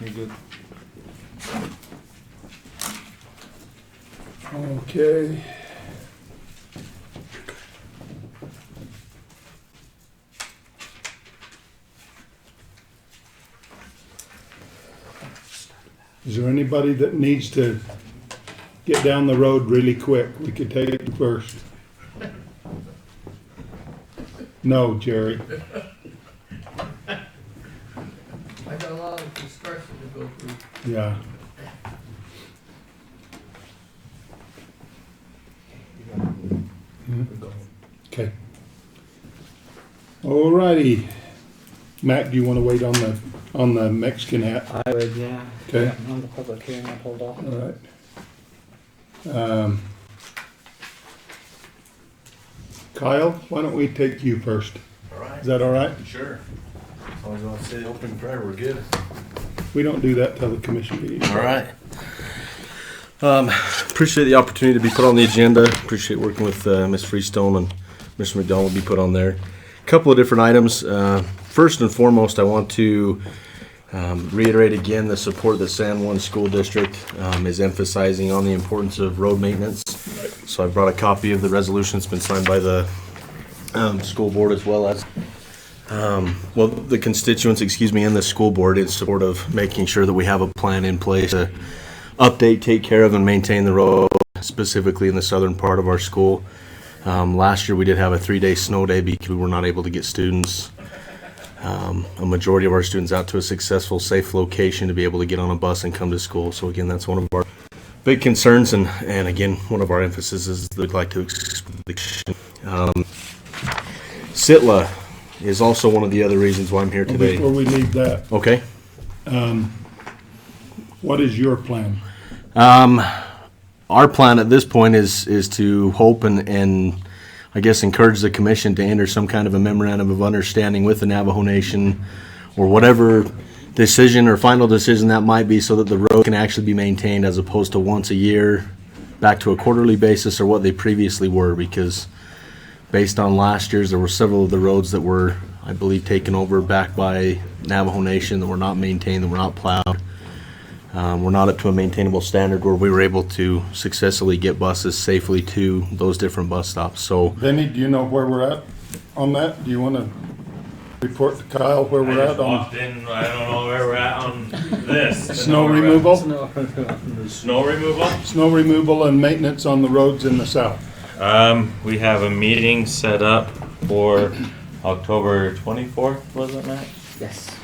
You're good. Okay. Is there anybody that needs to get down the road really quick? We could take it first. No, Jerry. I got a lot of construction to go through. Yeah. Okay. All righty. Mac, do you want to wait on the Mexican hat? I would, yeah. Okay. Yeah, on the public hearing, I'll hold off. All right. Kyle, why don't we take you first? All right. Is that all right? Sure. As long as you want to say the opening prayer, we're good. We don't do that till the commission meeting. All right. Appreciate the opportunity to be put on the agenda. Appreciate working with Ms. Freestone and Mr. McDonald to be put on there. A couple of different items. First and foremost, I want to reiterate again the support that San Juan School District is emphasizing on the importance of road maintenance. So I brought a copy of the resolution. It's been signed by the school board as well as the constituents, and the school board in support of making sure that we have a plan in place to update, take care of, and maintain the road, specifically in the southern part of our school. Last year we did have a 3-day snow day because we were not able to get students, a majority of our students, out to a successful, safe location to be able to get on a bus and come to school. So again, that's one of our big concerns, and again, one of our emphases is that we'd like to SITLA is also one of the other reasons why I'm here today. Before we leave that, Okay. what is your plan? Our plan at this point is to hope and I guess encourage the commission to enter some kind of a memorandum of understanding with the Navajo Nation, or whatever decision or final decision that might be, so that the road can actually be maintained as opposed to once a year back to a quarterly basis or what they previously were, because based on last year's, there were several of the roads that were, I believe, taken over back by Navajo Nation that were not maintained, that were not plowed. We're not up to a maintainable standard where we were able to successfully get buses safely to those different bus stops. So, Benny, do you know where we're at on that? Do you want to report to Kyle where we're at on Walked in, I don't know where we're at on this. snow removal? Snow removal? Snow removal and maintenance on the roads in the south. We have a meeting set up for October 24th, was it, Matt? Yes.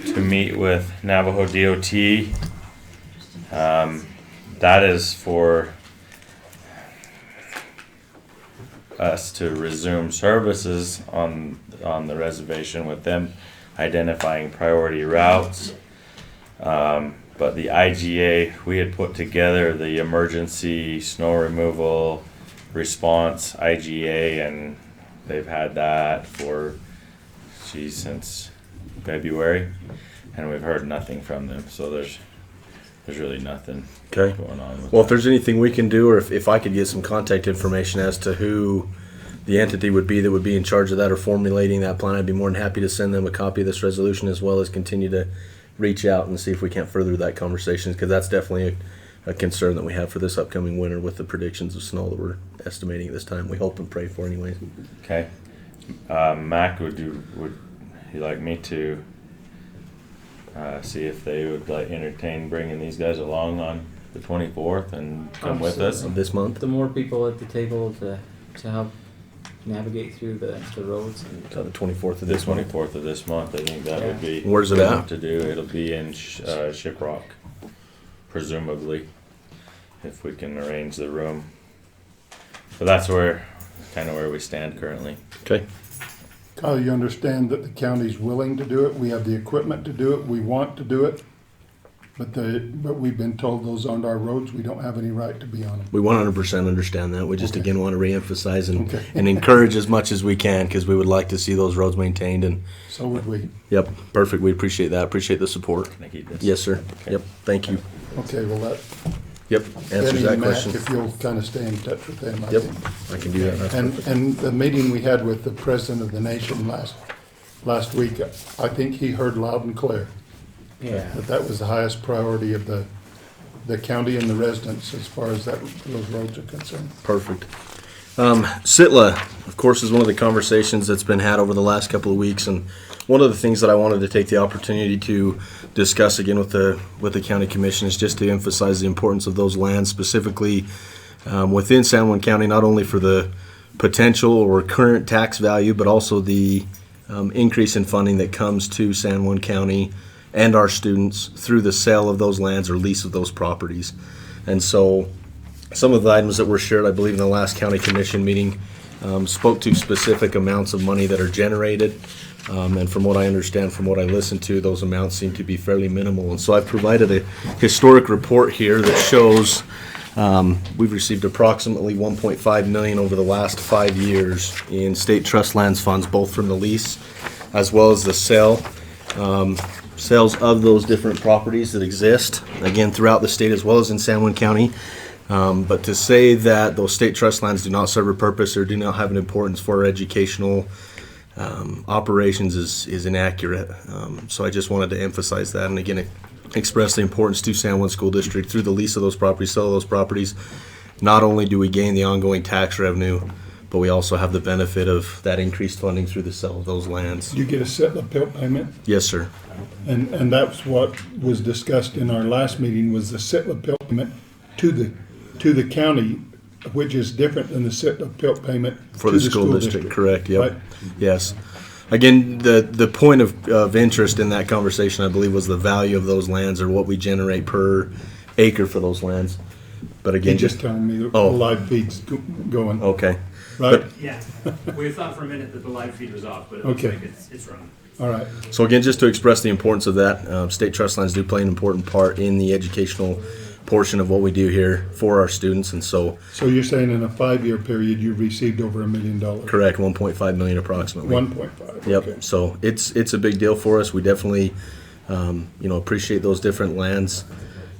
To meet with Navajo DOT. That is for us to resume services on the reservation, with them identifying priority routes. But the IGA, we had put together the emergency snow removal response IGA, and they've had that for since February, and we've heard nothing from them. So there's really nothing okay. going on with Well, if that. there's anything we can do, or if I could get some contact information as to who the entity would be that would be in charge of that or formulating that plan, I'd be more than happy to send them a copy of this resolution, as well as continue to reach out and see if we can't further that conversation, because that's definitely a concern that we have for this upcoming winter with the predictions of snow that we're estimating at this time. We hope and pray for anyways. Okay. Mac, would you like me to see if they would like entertain bringing these guys along on the 24th and come with us? Absolutely. This month? The more people at the table to help navigate through the roads. So the 24th of The this month. 24th of this month, I think that would be. Where's it good at? enough to do. It'll be in Shiprock, presumably, if we can arrange the room. But that's kind of where we stand currently. Okay. Kyle, you understand that the county's willing to do it. We have the equipment to do it. We want to do it. But we've been told those aren't our roads. We don't have any right to be on them. We 100% understand that. We just Okay. again want to reemphasize and, Okay. and encourage as much as we can, because we would like to see those roads maintained. And So would we. yep, perfect. We appreciate that. Appreciate the support. Can I keep this? Yes, sir. Okay. Yep. Thank you. Okay, well, that, Yep. Answers Benny that and Mac, question. if you'll kind of stay in touch with them, I Yep. think. I can do that. That's perfect. And the meeting we had with the president of the nation last week, I think he heard loud and clear Yeah. But that was the highest priority of the county and the residents as far as those roads are concerned. Perfect. SITLA, of course, is one of the conversations that's been had over the last couple of weeks, and one of the things that I wanted to take the opportunity to discuss again with the county commission is just to emphasize the importance of those lands, specifically within San Juan County, not only for the potential or current tax value, but also the increase in funding that comes to San Juan County and our students through the sale of those lands or lease of those properties. And so some of the items that were shared, I believe, in the last county commission meeting spoke to specific amounts of money that are generated. And from what I understand, from what I listened to, those amounts seem to be fairly minimal. And so I've provided a historic report here that shows we've received approximately $1.5 million over the last 5 years in state trust lands funds, both from the lease as well as the sales of those different properties that exist, again, throughout the state as well as in San Juan County. But to say that those state trust lands do not serve a purpose or do not have an importance for our educational operations is inaccurate. So I just wanted to emphasize that, and again, express the importance to San Juan School District through the lease of those properties, sale of those properties. Not only do we gain the ongoing tax revenue, but we also have the benefit of that increased funding through the sale of those lands. You get a SITLA PILT payment? Yes, sir. And that's what was discussed in our last meeting, was the SITLA PILT payment to the county, which is different than the SITLA PILT payment For to the school district, correct, yep. Right? Yes. Again, the point of interest in that conversation, I believe, was the value of those lands or what we generate per acre for those lands. But He again, just telling me the Oh. live feed's going, okay. right? Yeah, we thought for a minute that the live feed was off, but it Okay. looks like it's running. All right. So again, just to express the importance of that, state trust lands do play an important part in the educational portion of what we do here for our students, and so So you're saying in a 5-year period, you received over $1 million? correct, 1.5 million approximately. 1.5. Yep. Okay. So it's a big deal for us. We definitely appreciate those different lands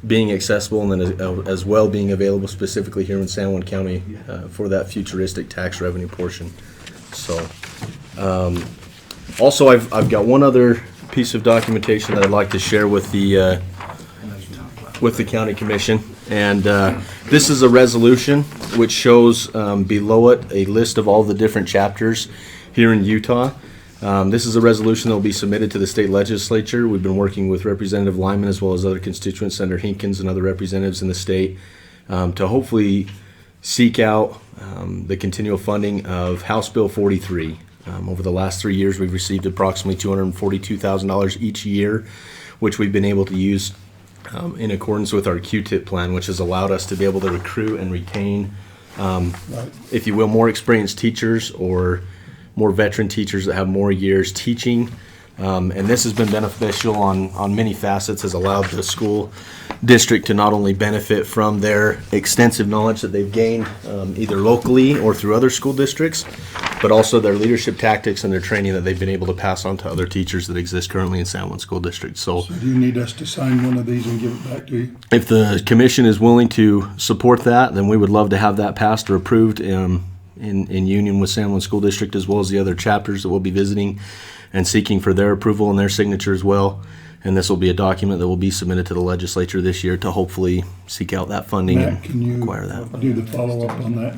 being accessible and then as well being available specifically here in San Juan County for that futuristic tax revenue portion. So also I've got one other piece of documentation that I'd like to share with the county commission, and this is a resolution which shows below it a list of all the different chapters here in Utah. This is a resolution that will be submitted to the state legislature. We've been working with Representative Lyman as well as other constituents, Senator Hinkins and other representatives in the state, to hopefully seek out the continual funding of House Bill 43. Over the last 3 years, we've received approximately $242,000 each year, which we've been able to use in accordance with our Q-tip plan, which has allowed us to be able to recruit and retain, Right. if you will, more experienced teachers or more veteran teachers that have more years teaching. And this has been beneficial on many facets, has allowed the school district to not only benefit from their extensive knowledge that they've gained either locally or through other school districts, but also their leadership tactics and their training that they've been able to pass on to other teachers that exist currently in San Juan School District. So So do you need us to sign one of these and give it back to you? if the commission is willing to support that, then we would love to have that passed or approved in union with San Juan School District, as well as the other chapters that we'll be visiting and seeking for their approval and their signature as well. And this will be a document that will be submitted to the legislature this year to hopefully seek out that funding Matt, can and you acquire that. do the follow-up on that?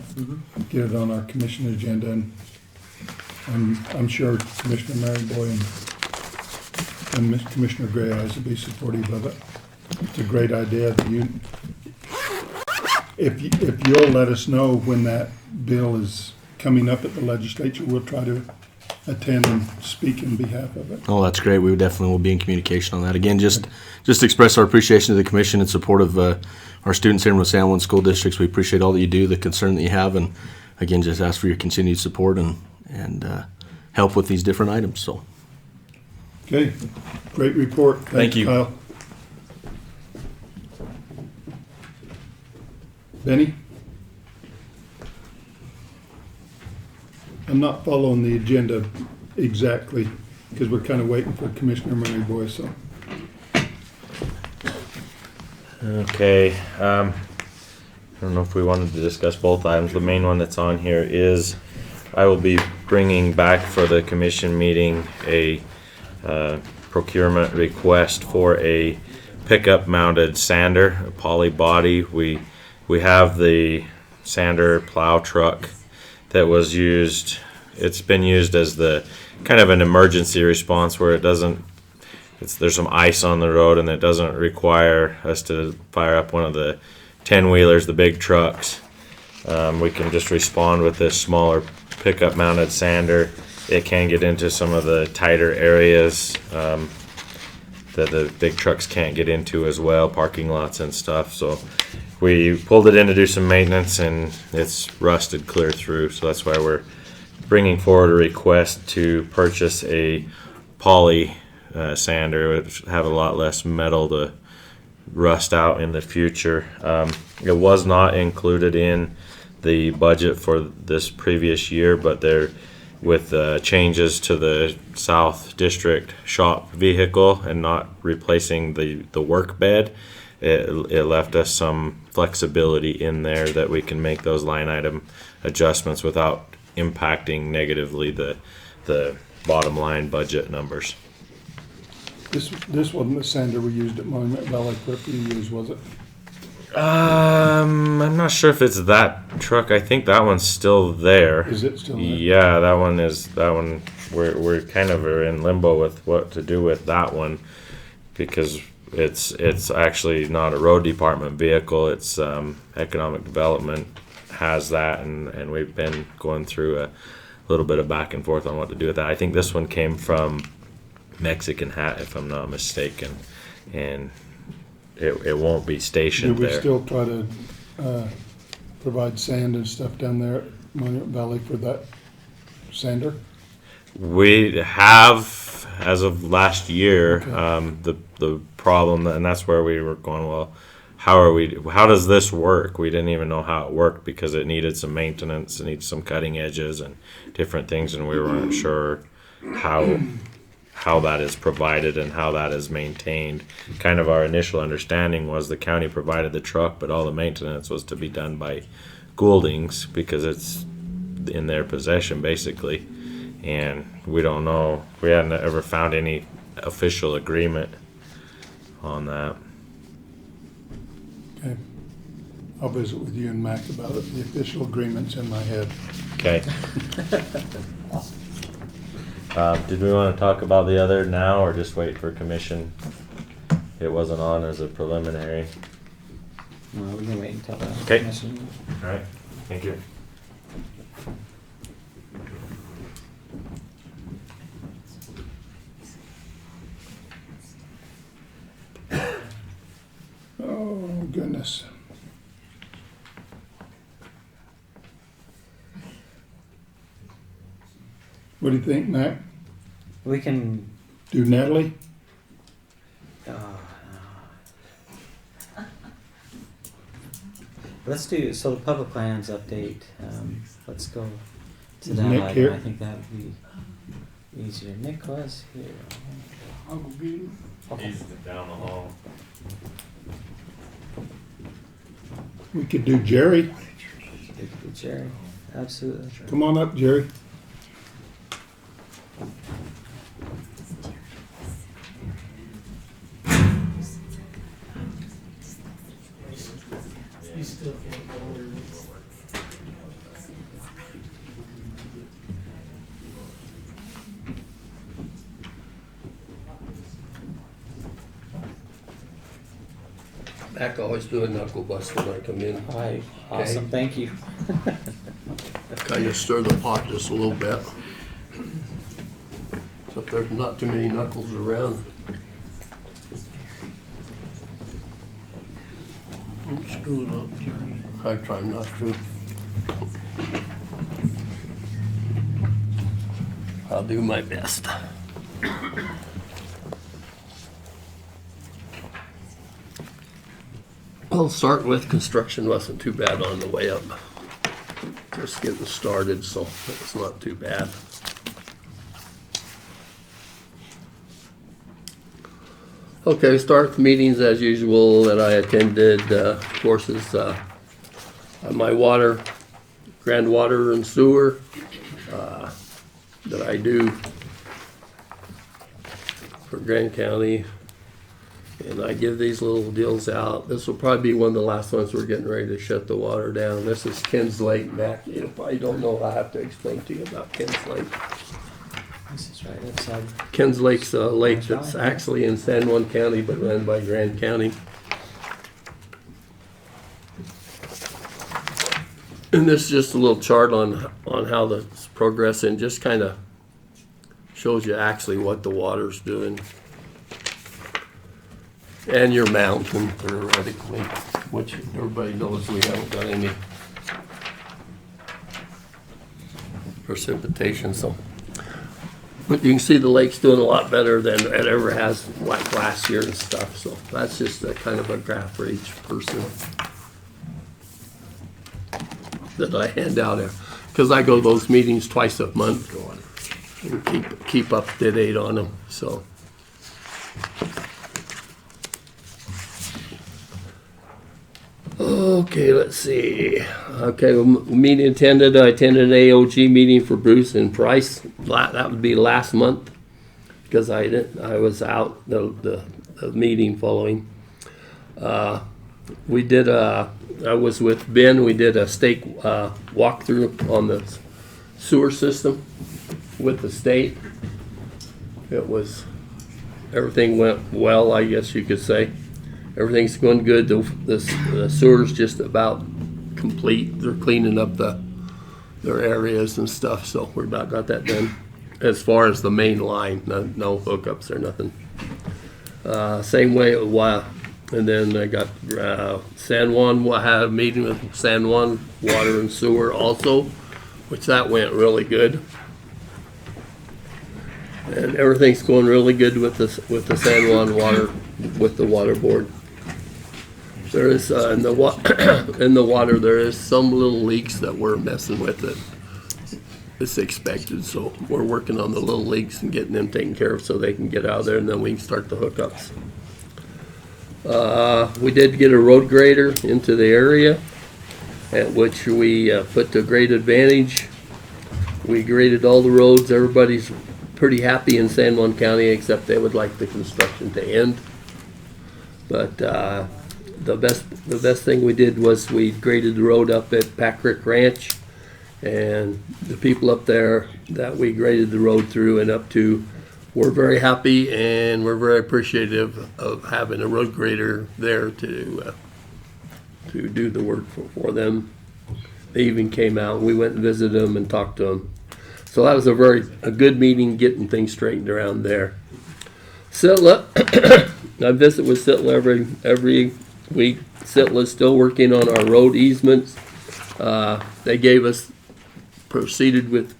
Get it on our commission agenda, and I'm sure Commissioner Maryboy and Commissioner Gray Eyes will be supportive of it. It's a great idea. If you'll let us know when that bill is coming up at the legislature, we'll try to attend and speak in behalf of it. Oh, that's great. We definitely will be in communication on that. Again, just express our appreciation to the commission in support of our students here in San Juan School Districts. We appreciate all that you do, the concern that you have, and again, just ask for your continued support and help with these different items. So, Okay, great report. Thank you. Kyle. Benny? I'm not following the agenda exactly, because we're kind of waiting for Commissioner Maryboy, so. Okay, I don't know if we wanted to discuss both items. The main one that's on here is I will be bringing back for the commission meeting a procurement request for a pickup mounted sander, a poly body. We have the sander plow truck that was used. It's been used as the kind of an emergency response where there's some ice on the road and it doesn't require us to fire up one of the 10-wheelers, the big trucks. We can just respond with this smaller pickup mounted sander. It can get into some of the tighter areas that the big trucks can't get into as well, parking lots and stuff. So we pulled it in to do some maintenance and it's rusted clear through. So that's why we're bringing forward a request to purchase a poly sander. It would have a lot less metal to rust out in the future. It was not included in the budget for this previous year, but with changes to the South District shop vehicle and not replacing the work bed, it left us some flexibility in there that we can make those line item adjustments without impacting negatively the bottom line budget numbers. This wasn't the sander we used at Monument Valley for a few years, was it? I'm not sure if it's that truck. I think that one's still there. Is it still there? Yeah, that one. We're kind of in limbo with what to do with that one because it's actually not a road department vehicle. It's economic development has that, and we've been going through a little bit of back and forth on what to do with that. I think this one came from Mexican Hat, if I'm not mistaken, and it won't be stationed Do we there. still try to provide sand and stuff down there at Monument Valley for that sander? We have, as of last year, Okay. the problem, and that's where we were going, well, how does this work? We didn't even know how it worked because it needed some maintenance, it needed some cutting edges and different things, and we weren't sure how that is provided and how that is maintained. Kind of our initial understanding was the county provided the truck, but all the maintenance was to be done by Gouldings because it's in their possession basically. And we don't know, we hadn't ever found any official agreement on that. Okay. I'll visit with you and Mac about it. The official agreement's in my head. Okay. Did we want to talk about the other now or just wait for commission? It wasn't on as a preliminary. Well, we can wait until the Okay. commission. All right, thank you. Oh, goodness. What do you think, Mac? We can. Do Natalie? Let's do so. The public lands update. Let's go to Is that Nick item. here? I think that would be easier. Nick was here. I'll go get him. He's down the hall. We could do Jerry. Good, Jerry. Absolutely. Come on up, Jerry. You still can't go over. Mac always do a knuckle bust when I come in. Hi. Awesome. Thank you. Kind of stir the pot just a little bit. So if there's not too many knuckles around. Don't screw it up, Jerry. I try not to. I'll do my best. I'll start with construction wasn't too bad on the way up. Just getting started, so it's not too bad. Okay, start the meetings as usual that I attended. Of course, is my water, grand water and sewer that I do for Grand County. And I give these little deals out. This will probably be one of the last ones we're getting ready to shut the water down. This is Ken's Lake, Mac. You probably don't know, I have to explain to you about Ken's Lake. This is right outside. Ken's Lake's a lake that's actually in San Juan County, but run by Grand County. And this is just a little chart on how the progress, and just kind of shows you actually what the water's doing. And your mountain, theoretically, which everybody knows we haven't got any precipitation, so. But you can see the lake's doing a lot better than it ever has, like last year and stuff, so that's just a kind of a graph for each person that I hand out there. Because I go to those meetings twice a month and keep up to date on them, so. Okay, let's see. Okay, meeting attended. I attended an AOG meeting for Bruce and Price. That would be last month because I was out the meeting following. We did I was with Ben. We did a stake walkthrough on the sewer system with the state. Everything went well, I guess you could say. Everything's going good. The sewer's just about complete. They're cleaning up their areas and stuff, so we're about got that done. As far as the main line, no hookups or nothing. Same way a while, and then I got San Juan. I had a meeting with San Juan Water and Sewer also, which that went really good. And everything's going really good with the San Juan Water, with the water board. There is in the water there is some little leaks that we're messing with it. It's expected, so we're working on the little leaks and getting them taken care of so they can get out of there, and then we can start the hookups. We did get a road grader into the area, at which we put to great advantage. We graded all the roads. Everybody's pretty happy in San Juan County, except they would like the construction to end. But the best thing we did was we graded the road up at Pack Creek Ranch, and the people up there that we graded the road through and up to were very happy, and we're very appreciative of having a road grader there to do the work for them. They even came out. We went and visited them and talked to them. So that was a good meeting, getting things straightened around there. Sitla, I visit with Sitla every week. Sitla's still working on our road easements. They proceeded with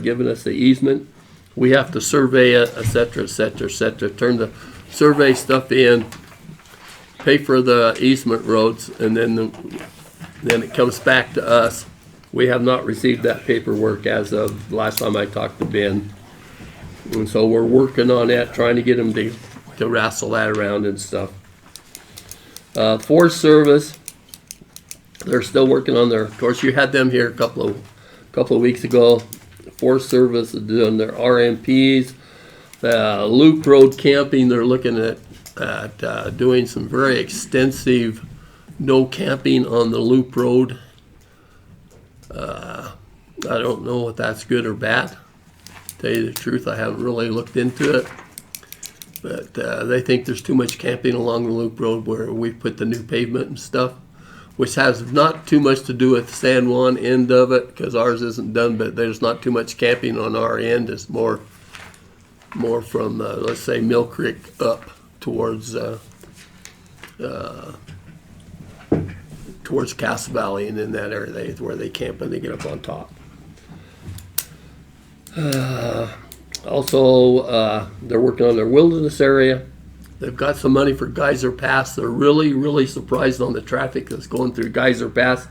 giving us the easement. We have to survey it, et cetera, et cetera, et cetera. Turn the survey stuff in, pay for the easement roads, and then it comes back to us. We have not received that paperwork as of last time I talked to Ben. And so we're working on that, trying to get them to wrestle that around and stuff. Forest Service, they're still working on of course you had them here a couple of weeks ago. Forest Service is doing their RMPs. Loop Road camping, they're looking at doing some very extensive no camping on the Loop Road. I don't know if that's good or bad. To tell you the truth, I haven't really looked into it. But they think there's too much camping along the Loop Road where we put the new pavement and stuff, which has not too much to do with the San Juan end of it, because ours isn't done, but there's not too much camping on our end. It's more from, let's say, Mill Creek up towards Cass Valley, and in that area where they camp and they get up on top. Also, they're working on their wilderness area. They've got some money for Geyser Pass. They're really, really surprised on the traffic that's going through Geyser Pass.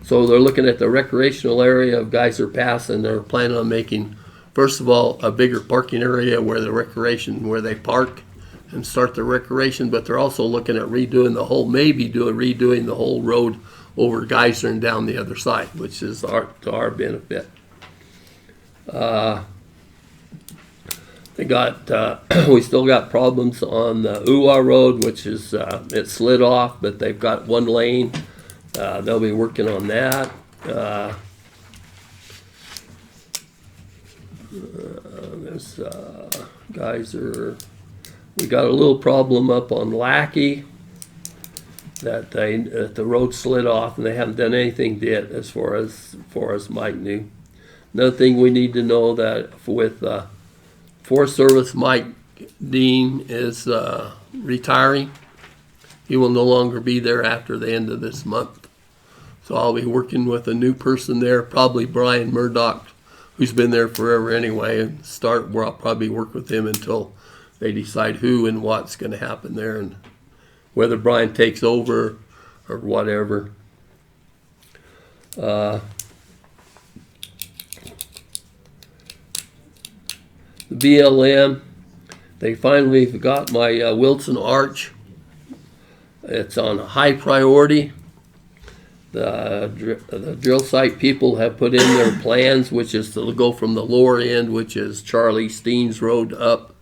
So they're looking at the recreational area of Geyser Pass, and they're planning on making, first of all, a bigger parking area where they park and start the recreation. But they're also looking at redoing the whole road over Geyser and down the other side, which is to our benefit. They got, we still got problems on the Uwa Road, which is, it slid off, but they've got one lane. They'll be working on that. There's, we got a little problem up on Lackey that the road slid off and they haven't done anything yet as far as Mike knew. Another thing we need to know that with Forest Service, Mike Dean is retiring. He will no longer be there after the end of this month. So I'll be working with a new person there, probably Brian Murdoch, who's been there forever anyway, and I'll probably work with him until they decide who and what's going to happen there and whether Brian takes over or whatever. The BLM, they finally got my Wilson Arch. It's on high priority. The drill site people have put in their plans, which is to go from the lower end, which is Charlie Steen's Road, up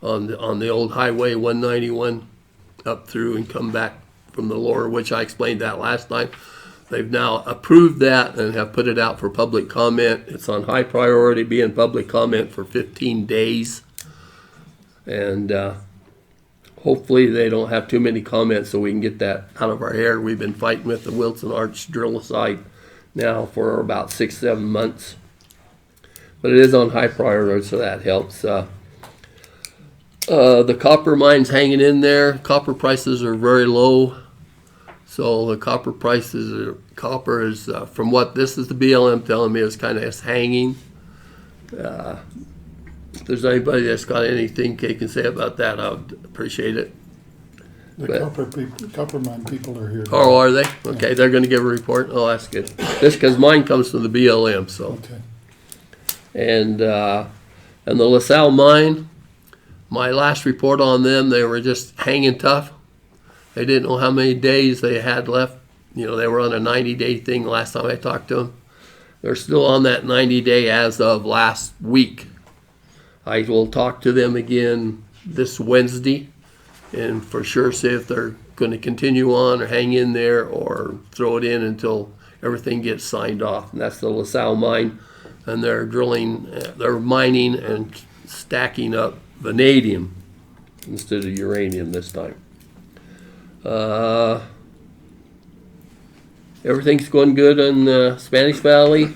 on the old Highway 191, up through and come back from the lower, which I explained that last time. They've now approved that and have put it out for public comment. It's on high priority, being public comment for 15 days. And hopefully they don't have too many comments so we can get that out of our hair. We've been fighting with the Wilson Arch drill site now for about 6-7 months. But it is on high priority, so that helps. The copper mine's hanging in there. Copper prices are very low. So the copper is, from what this is the BLM telling me, is kind of hanging. If there's anybody that's got anything they can say about that, I would appreciate it. The copper mine people are here. Oh, are they? Okay, they're gonna give a report. Oh, that's good. This, cause mine comes from the BLM, so. Okay. And the LaSalle mine, my last report on them, they were just hanging tough. They didn't know how many days they had left. You know, they were on a 90-day thing last time I talked to them. They're still on that 90-day as of last week. I will talk to them again this Wednesday and for sure see if they're going to continue on or hang in there or throw it in until everything gets signed off. And that's the LaSalle mine. And they're mining and stacking up vanadium instead of uranium this time. Everything's going good in Spanish Valley.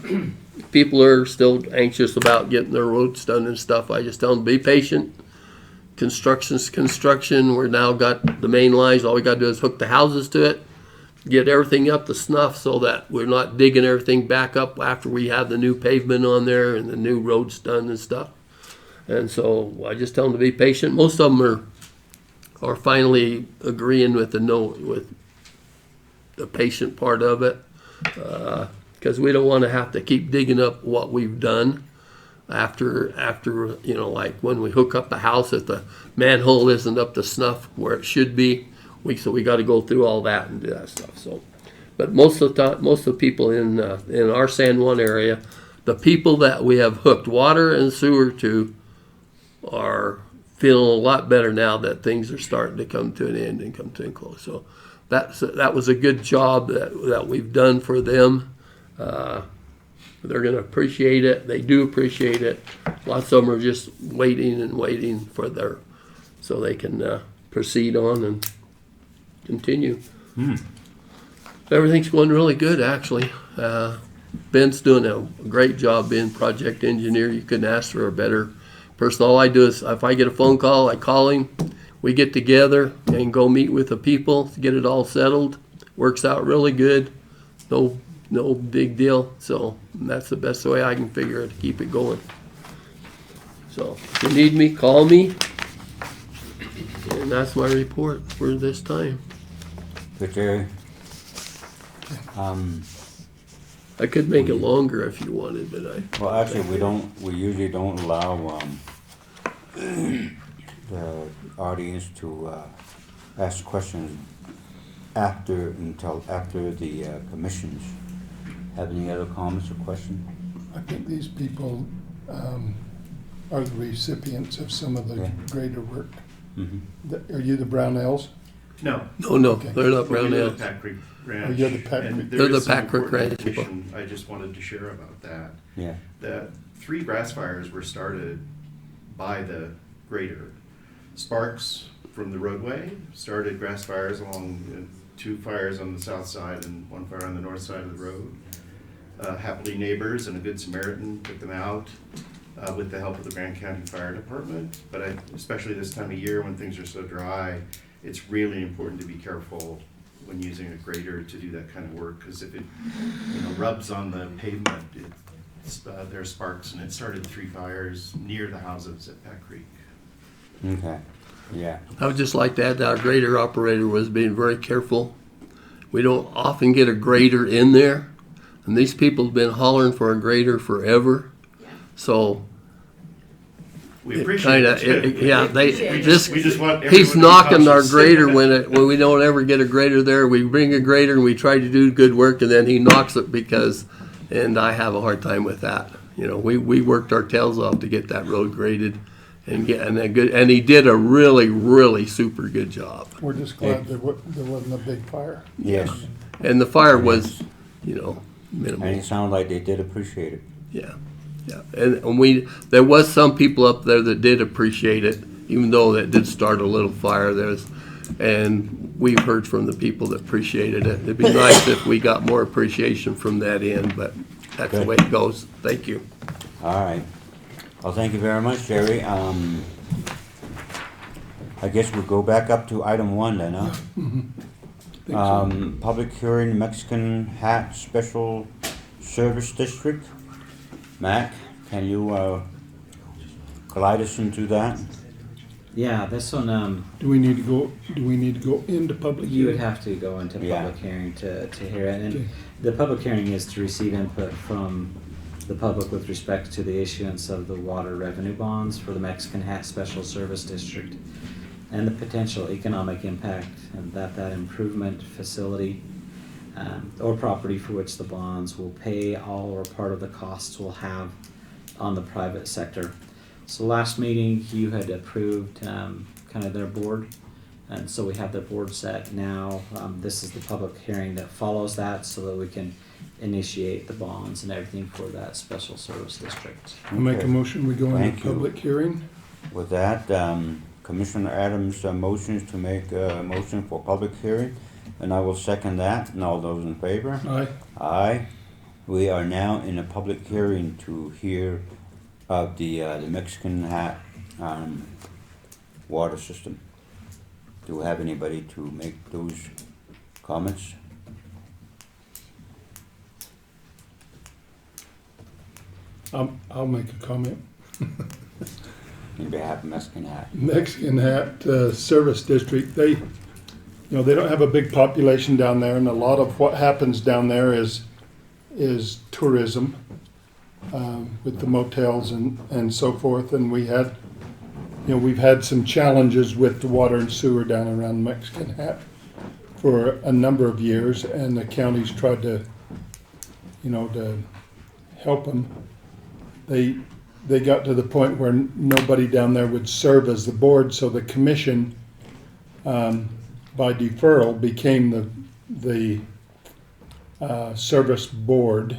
People are still anxious about getting their roads done and stuff. I just tell them, be patient. Construction's construction. We're now got the main lines. All we got to do is hook the houses to it, get everything up to snuff so that we're not digging everything back up after we have the new pavement on there and the new roads done and stuff. And so I just tell them to be patient. Most of them are finally agreeing with with the patient part of it, because we don't want to have to keep digging up what we've done after you know, like when we hook up the house, if the manhole isn't up to snuff where it should be, so we got to go through all that and do that stuff. So, but most of the people in our San Juan area, the people that we have hooked water and sewer to, are feeling a lot better now that things are starting to come to an end and come to a close. So that was a good job that we've done for them. They're going to appreciate it. They do appreciate it. Lots of them are just waiting and waiting for so they can proceed on and continue. Everything's going really good, actually. Ben's doing a great job being project engineer. You couldn't ask for a better person. All I do is, if I get a phone call, I call him. We get together and go meet with the people to get it all settled. Works out really good. No big deal. So that's the best way I can figure to keep it going. So if you need me, call me. And that's my report for this time. Good, Jerry. I could make it longer if you wanted, but Well, actually, we usually don't allow the audience to ask questions until after the commissions. Have any other comments or questions? I think these people are the recipients of some of the Yeah. greater work. Mhm. Are you the Brownells? No. No, Okay. they're not We brown live ale. at Pack Creek Oh, Ranch. you're the Pack and Creek. there They're the is some Pack Creek important Ranch people. information I just wanted to share about that. Yeah. That 3 grass fires were started by the grader. Sparks from the roadway started grass fires along 2 fires on the south side and 1 fire on the north side of the road. Happily Neighbors and a Good Samaritan took them out with the help of the Grand County Fire Department. But especially this time of year when things are so dry, it's really important to be careful when using a grader to do that kind of work, because if it rubs on the pavement, there are sparks, and it started 3 fires near the houses at Pack Creek. Okay. Yeah. I would just like to add that our grader operator was being very careful. We don't often get a grader in there, and these people have been hollering for a grader forever. So We appreciate it too. yeah, We just want everyone he's to be knocking our cautious. grader when we don't ever get a grader there. We bring a grader and we try to do good work, and then he knocks it and I have a hard time with that. We worked our tails off to get that road graded and he did a really, really super good job. We're just glad there wasn't a big fire. Yes. And the fire was, And minimal. it sounded like they did appreciate it. Yeah, yeah. And there was some people up there that did appreciate it, even though that did start a little fire. And we've heard from the people that appreciated it. It'd be nice if we got more appreciation from that end, but that's the Good. way it goes. Thank you. All right. Well, thank you very much, Jerry. I guess we'll go back up to item 1 then, huh? Think so. Public hearing, Mexican Hat Special Service District. Mac, can you glide us into that? Yeah, this one, Do we need to go into public you would hearing? have to go into Yeah. public hearing to hear it. And Okay. the public hearing is to receive input from the public with respect to the issuance of the water revenue bonds for the Mexican Hat Special Service District and the potential economic impact and that improvement facility or property for which the bonds will pay all or part of the costs will have on the private sector. So last meeting, you had approved kind of their board, and so we have the board set now. This is the public hearing that follows that so that we can initiate the bonds and everything for that special service district. I'll make a Okay. motion, we go into Thank you. public hearing. With that, Commissioner Adams' motions to make a motion for public hearing, and I will second that. And all those in favor? Aye. Aye. We are now in a public hearing to hear of the Mexican Hat water system. Do we have anybody to make those comments? I'll make a comment. On behalf of Mexican Hat. Mexican Hat Service District, they don't have a big population down there, and a lot of what happens down there is tourism with the motels and so forth. And we've had some challenges with the water and sewer down around Mexican Hat for a number of years, and the county's tried to help them. They got to the point where nobody down there would serve as the board, so the commission, by deferral, became the service board,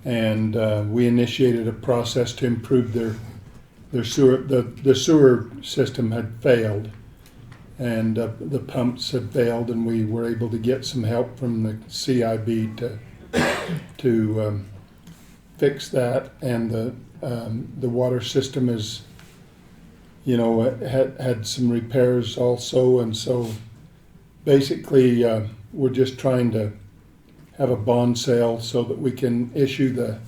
and we initiated a process to improve their sewer. The sewer system had failed, and the pumps had failed, and we were able to get some help from the CIB to fix that, and the water system is, had some repairs also, and so basically we're just trying to have a bond sale so that we can issue the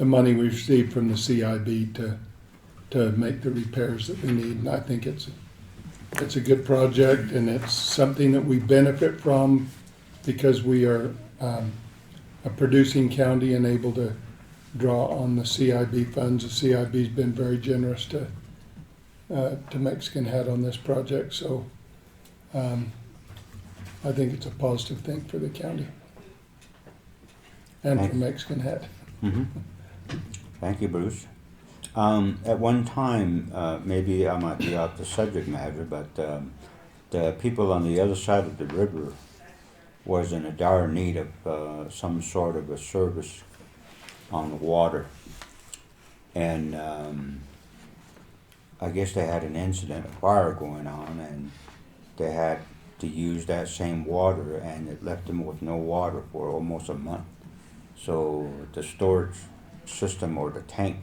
money we received from the CIB to make the repairs that we need. And I think it's a good project, and it's something that we benefit from because we are a producing county and able to draw on the CIB funds. The CIB's been very generous to Mexican Hat on this project, so I think it's a positive thing for the county and for Thanks. Mexican Hat. Mhm. Thank you, Bruce. At one time, maybe I might be off the subject matter, but the people on the other side of the river was in a dire need of some sort of a service on the water. And I guess they had an incident, a fire going on, and they had to use that same water, and it left them with no water for almost a month. So the storage system or the tank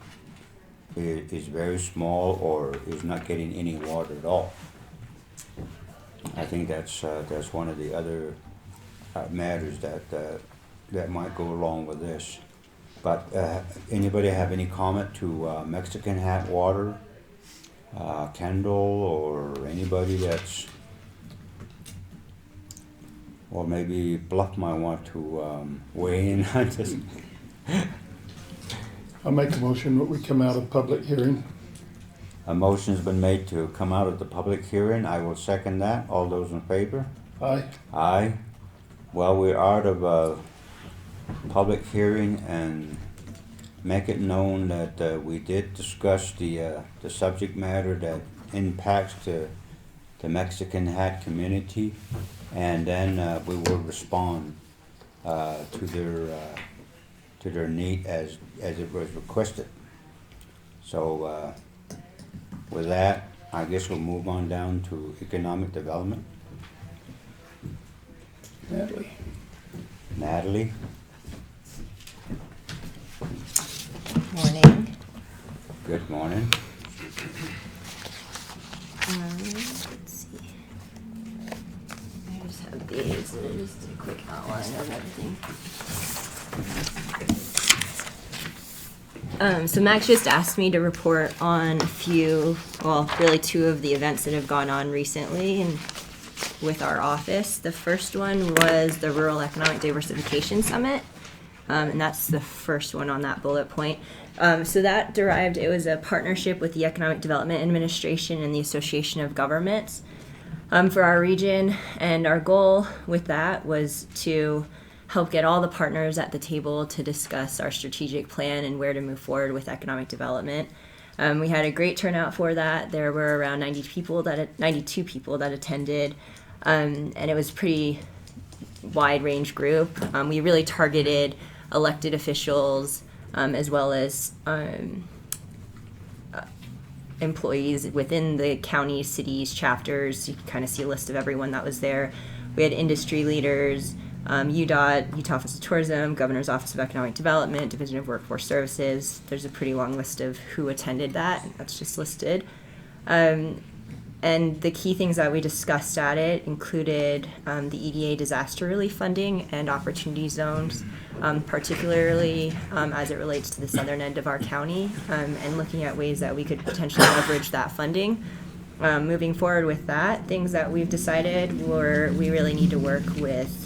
is very small or is not getting any water at all. I think that's one of the other matters that might go along with this. But anybody have any comment to Mexican Hat Water, Kendall, or anybody that's, or maybe Bluff might want to weigh in on this? I'll make a motion that we come out of public hearing. A motion's been made to come out of the public hearing. I will second that. All those in favor? Aye. Aye. Well, we're out of public hearing, and make it known that we did discuss the subject matter that impacts the Mexican Hat community, and then we will respond to their need as it was requested. So with that, I guess we'll move on down to economic development. Natalie. Morning. Good morning. Let's see. I just have these, and just a quick outline of everything. So Max just asked me to report on a few, well, really two of the events that have gone on recently and with our office. The first one was the Rural Economic Diversification Summit, and that's the first one on that bullet point. So that derived, it was a partnership with the Economic Development Administration and the Association of Governments for our region, and our goal with that was to help get all the partners at the table to discuss our strategic plan and where to move forward with economic development. We had a great turnout for that. There were around 92 people that attended, and it was a pretty wide range group. We really targeted elected officials as well as employees within the counties, cities, chapters. You can kind of see a list of everyone that was there. We had industry leaders, UDOT, Utah Office of Tourism, Governor's Office of Economic Development, Division of Workforce Services. There's a pretty long list of who attended that. That's just listed. And the key things that we discussed at it included the EDA disaster relief funding and opportunity zones, particularly as it relates to the southern end of our county, and looking at ways that we could potentially leverage that funding. Moving forward with that, things that we've decided were we really need to work with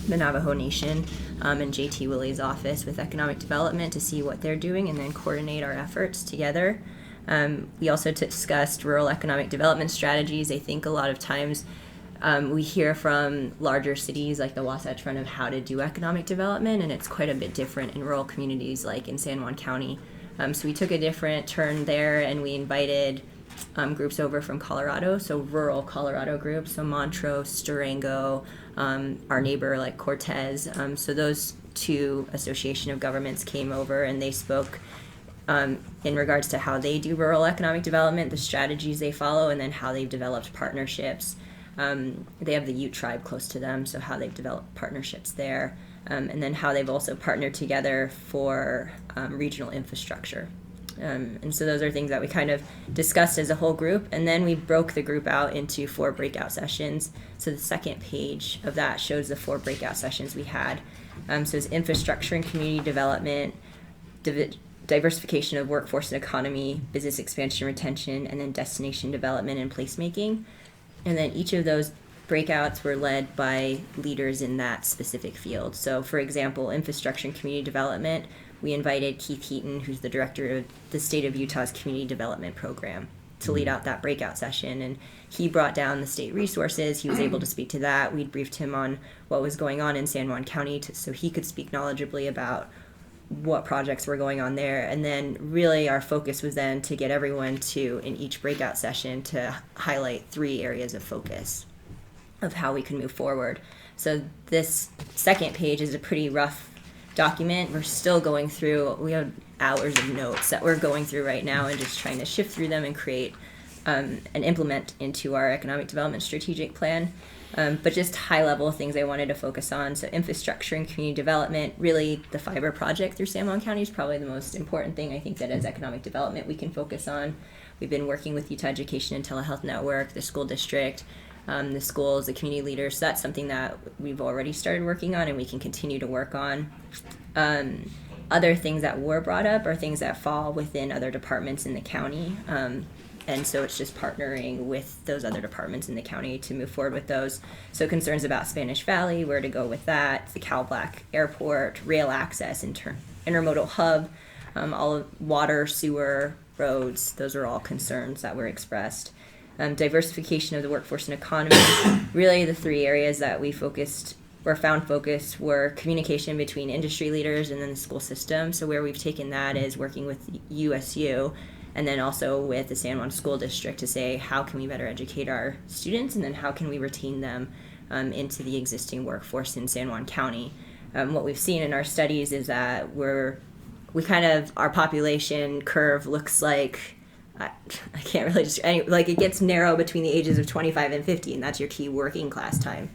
the Navajo Nation and JT Willey's office with economic development to see what they're doing and then coordinate our efforts together. We also discussed rural economic development strategies. I think a lot of times we hear from larger cities like the Wasatch Front of how to do economic development, and it's quite a bit different in rural communities like in San Juan County. So we took a different turn there, and we invited groups over from Colorado, so rural Colorado groups, so Montrose, Durango, our neighbor like Cortez. So those two association of governments came over, and they spoke in regards to how they do rural economic development, the strategies they follow, and then how they've developed partnerships. They have the Ute tribe close to them, so how they've developed partnerships there, and then how they've also partnered together for regional infrastructure. And so those are things that we kind of discussed as a whole group, and then we broke the group out into 4 breakout sessions. So the second page of that shows the 4 breakout sessions we had. So it's infrastructure and community development, diversification of workforce and economy, business expansion and retention, and then destination development and placemaking. And then each of those breakouts were led by leaders in that specific field. So for example, infrastructure and community development, we invited Keith Heaton, who's the director of the state of Utah's community development program, to lead out that breakout session. And he brought down the state resources. He was able to speak to that. We'd briefed him on what was going on in San Juan County so he could speak knowledgeably about what projects were going on there. And then really our focus was then to get everyone to, in each breakout session, to highlight 3 areas of focus of how we can move forward. So this second page is a pretty rough document. We're still going through, we have hours of notes that we're going through right now and just trying to shift through them and create and implement into our economic development strategic plan. But just high level things I wanted to focus on. So infrastructure and community development, really the fiber project through San Juan County is probably the most important thing I think that as economic development we can focus on. We've been working with Utah Education and Telehealth Network, the school district, the schools, the community leaders. So that's something that we've already started working on and we can continue to work on. Other things that were brought up are things that fall within other departments in the county. And so it's just partnering with those other departments in the county to move forward with those. So concerns about Spanish Valley, where to go with that, the Cal Black Airport, rail access, intermodal hub, all of water, sewer, roads, those are all concerns that were expressed. Diversification of the workforce and economy, really the 3 areas that we found focused were communication between industry leaders and then the school system. So where we've taken that is working with USU and then also with the San Juan School District to say how can we better educate our students and then how can we retain them into the existing workforce in San Juan County. What we've seen in our studies is that our population curve looks like, I can't really it gets narrow between the ages of 25 and 50, and that's your key working class time.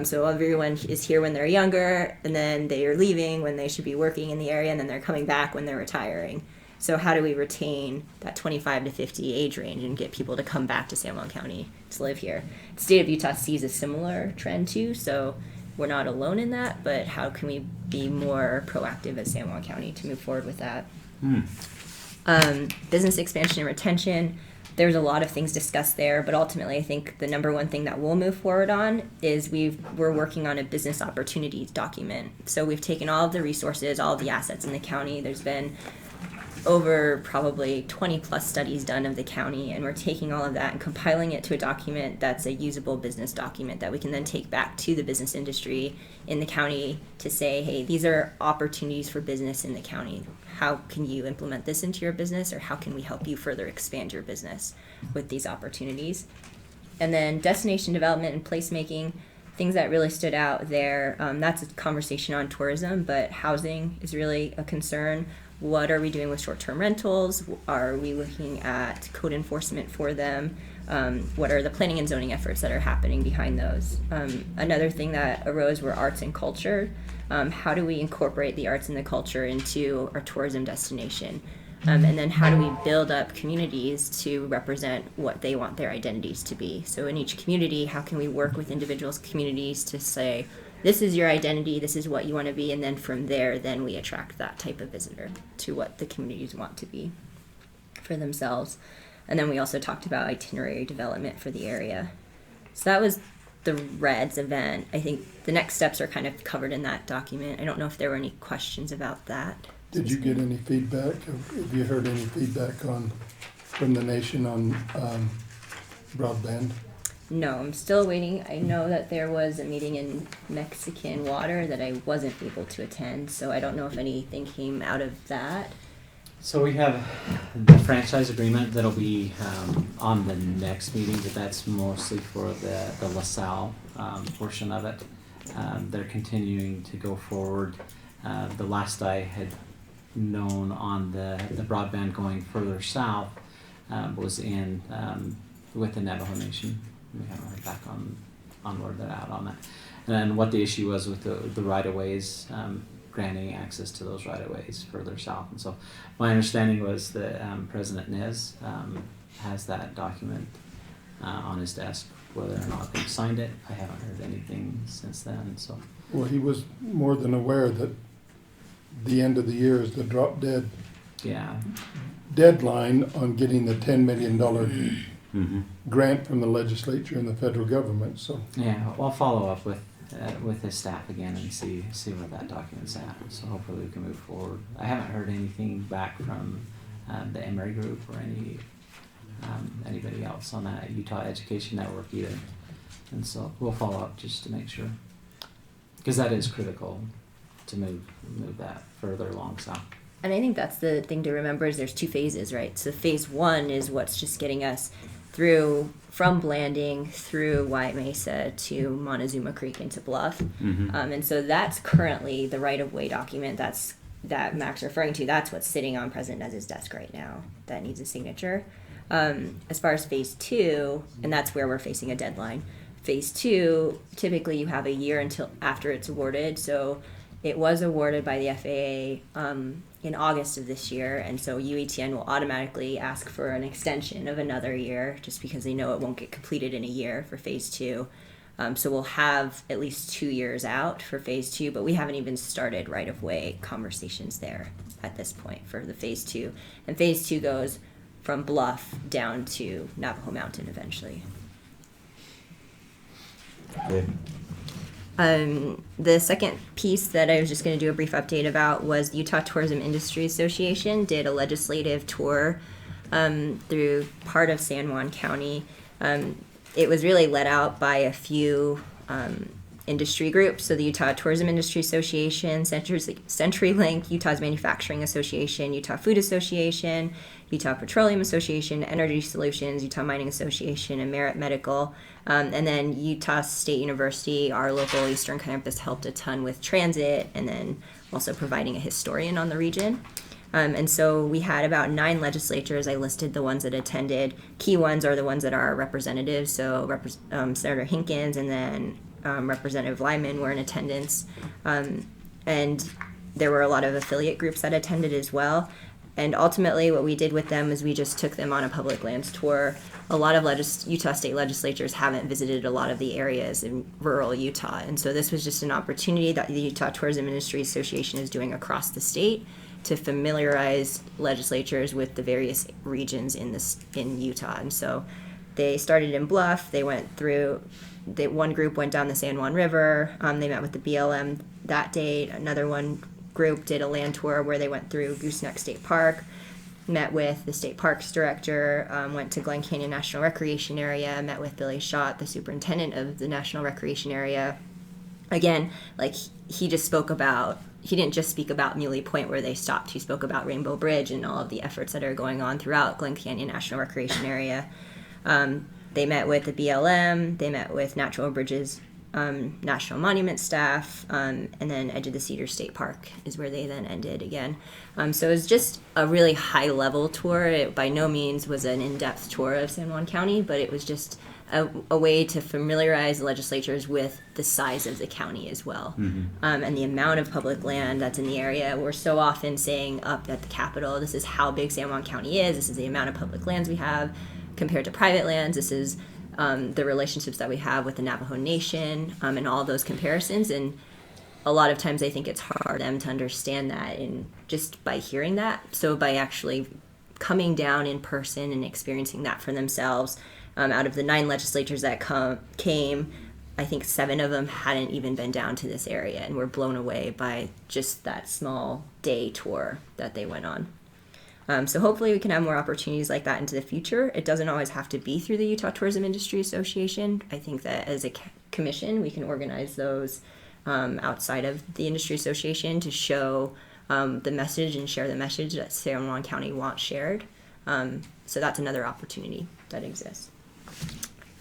So everyone is here when they're younger, and then they are leaving when they should be working in the area, and then they're coming back when they're retiring. So how do we retain that 25 to 50 age range and get people to come back to San Juan County to live here? The state of Utah sees a similar trend too, so we're not alone in that, but how can we be more proactive as San Juan County to move forward with that? Business expansion and retention, there's a lot of things discussed there, but ultimately I think the number one thing that we'll move forward on is we're working on a business opportunities document. So we've taken all of the resources, all of the assets in the county. There's been over probably 20 plus studies done of the county, and we're taking all of that and compiling it to a document that's a usable business document that we can then take back to the business industry in the county to say, hey, these are opportunities for business in the county. How can you implement this into your business, or how can we help you further expand your business with these opportunities? And then destination development and placemaking, things that really stood out there, that's a conversation on tourism, but housing is really a concern. What are we doing with short-term rentals? Are we looking at code enforcement for them? What are the planning and zoning efforts that are happening behind those? Another thing that arose were arts and culture. How do we incorporate the arts and the culture into our tourism destination? And then how do we build up communities to represent what they want their identities to be? So in each community, how can we work with individuals' communities to say, this is your identity, this is what you want to be, and then from there, then we attract that type of visitor to what the communities want to be for themselves. And then we also talked about itinerary development for the area. So that was the REDS event. I think the next steps are kind of covered in that document. I don't know if there were any questions about that. Did you get any feedback? Have you heard any feedback from the nation on broadband? No, I'm still waiting. I know that there was a meeting in Mexican water that I wasn't able to attend, so I don't know if anything came out of that. So we have the franchise agreement that'll be on the next meeting, but that's mostly for the LaSalle portion of it. They're continuing to go forward. The last I had known on the broadband going further south was in with the Navajo Nation. We haven't heard back on where they're at on that. And then what the issue was with the right-of-ways, granting access to those right-of-ways further south. And so my understanding was that President Nez has that document on his desk. Whether or not they've signed it, I haven't heard anything since then. So, Well, he was more than aware that the end of the year is the drop dead yeah. deadline on getting the $10 million grant from the legislature and the federal government. So Yeah, I'll follow up with his staff again and see where that document's at. So hopefully we can move forward. I haven't heard anything back from the Emory Group or anybody else on that Utah Education Network either. And so we'll follow up just to make sure, because that is critical to move that further along south. And I think that's the thing to remember is there's 2 phases, right? So phase 1 is what's just getting us through from Blanding through White Mesa to Montezuma Creek into Bluff. And so that's currently the right-of-way document that Mac's referring to. That's what's sitting on President Nez's desk right now that needs a signature. As far as phase 2, and that's where we're facing a deadline. Phase 2, typically you have a year until after it's awarded. So it was awarded by the FAA in August of this year, and so UETN will automatically ask for an extension of another year just because they know it won't get completed in a year for phase 2. So we'll have at least 2 years out for phase 2, but we haven't even started right-of-way conversations there at this point for the phase 2. And phase 2 goes from Bluff down to Navajo Mountain eventually. Good. The second piece that I was just going to do a brief update about was the Utah Tourism Industry Association did a legislative tour through part of San Juan County. It was really led out by a few industry groups. So the Utah Tourism Industry Association, CenturyLink, Utah's Manufacturing Association, Utah Food Association, Utah Petroleum Association, Energy Solutions, Utah Mining Association, and Merit Medical. And then Utah State University, our local Eastern campus, helped a ton with transit and then also providing a historian on the region. And so we had about 9 legislatures. I listed the ones that attended. Key ones are the ones that are our representatives. So Senator Hinkins and then Representative Lyman were in attendance. And there were a lot of affiliate groups that attended as well. And ultimately what we did with them is we just took them on a public lands tour. A lot of Utah state legislatures haven't visited a lot of the areas in rural Utah. And so this was just an opportunity that the Utah Tourism Industry Association is doing across the state to familiarize legislatures with the various regions in Utah. And so they started in Bluff. They went through, one group went down the San Juan River. They met with the BLM that day. Another one group did a land tour where they went through Gooseneck State Park, met with the state parks director, went to Glen Canyon National Recreation Area, met with Billy Schott, the superintendent of the National Recreation Area. Again, like he didn't just speak about Muley Point where they stopped. He spoke about Rainbow Bridge and all of the efforts that are going on throughout Glen Canyon National Recreation Area. They met with the BLM, they met with Natural Bridges National Monument staff, and then Edge of the Cedar State Park is where they then ended again. So it was just a really high-level tour. It by no means was an in-depth tour of San Juan County, but it was just a way to familiarize legislatures with the size of the county as well, and the amount of public land that's in the area. We're so often saying up at the Capitol, this is how big San Juan County is, this is the amount of public lands we have compared to private lands, this is the relationships that we have with the Navajo Nation, and all those comparisons. And a lot of times I think it's hard for them to understand that just by hearing that. So by actually coming down in person and experiencing that for themselves, out of the 9 legislators that came, I think 7 of them hadn't even been down to this area and were blown away by just that small day tour that they went on. So hopefully we can have more opportunities like that into the future. It doesn't always have to be through the Utah Tourism Industry Association. I think that as a commission, we can organize those outside of the industry association to show the message and share the message that San Juan County wants shared. So that's another opportunity that exists.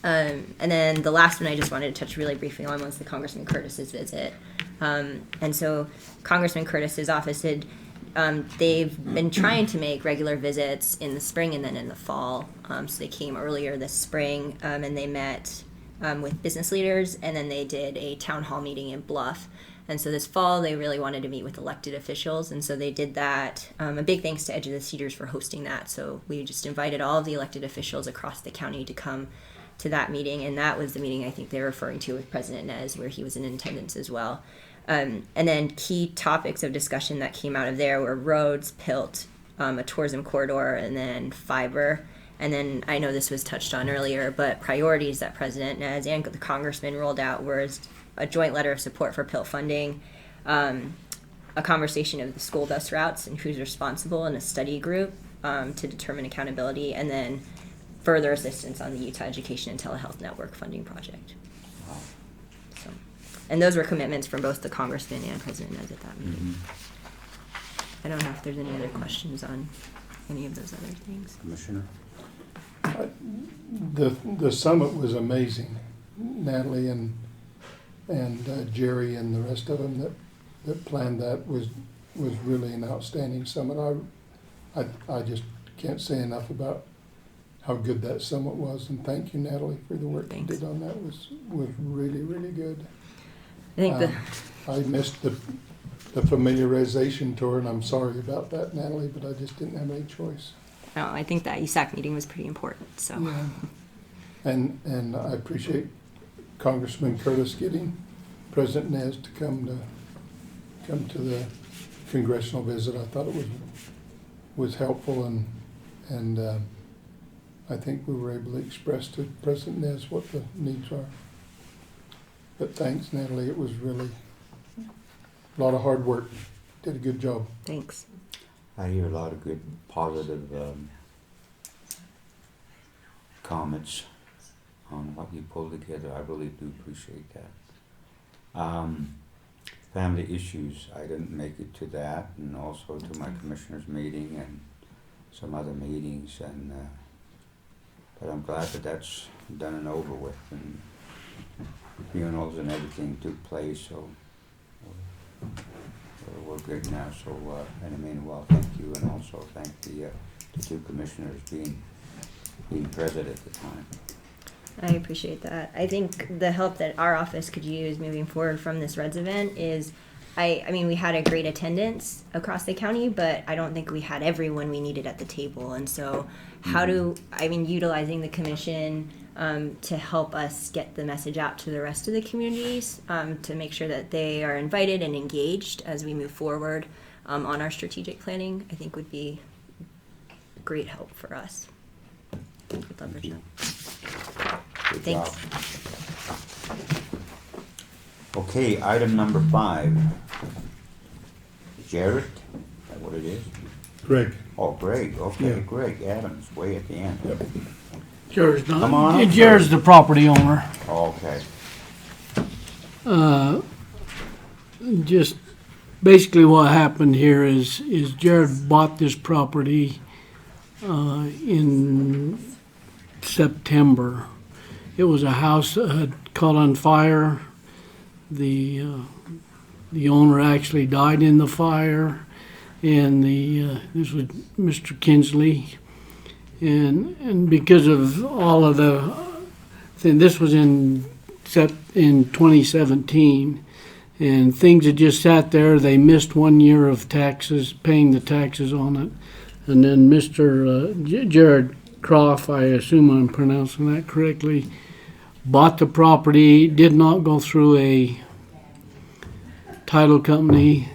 And then the last one I just wanted to touch really briefly on was the Congressman Curtis's visit. And so Congressman Curtis's office they've been trying to make regular visits in the spring and then in the fall. So they came earlier this spring and they met with business leaders, and then they did a town hall meeting in Bluff. And so this fall they really wanted to meet with elected officials, and so they did that. A big thanks to Edge of the Cedars for hosting that. So we just invited all of the elected officials across the county to come to that meeting, and that was the meeting I think they're referring to with President Nez, where he was in attendance as well. And then key topics of discussion that came out of there were roads, PILT, a tourism corridor, and then fiber. And then I know this was touched on earlier, but priorities that President Nez and the congressman rolled out were a joint letter of support for PILT funding, a conversation of the school bus routes and who's responsible, and a study group to determine accountability, and then further assistance on the Utah Education and Telehealth Network funding project. So And those were commitments from both the congressman and President Nez at that meeting. I don't know if there's any other questions on any of those other things. Commissioner? The summit was amazing. Natalie and Jerry and the rest of them that planned that was really an outstanding summit. I just can't say enough about how good that summit was, and thank you, Natalie, for the work Thanks. you did on that. Was really, really good. I think I missed the familiarization tour, and I'm sorry about that, Natalie, but I just didn't have any choice. I think that USAC meeting was pretty important, so. Yeah. And I appreciate Congressman Curtis getting President Nez to come to the congressional visit. I thought it was helpful, and I think we were able to express to President Nez what the needs are. But thanks, Natalie. It was really a lot of hard work. Did a good job. Thanks. I hear a lot of good, positive comments on what you pulled together. I really do appreciate that. Family issues, I didn't make it to that, and also to my commissioners meeting and some other meetings, and but I'm glad that that's done and over with, and funerals and everything took place, so we're good now. So and I mean, well, thank you, and also thank the two commissioners being present at the time. I appreciate that. I think the help that our office could use moving forward from this Reds event is, I mean, we had a great attendance across the county, but I don't think we had everyone we needed at the table. And so utilizing the commission to help us get the message out to the rest of the communities, to make sure that they are invited and engaged as we move forward on our strategic planning, I think would be great help for us. With leverage. Good Thanks. job. Okay, item number 5. Jarrett, is that what it is? Greg. Oh, Greg, okay, Yeah. Greg Adams, way at the end. Yep. Jared's Come on not, up, Jared's sir. the property owner. Okay, Just basically what happened here is Jared bought this property in September. It was a house that had caught on fire. The owner actually died in the fire, and this was Mr. Kinsley, and because of all of the thing, this was in 2017, and things had just sat there. They missed 1 year of taxes, paying the taxes on it, and then Mr. Jared Croft, I assume I'm pronouncing that correctly, bought the property, did not go through a title company,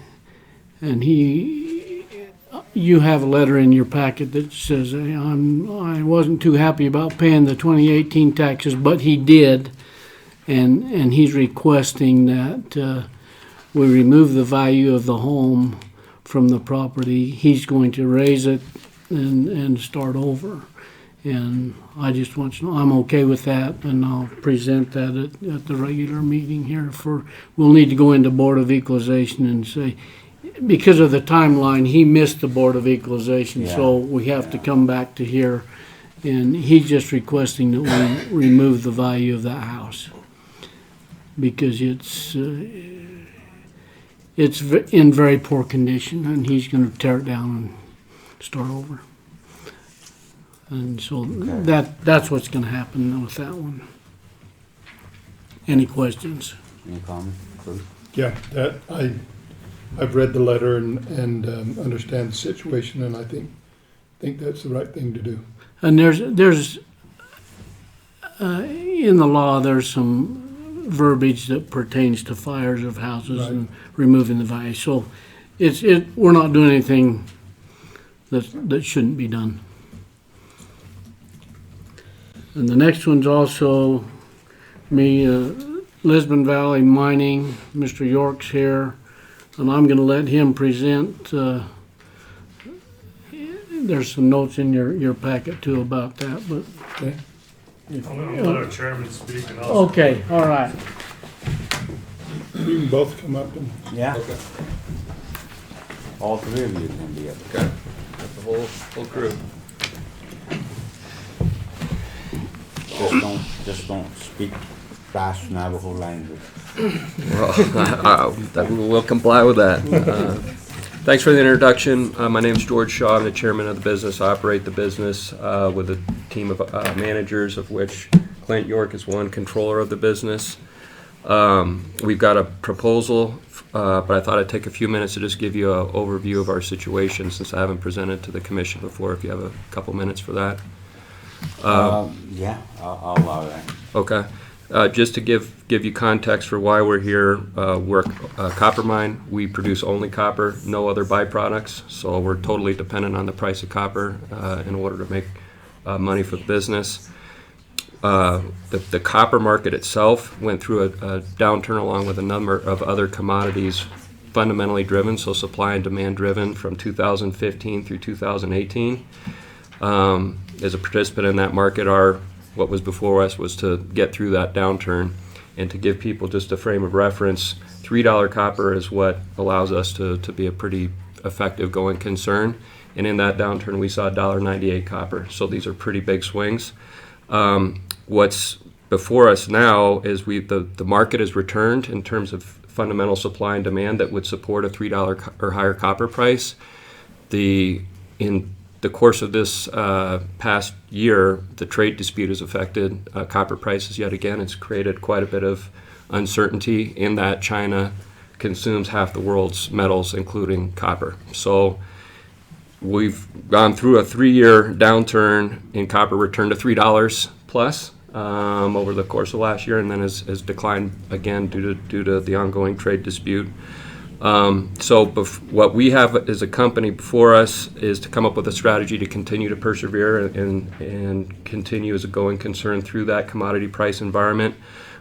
and you have a letter in your packet that says, hey, I wasn't too happy about paying the 2018 taxes, but he did, and he's requesting that we remove the value of the home from the property. He's going to raise it and start over. And I just want you to know I'm okay with that, and I'll present that at the regular meeting here. We'll need to go into Board of Equalization and say, because of the timeline, he missed the Board of Equalization, so we have to come back to here. And he's just requesting that we remove the value of that house because it's in very poor condition, and he's going to tear it down and start over. And so that's what's going to happen with that one. Any questions? any comment, Bruce? Yeah, I've read the letter and understand the situation, and I think that's the right thing to do. And there's in the law, there's some verbiage that pertains to fires of houses Right. and removing the value. So we're not doing anything that shouldn't be done. And the next one's also Lisbon Valley Mining. Mr. York's here, and I'm going to let him present. There's some notes in your packet too about that, but Okay. I'm gonna let our chairman speak and I'll. okay, all right. You can both come up and, Yeah, Okay. all three of you can be up. Okay. Got the whole crew. Just don't speak fast Navajo language. Well, we'll comply with that. Thanks for the introduction. My name's George Shaw. I'm the chairman of the business. I operate the business with a team of managers, of which Clint York is one, controller of the business. We've got a proposal, but I thought I'd take a few minutes to just give you an overview of our situation since I haven't presented to the commission before, if you have a couple minutes for that. Yeah, I'll allow that. Okay. Just to give you context for why we're here, we're a copper mine. We produce only copper, no other byproducts, so we're totally dependent on the price of copper in order to make money for the business. The copper market itself went through a downturn along with a number of other commodities fundamentally driven, so supply and demand driven from 2015 through 2018. As a participant in that market, what was before us was to get through that downturn. And to give people just a frame of reference, $3 copper is what allows us to be a pretty effective going concern. And in that downturn, we saw $1.98 copper. So these are pretty big swings. What's before us now is the market has returned in terms of fundamental supply and demand that would support a $3 or higher copper price. In the course of this past year, the trade dispute has affected copper prices yet again. It's created quite a bit of uncertainty in that China consumes half the world's metals, including copper. So we've gone through a 3-year downturn in copper, returned to $3 plus over the course of last year, and then has declined again due to the ongoing trade dispute. What we have as a company before us is to come up with a strategy to continue to persevere and continue as a going concern through that commodity price environment,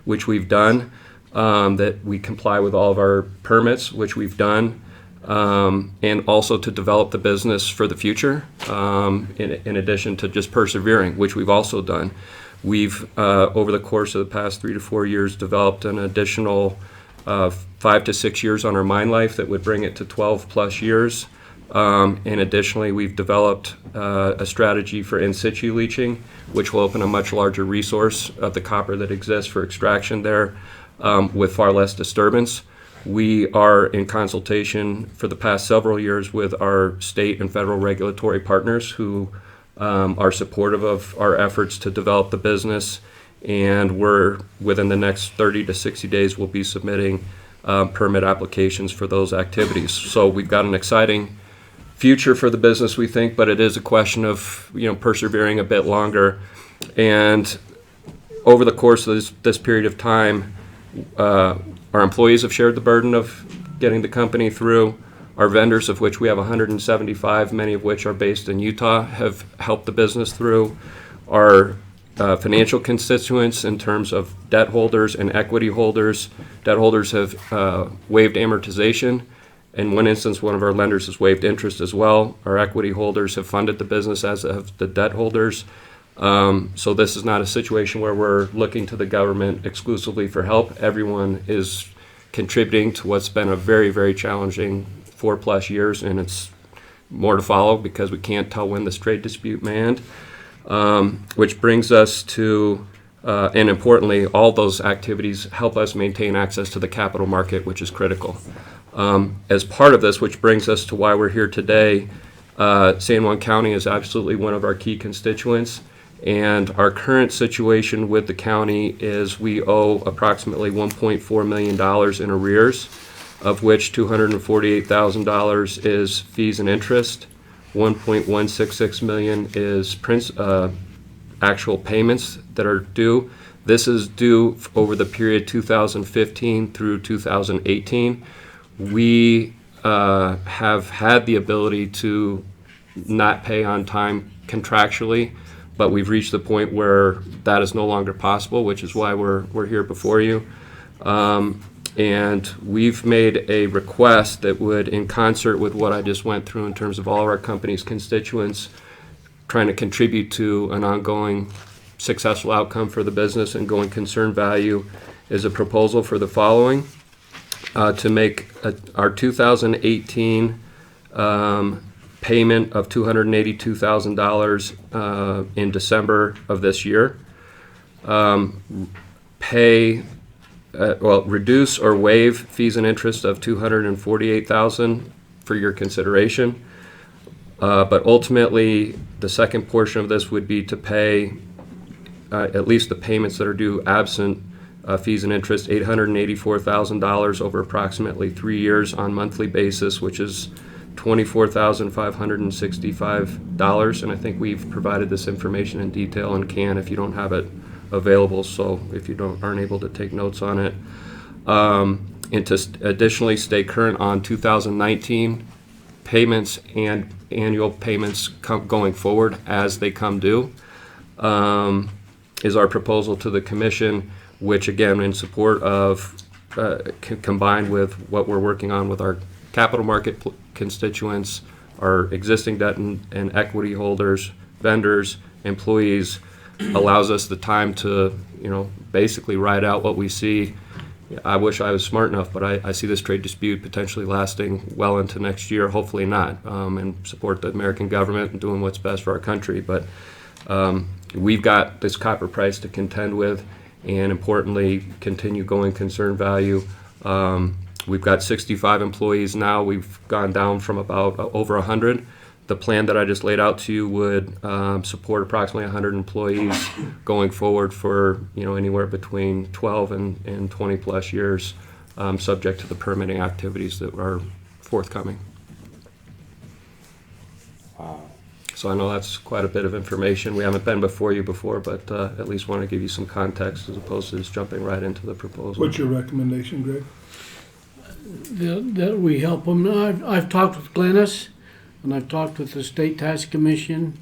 which we've done, that we comply with all of our permits, which we've done, and also to develop the business for the future, in addition to just persevering, which we've also done. We've, over the course of the past 3 to 4 years, developed an additional 5 to 6 years on our mine life that would bring it to 12 plus years. And additionally, we've developed a strategy for in situ leaching, which will open a much larger resource of the copper that exists for extraction there with far less disturbance. We are in consultation for the past several years with our state and federal regulatory partners who are supportive of our efforts to develop the business. And we're, within the next 30 to 60 days, we'll be submitting permit applications for those activities. So we've got an exciting future for the business, we think, but it is a question of persevering a bit longer. And over the course of this period of time, our employees have shared the burden of getting the company through. Our vendors, of which we have 175, many of which are based in Utah, have helped the business through. Our financial constituents in terms of debt holders and equity holders. Debt holders have waived amortization. In one instance, one of our lenders has waived interest as well. Our equity holders have funded the business, as have the debt holders. So this is not a situation where we're looking to the government exclusively for help. Everyone is contributing to what's been a very, very challenging 4+ years, and it's more to follow because we can't tell when this trade dispute may end. Which brings us to, and importantly, all those activities help us maintain access to the capital market, which is critical. As part of this, which brings us to why we're here today, San Juan County is absolutely one of our key constituents, and our current situation with the county is we owe approximately $1.4 million in arrears, of which $248,000 is fees and interest. 1.166 million is actual payments that are due. This is due over the period 2015 through 2018. We have had the ability to not pay on time contractually, but we've reached the point where that is no longer possible, which is why we're here before you. And we've made a request that would, in concert with what I just went through in terms of all of our company's constituents, trying to contribute to an ongoing successful outcome for the business and going concern value, is a proposal for the following. to make our 2018 payment of $282,000 in December of this year. Reduce or waive fees and interest of $248,000 for your consideration. But ultimately, the second portion of this would be to pay at least the payments that are due absent fees and interest, $884,000 over approximately 3 years on monthly basis, which is $24,565. And I think we've provided this information in detail and can if you don't have it available. So if you aren't able to take notes on it, and to additionally stay current on 2019 payments and annual payments going forward as they come due, is our proposal to the commission, which again, in support of, combined with what we're working on with our capital market constituents, our existing debt and equity holders, vendors, employees, allows us the time to, basically ride out what we see. I wish I was smart enough, but I see this trade dispute potentially lasting well into next year, hopefully not, and support the American government and doing what's best for our country. But we've got this copper price to contend with, and importantly, continue going concern value. We've got 65 employees now. We've gone down from about over 100. The plan that I just laid out to you would support approximately 100 employees going forward for anywhere between 12 and 20 plus years, subject to the permitting activities that are forthcoming. Wow. So I know that's quite a bit of information. We haven't been before you before, but at least want to give you some context as opposed to just jumping right into the proposal. What's your recommendation, Greg? That we help them. I've talked with Glennis, and I've talked with the State Tax Commission,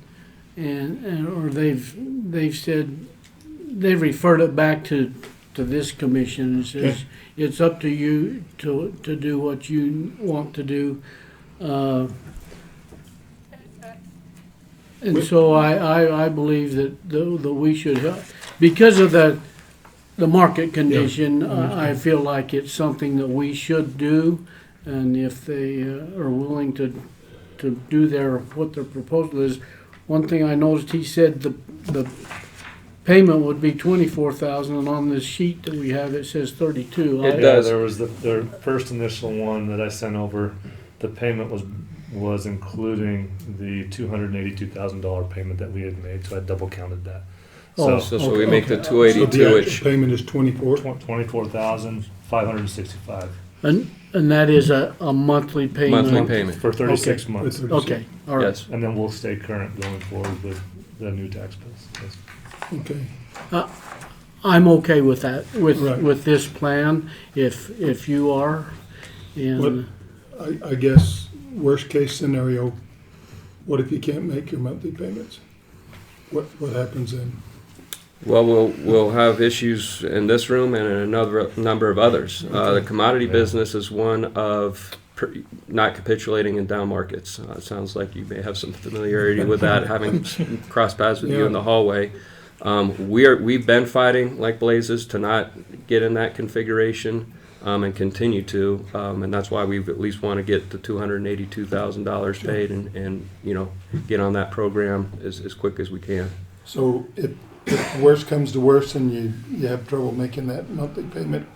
or they've said they've referred it back to this commission and says it's up to you to do what you want to do. And so I believe that we should help because of the market condition. I feel like it's something that we should do, and if they are willing to do what their proposal is. One thing I noticed, he said the payment would be $24,000, and on this sheet that we have it says 32. It does. There was the first initial one that I sent over. The payment was including the $282,000 payment that we had made, so I double counted that. So we make the 282, So the actual which payment is 24? 24,565 And that is a monthly payment. monthly payment. for 36 Okay. months. Okay, all right. Yes. And then we'll stay current going forward with the new tax bills. Yes. Okay. I'm okay with that, Right. with this plan, if you are. And I guess, worst case scenario, what if you can't make your monthly payments? What happens then? Well, we'll have issues in this room and in another number of others. The commodity business is one of not capitulating in down markets. It sounds like you may have some familiarity with that, having crossed paths with you in the hallway. We've been fighting like blazes to not get in that configuration, and continue to, and that's why we at least want to get the $282,000 paid and get on that program as quick as we can. So if worst comes to worst and you have trouble making that monthly payment,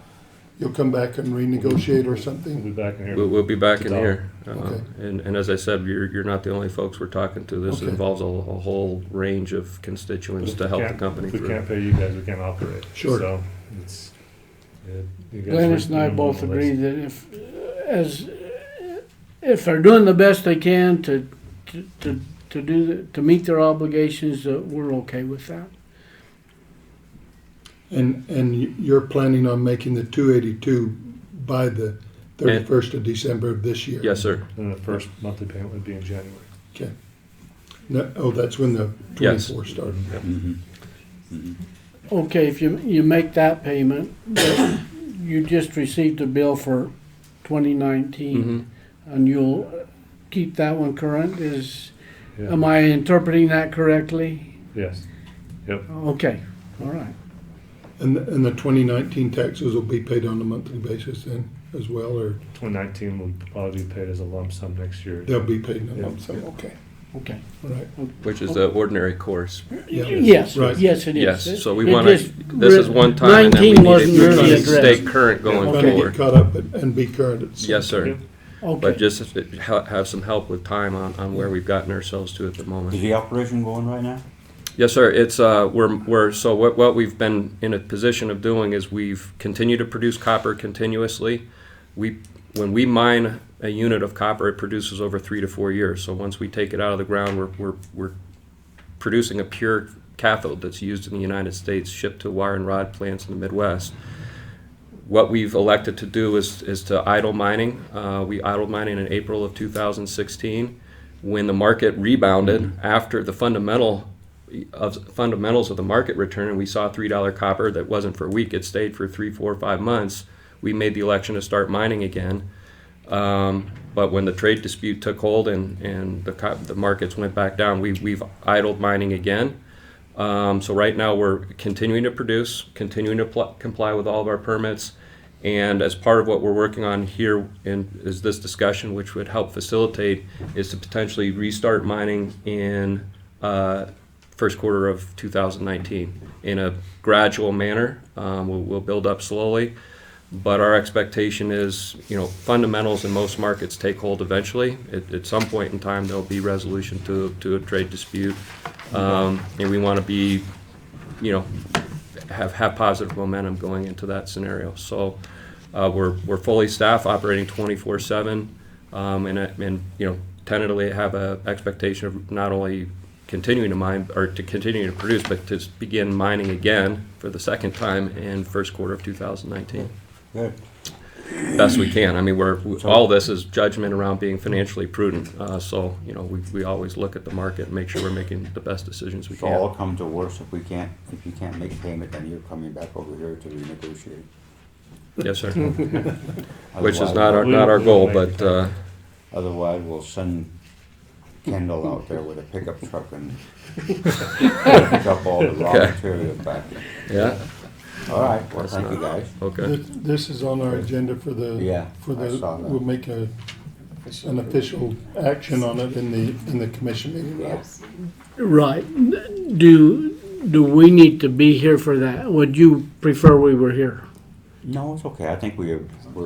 you'll come back and renegotiate or We'll something? be back in here. We'll be back in to here. Okay. And as I said, you're not the only folks we're talking to. This Okay. involves a whole range of constituents to help the company If we through. can't pay you guys, we can't operate. Sure. So it's, you guys Glennis and I are the both number agree one that if they're doing the best they can to meet their obligations, we're okay with that. And you're planning on making the 282 by the 31st of December of this year? Yes, sir. list. And the first monthly payment would be in January. Okay. No, that's when the Yes. 24 started. Okay, if you make that payment, but you just received a bill for 2019, and you'll keep that one current, Yeah. am I interpreting that correctly? Yes. Yep. Okay, all right. And the 2019 taxes will be paid on a monthly basis then? as well, or 2019 will probably be paid as a lump sum next year. they'll be paid in a Yeah. lump sum? Okay, Okay. all right. Which is the ordinary course. Yeah. Yes, Right. yes, it is. Yes, so we It want to, just- this is one time, and then we 19 need wasn't really to stay addressed. current going Trying to get forward. caught up and be current at the same Yes, sir. Yeah. But Okay. just have some help with time on where we've gotten ourselves to at the Is moment. the operation going right now? Yes, sir. It's so what we've been in a position of doing is we've continued to produce copper continuously. When we mine a unit of copper, it produces over 3 to 4 years. So once we take it out of the ground, we're producing a pure cathode that's used in the United States, shipped to wire and rod plants in the Midwest. What we've elected to do is to idle mining. We idled mining in April of 2016. When the market rebounded after the fundamentals of the market return, and we saw $3 copper that wasn't for a week, it stayed for 3, 4, 5 months. We made the election to start mining again. But when the trade dispute took hold and the markets went back down, we've idled mining again. So right now we're continuing to produce, continuing to comply with all of our permits, and as part of what we're working on here is this discussion, which would help facilitate, is to potentially restart mining in first quarter of 2019 in a gradual manner. We'll build up slowly, but our expectation is, fundamentals in most markets take hold eventually. At some point in time, there'll be resolution to a trade dispute. And we want to be, have positive momentum going into that scenario. So we're fully staffed, operating 24/7, and tentatively have a expectation of not only continuing to mine or to continue to produce, but to begin mining again for the second time in first quarter of 2019. Good. Best we can. I mean, all this is judgment around being financially prudent. So we always look at the market and make sure we're making the best decisions we So can. all come to worst, if you can't make payment, then you're coming back over here to renegotiate. Yes, sir. Which is Otherwise- not our goal, but Otherwise, we'll send Kendall out there with a pickup truck and pick up all the raw Okay. material back. yeah. All right, well, That's thank you not- guys. Okay. This is on our agenda for Yeah, I saw that. we'll make an official action on it in the commission meeting. Right. Do we need to be here for that? Would you prefer we were here? No, it's okay, I think we're.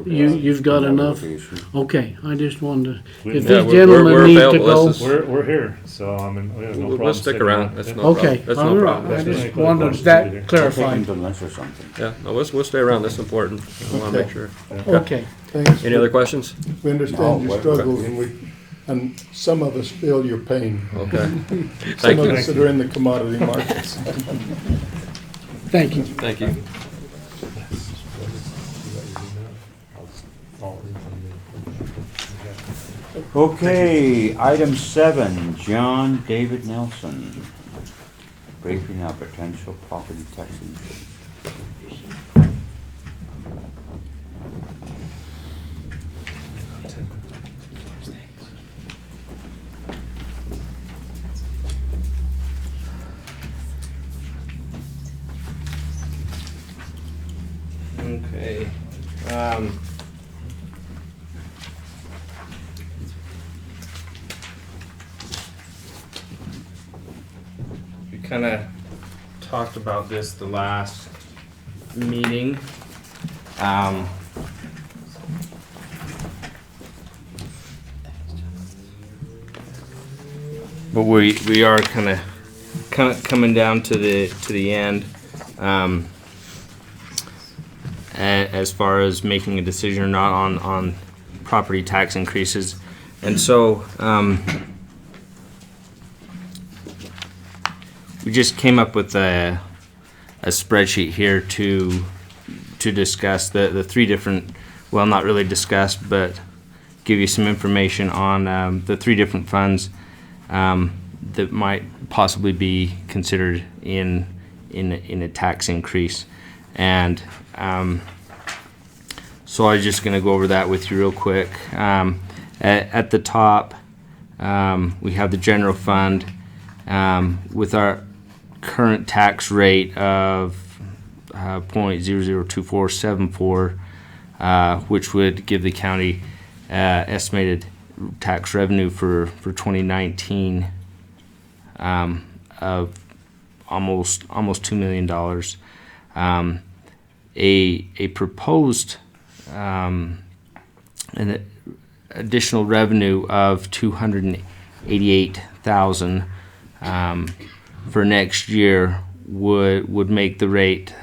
You've got we're enough? the issue. Okay, I just wanted to, if Yeah, these gentlemen we're need to available. go. This is- We're here, so I mean, we have no problem. We'll stick sticking around. That's Yeah. no Okay, problem. That's no all right, problem. I That's just definitely wanted close to that here. We'll take clarified. them to lunch or something. Yeah, no, we'll stay around. That's important. I want to make sure. Okay, Thanks. Any other questions? We understand No, your struggles and some of us feel your pain. Okay. Some Thank of you. us that are in the commodity markets. thank you. Thank you. Okay, item 7, John David Nelson. Briefing on potential property tax increase. Okay. We kind of talked about this the last meeting. But we are kind of coming down to the end. As far as making a decision or not on property tax increases. And so we just came up with a spreadsheet here to discuss the three different, well, not really discuss, but give you some information on the three different funds that might possibly be considered in a tax increase. And so I'm just going to go over that with you real quick. At the top, we have the general fund with our current tax rate of 0.002474. which would give the county estimated tax revenue for 2019 of almost $2 million. A proposed an additional revenue of $288,000 for next year would make the rate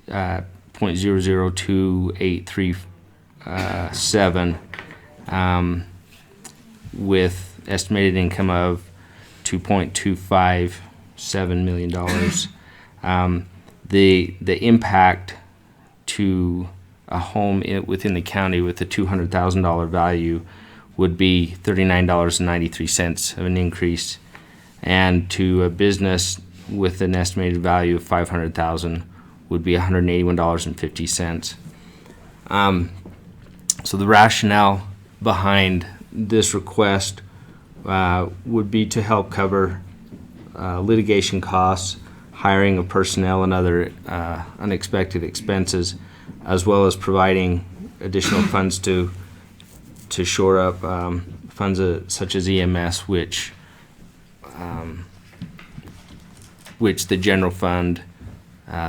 0.002837 with estimated income of $2.257 million. The impact to a home within the county with a $200,000 value would be $39.93 of an increase, and to a business with an estimated value of $500,000 would be $181.50. So the rationale behind this request would be to help cover litigation costs, hiring of personnel, and other unexpected expenses, as well as providing additional funds to shore up funds such as EMS, which the general fund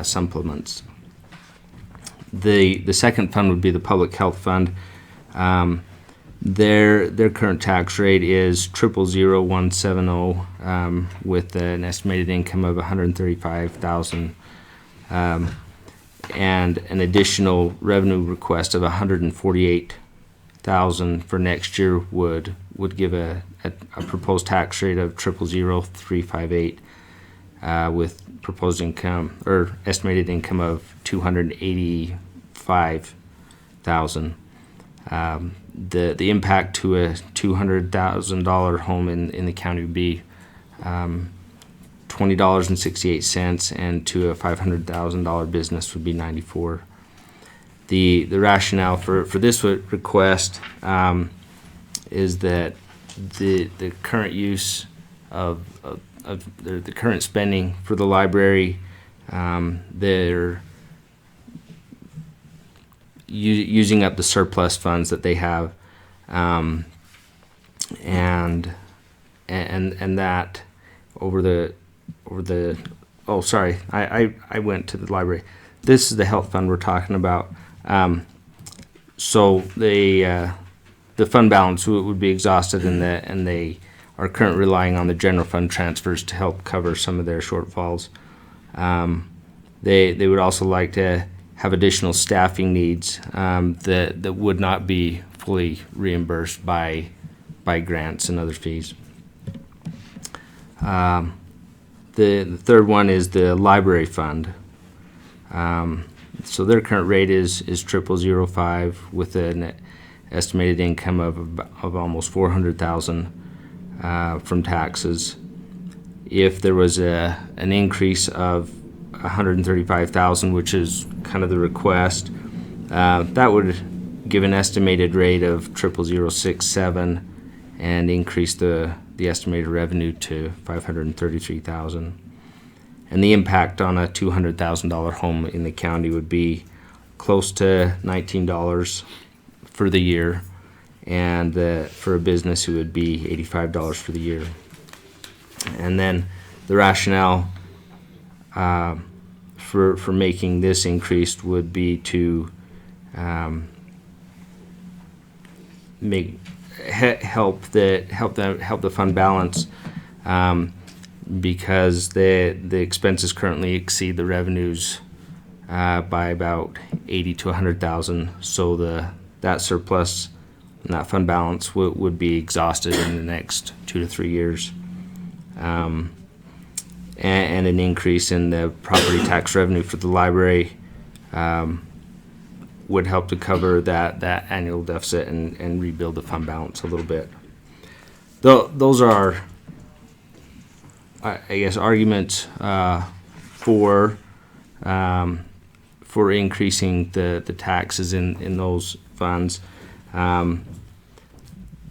supplements. The second fund would be the public health fund. Their current tax rate is 000170 with an estimated income of $135,000 and an additional revenue request of $148,000 for next year would give a proposed tax rate of 000358 with proposed income or estimated income of $285,000. The impact to a $200,000 home in the county would be $20.68, and to a $500,000 business would be $94. The rationale for this request is that the current use of the current spending for the library, they're using up the surplus funds that they have, and that over the oh, sorry, I went to the library. This is the health fund we're talking about. So the fund balance would be exhausted, and they are currently relying on the general fund transfers to help cover some of their shortfalls. They would also like to have additional staffing needs that would not be fully reimbursed by grants and other fees. The third one is the library fund. So their current rate is 0005 with an estimated income of almost $400,000 from taxes. If there was an increase of $135,000, which is kind of the request, that would give an estimated rate of 0067 and increase the estimated revenue to $533,000. And the impact on a $200,000 home in the county would be close to $19 for the year, and for a business it would be $85 for the year. And then the rationale for making this increase would be to help the fund balance, because the expenses currently exceed the revenues by about $80,000 to $100,000. So that surplus and that fund balance would be exhausted in the next 2 to 3 years. And an increase in the property tax revenue for the library would help to cover that annual deficit and rebuild the fund balance a little bit. Those are, I guess, arguments for increasing the taxes in those funds.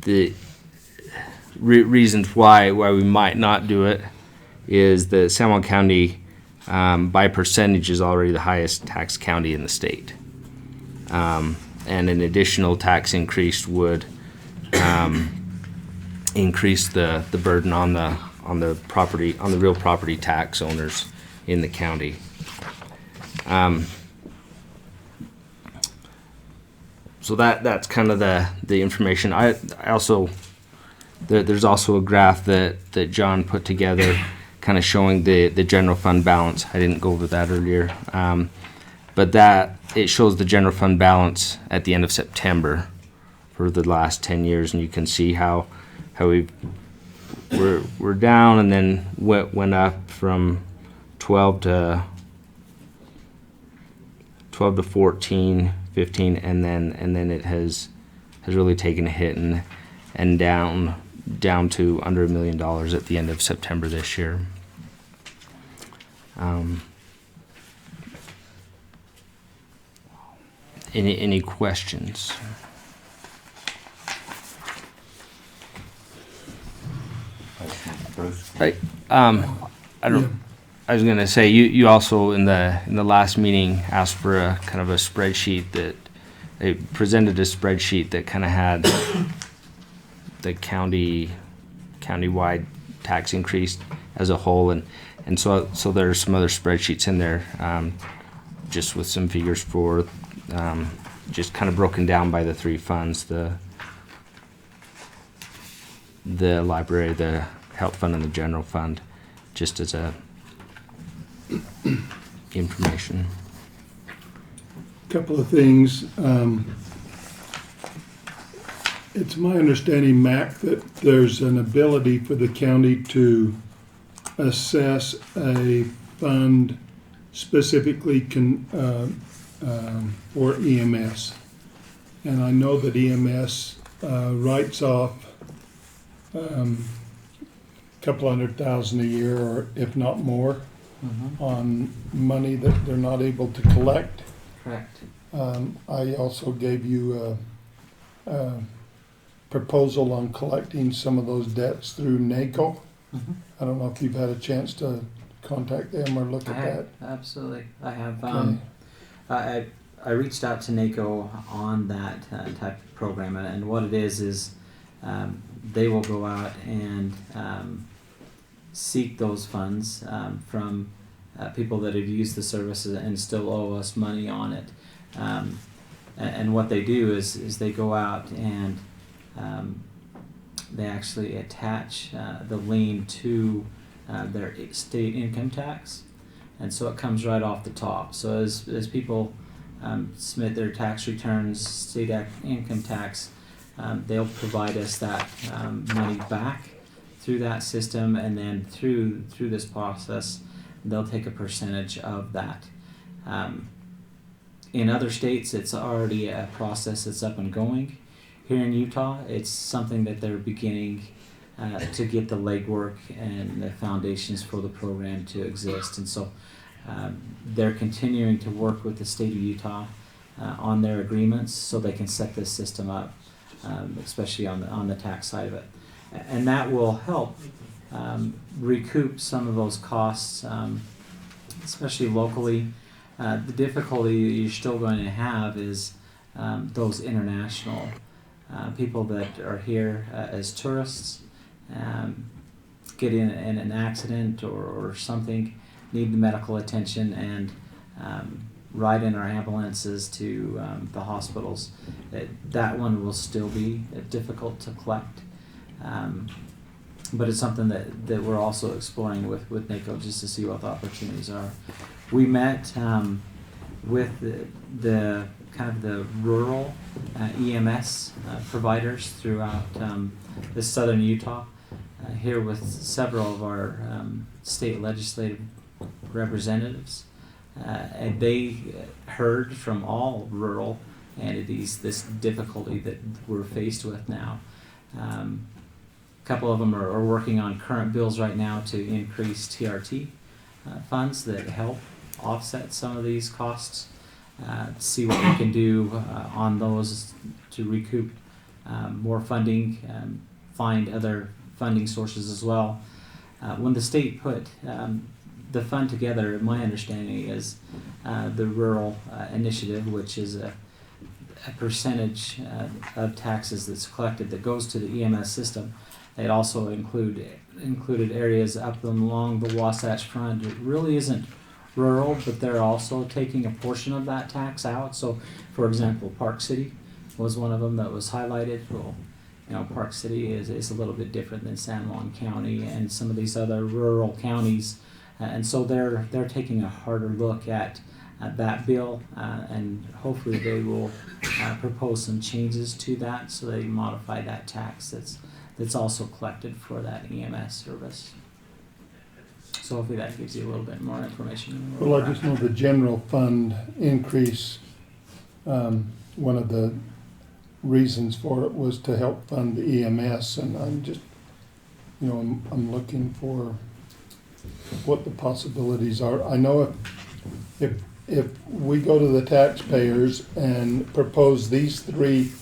The reasons why we might not do it is that San Juan County, by percentage, is already the highest tax county in the state. And an additional tax increase would increase the burden on the property, on the real property tax owners in the county. So that's kind of the information. I also, there's also a graph that John put together kind of showing the general fund balance. I didn't go over that earlier. But that, it shows the general fund balance at the end of September for the last 10 years, and you can see how we're down and then went up from 12 to 14, 15, and then it has really taken a hit and down to under $1 million at the end of September this year. Any questions? Bruce? I was gonna say, you also in the last meeting asked for a kind of a spreadsheet that they presented a spreadsheet that kind of had the countywide tax increase as a whole, and so there's some other spreadsheets in there, just with some figures for just kind of broken down by the three funds, the library, the health fund, and the general fund, just as a information. Couple of things. It's my understanding, Mac, that there's an ability for the county to assess a fund specifically for EMS. And I know that EMS writes off couple $100,000 a year, or if not more, on money that they're not able to collect. Correct. I also gave you a proposal on collecting some of those debts through NACO. I don't know if you've had a chance to contact them or look at that. Absolutely. I have. Okay. I reached out to NACO on that type of program, and what it is they will go out and seek those funds from people that have used the services and still owe us money on it. And what they do is they go out and they actually attach the lien to their state income tax, and so it comes right off the top. So as people submit their tax returns, state income tax, they'll provide us that money back through that system, and then through this process, they'll take a percentage of that. In other states, it's already a process that's up and going. Here in Utah, it's something that they're beginning to get the legwork and the foundations for the program to exist. And so they're continuing to work with the state of Utah on their agreements so they can set this system up, especially on the tax side of it. And that will help recoup some of those costs, especially locally. The difficulty you're still going to have is those international people that are here as tourists, get in an accident or something, need the medical attention, and ride in our ambulances to the hospitals. That one will still be difficult to collect. But it's something that we're also exploring with NACO just to see what the opportunities are. We met with the kind of the rural EMS providers throughout the southern Utah, here with several of our state legislative representatives, and they heard from all rural entities this difficulty that we're faced with now. A couple of them are working on current bills right now to increase TRT funds that help offset some of these costs. See what we can do on those to recoup more funding, find other funding sources as well. When the state put the fund together, my understanding is the rural initiative, which is a a percentage of taxes that's collected that goes to the EMS system. It also included areas up and along the Wasatch Front. It really isn't rural, but they're also taking a portion of that tax out. So, for example, Park City was one of them that was highlighted. Well, you know, Park City is a little bit different than San Juan County and some of these other rural counties, and so they're taking a harder look at that bill, and hopefully they will propose some changes to that so they modify that tax that's also collected for that EMS service. So hopefully that gives you a little bit more information. Well, I just know the general fund increase, one of the reasons for it was to help fund the EMS, and I'm just, you know, I'm looking for what the possibilities are. I know if we go to the taxpayers and propose these 3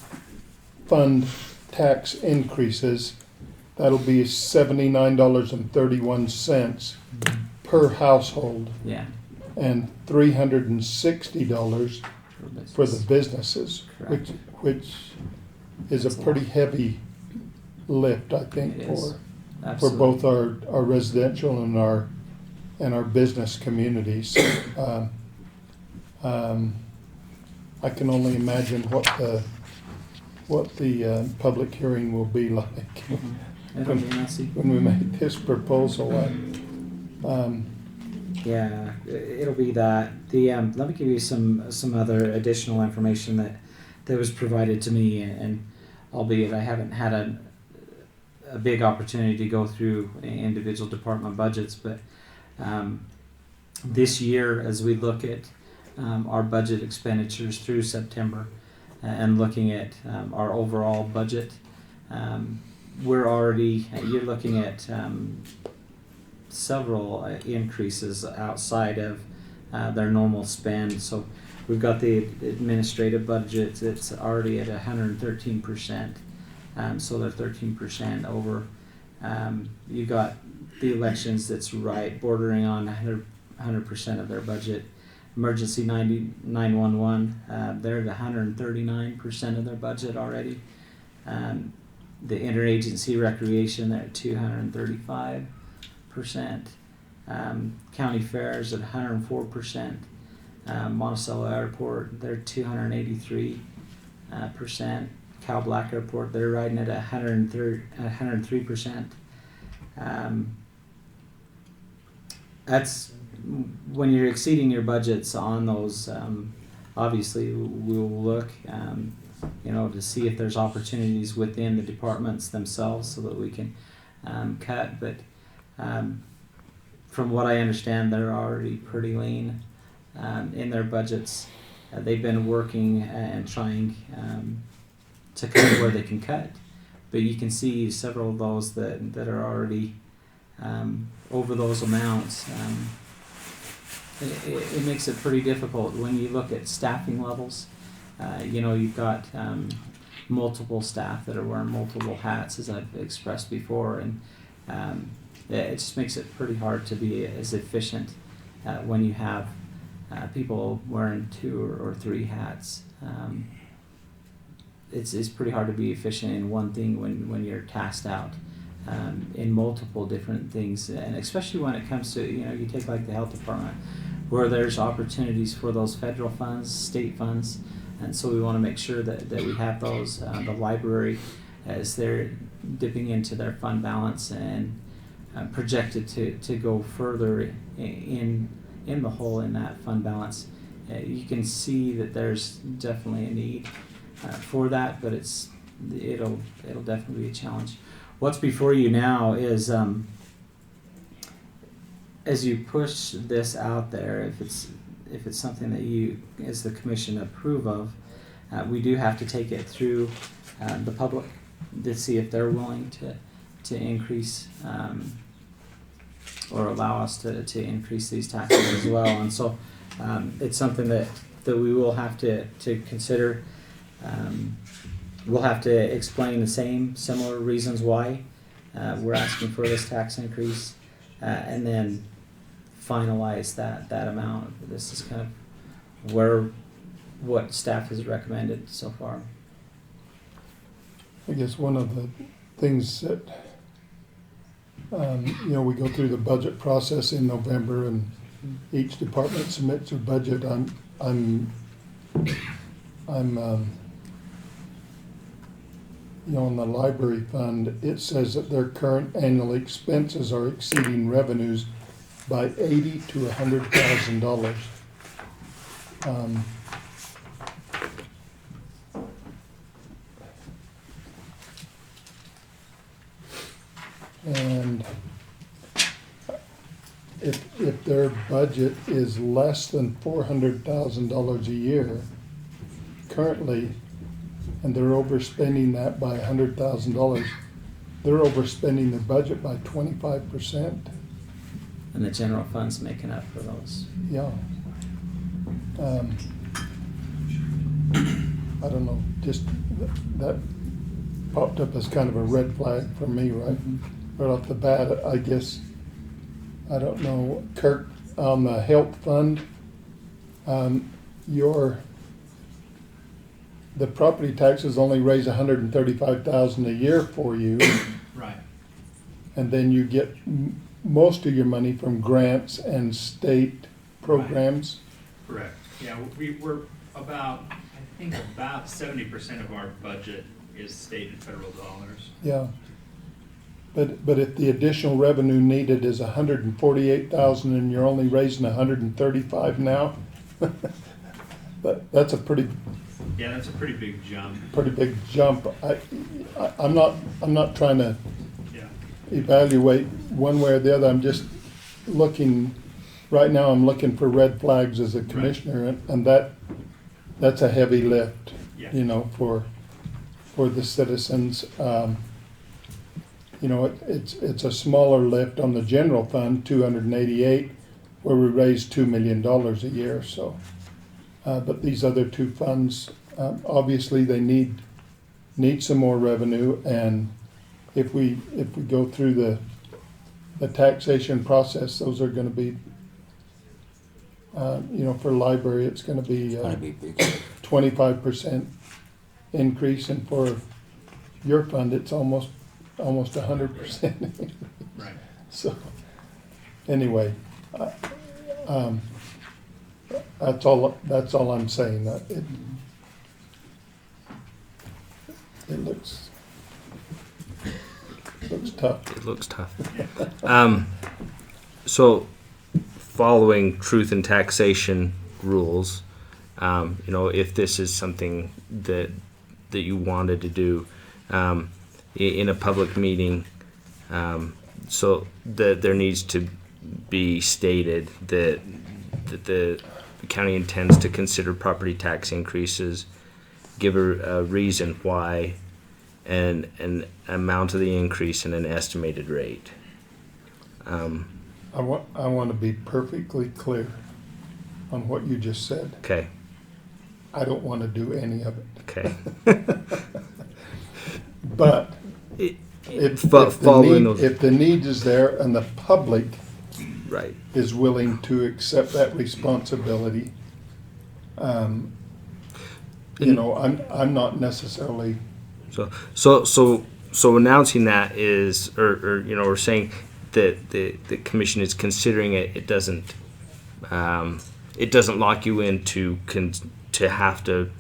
fund tax increases, that'll be $79.31 per household, Yeah, and $360 for the businesses, correct. which is a pretty heavy lift, I think, It is. for Absolutely. both our residential and our business communities. I can only imagine what the public hearing will be like It'll be messy. when we make this proposal. Yeah, it'll be that. Let me give you some other additional information that was provided to me, and albeit I haven't had a big opportunity to go through individual department budgets, but this year, as we look at our budget expenditures through September and looking at our overall budget, you're looking at several increases outside of their normal spend. So we've got the administrative budget, it's already at 113%, so they're 13% over. You got the elections that's right, bordering on 100% of their budget. Emergency 911, they're at 139% of their budget already. The interagency recreation, they're at 235%. County fairs at 104%. Monticello Airport, they're 283%. Cal Black Airport, they're riding at 103%. That's when you're exceeding your budgets on those. Obviously, we'll look, to see if there's opportunities within the departments themselves so that we can cut. But from what I understand, they're already pretty lean in their budgets. They've been working and trying to cut where they can cut, but you can see several of those that are already over those amounts. It makes it pretty difficult when you look at staffing levels. You've got multiple staff that are wearing multiple hats, as I've expressed before, and it just makes it pretty hard to be as efficient when you have people wearing 2 or 3 hats. It's pretty hard to be efficient in one thing when you're tasked out in multiple different things, and especially when it comes to, you take like the health department, where there's opportunities for those federal funds, state funds, and so we want to make sure that we have those. The library, as they're dipping into their fund balance and projected to go further in the hole in that fund balance, you can see that there's definitely a need for that, but it'll definitely be a challenge. What's before you now is, as you push this out there, if it's something that you, as the commission, approve of, we do have to take it through the public to see if they're willing to increase or allow us to increase these taxes as well. And so it's something that we will have to consider. We'll have to explain the similar reasons why we're asking for this tax increase, and then finalize that amount. This is kind of where what staff has recommended so far. I guess one of the things that, we go through the budget process in November and each department submits their budget. I'm on the library fund, it says that their current annual expenses are exceeding revenues by $80,000 to $100,000. And if their budget is less than $400,000 a year currently, and they're overspending that by $100,000, they're overspending their budget by 25%. And the general fund's making up for those. Yeah. I don't know, just that popped up as kind of a red flag for me right off the bat. I guess, I don't know, Kirk, on the health fund, the property taxes only raise $135,000 a year for you. Right. And then you get most of your money from grants and state programs. Correct. Yeah, we're about, I think about 70% of our budget is state and federal dollars. Yeah. But if the additional revenue needed is $148,000 and you're only raising $135 now, that's a pretty Yeah, that's a pretty big jump. big jump. I'm not trying to Yeah. evaluate one way or the other. I'm just looking, right now I'm looking for red flags as a commissioner, and that's a heavy lift, Yeah. for the citizens. It's a smaller lift on the general fund, 288, where we raise $2 million a year, so. But these other two funds, obviously they need some more revenue, and if we go through the taxation process, those are gonna be, for library, it's gonna be It's gonna be big. 25% increase, and for your fund, it's almost 100%. Right. So, anyway, that's all I'm saying. That it looks tough. It looks tough. So, following truth and taxation rules, if this is something that you wanted to do in a public meeting, so that there needs to be stated that the county intends to consider property tax increases, give a reason why, and an amount of the increase and an estimated rate. I want to be perfectly clear on what you just said. Okay. I don't want to do any of it. Okay. But if the need is there and the public Right. is willing to accept that responsibility, I'm not necessarily. So announcing that is, or we're saying that the commission is considering it. It doesn't lock you into to have to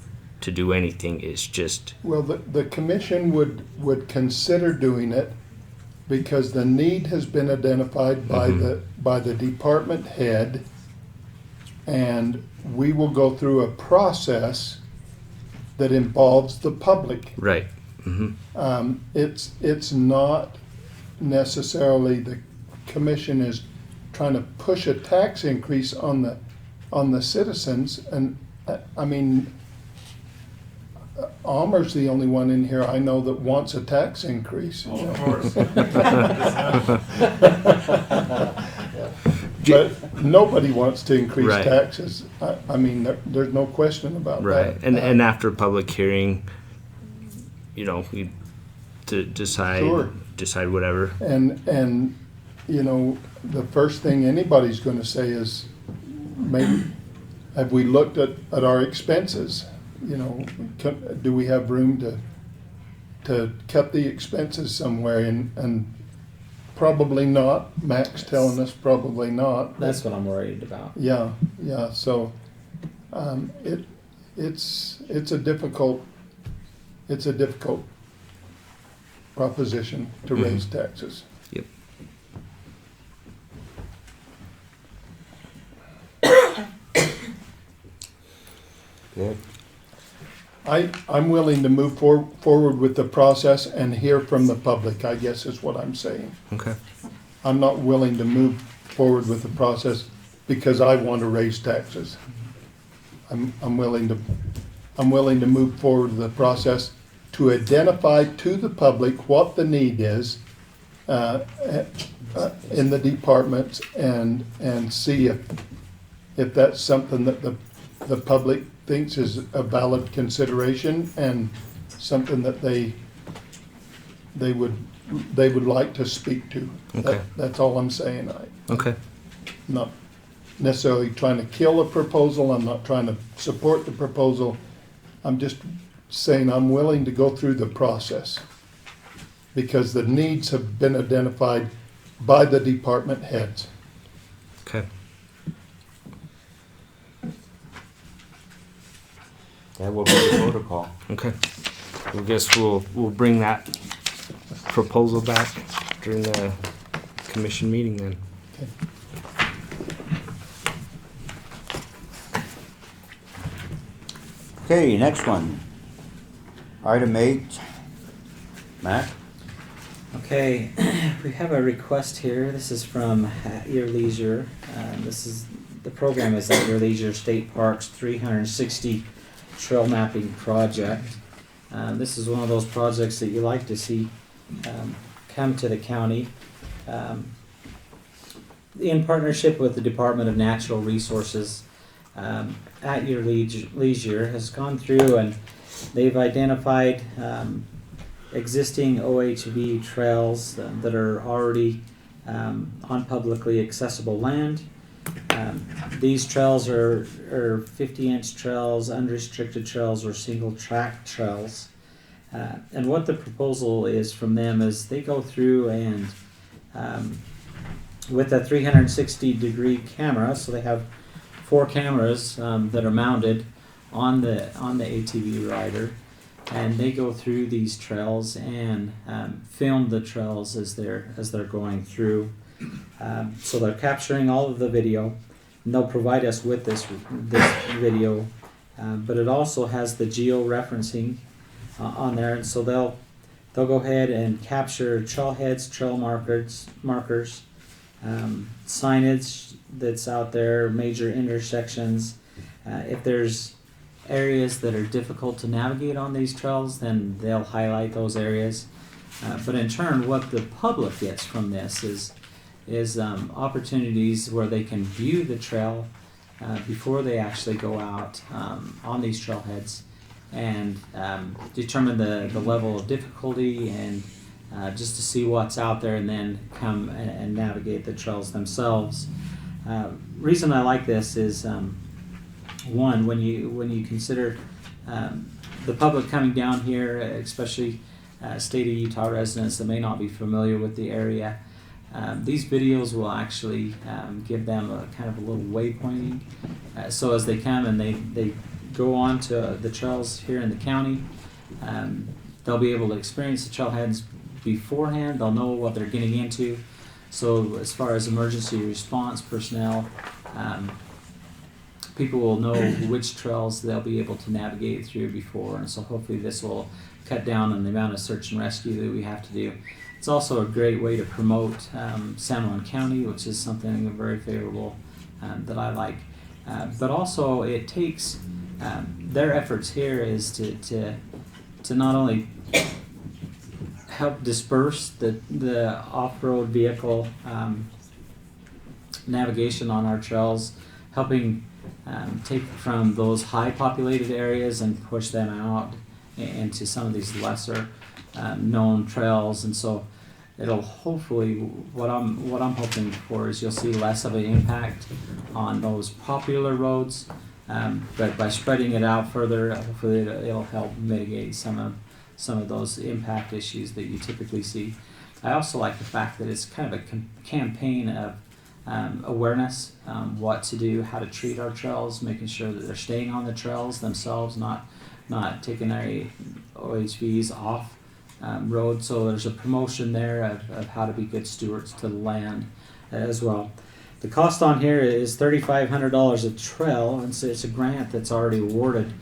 do anything. It's just. Well, the commission would consider doing it because the need has been identified by the department head, and we will go through a process that involves the public. Right. Mm-hmm. It's not necessarily the commission is trying to push a tax increase on the citizens, and I mean, Almer's the only one in here I know that wants a tax increase. Of course. But nobody wants to increase Right. taxes. I mean, there's no question about Right. that. And after a public hearing, we to decide Sure. whatever. And the first thing anybody's going to say is, have we looked at our expenses? You know, do we have room to cut the expenses somewhere? And probably not. Mac's telling us probably not. That's what I'm worried about. Yeah, yeah. So it's a difficult proposition to raise taxes. Yep. Good. I'm willing to move forward with the process and hear from the public, I guess is what I'm saying. Okay. I'm not willing to move forward with the process because I want to raise taxes. I'm willing to move forward with the process to identify to the public what the need is in the departments and see if that's something that the public thinks is a valid consideration and something that they would like to speak to. Okay. That's all I'm saying. Okay. Not necessarily trying to kill a proposal. I'm not trying to support the proposal. I'm just saying I'm willing to go through the process because the needs have been identified by the department heads. Okay. That will be the protocol. Okay. I guess we'll bring that proposal back during the commission meeting then. Okay, next one. Item 8. Mac? Okay, we have a request here. This is from At Your Leisure. The program is At Your Leisure State Parks 360 Trail Mapping Project. This is one of those projects that you like to see come to the county. In partnership with the Department of Natural Resources, At Your Leisure has gone through and they've identified existing OHV trails that are already on publicly accessible land. These trails are 50-inch trails, unrestricted trails, or single track trails. And what the proposal is from them is they go through and with a 360-degree camera, so they have 4 cameras that are mounted on the ATV rider, and they go through these trails and film the trails as they're going through. So they're capturing all of the video, and they'll provide us with this video, but it also has the geo-referencing on there, and so they'll go ahead and capture trail heads, trail markers, signage that's out there, major intersections. If there's areas that are difficult to navigate on these trails, then they'll highlight those areas. But in turn, what the public gets from this is opportunities where they can view the trail before they actually go out on these trailheads and determine the level of difficulty and just to see what's out there and then come and navigate the trails themselves. Reason I like this is one, when you consider the public coming down here, especially state of Utah residents that may not be familiar with the area, these videos will actually give them a kind of a little waypointing. So as they come and they go on to the trails here in the county, they'll be able to experience the trailheads beforehand. They'll know what they're getting into. So as far as emergency response personnel, people will know which trails they'll be able to navigate through before, and so hopefully this will cut down on the amount of search and rescue that we have to do. It's also a great way to promote San Juan County, which is something very favorable that I like. But also it takes their efforts here is to not only help disperse the off-road vehicle navigation on our trails, helping take from those high populated areas and push them out into some of these lesser known trails. And so it'll hopefully, what I'm hoping for is you'll see less of an impact on those popular roads But by spreading it out further, hopefully it'll help mitigate some of those impact issues that you typically see. I also like the fact that it's kind of a campaign of awareness, what to do, how to treat our trails, making sure that they're staying on the trails themselves, not taking their OHVs off road. So there's a promotion there of how to be good stewards to the land as well. The cost on here is $3,500 a trail, and so it's a grant that's already awarded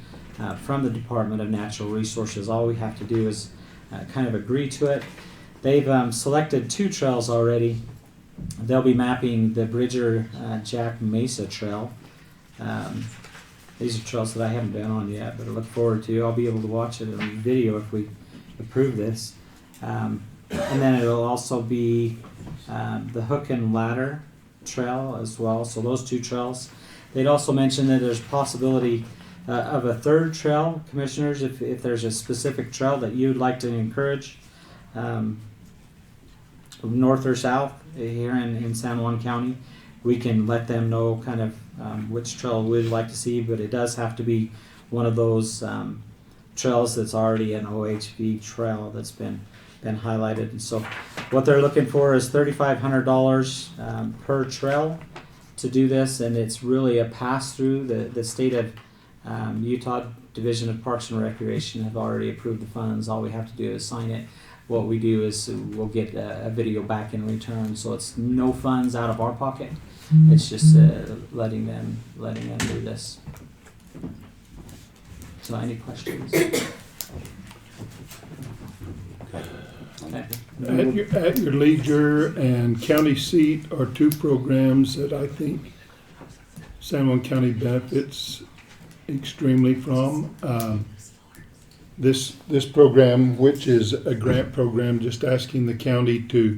from the Department of Natural Resources. All we have to do is kind of agree to it. They've selected 2 trails already. They'll be mapping the Bridger Jack Mesa Trail. These are trails that I haven't been on yet, but I look forward to. I'll be able to watch it on video if we approve this. And then it'll also be the Hook and Ladder Trail as well. So those 2 trails. They'd also mentioned that there's possibility of a 3rd trail, commissioners, if there's a specific trail that you'd like to encourage, north or south here in San Juan County. We can let them know kind of which trail we'd like to see, but it does have to be one of those trails that's already an OHV trail that's been highlighted. And so what they're looking for is $3,500 per trail to do this, and it's really a pass-through. The state of Utah Division of Parks and Recreation have already approved the funds. All we have to do is sign it. What we do is we'll get a video back in return, so it's no funds out of our pocket. It's just letting them do this. So any questions? Okay. At your leisure and county seat are 2 programs that I think San Juan County benefits extremely from. This program, which is a grant program, just asking the county to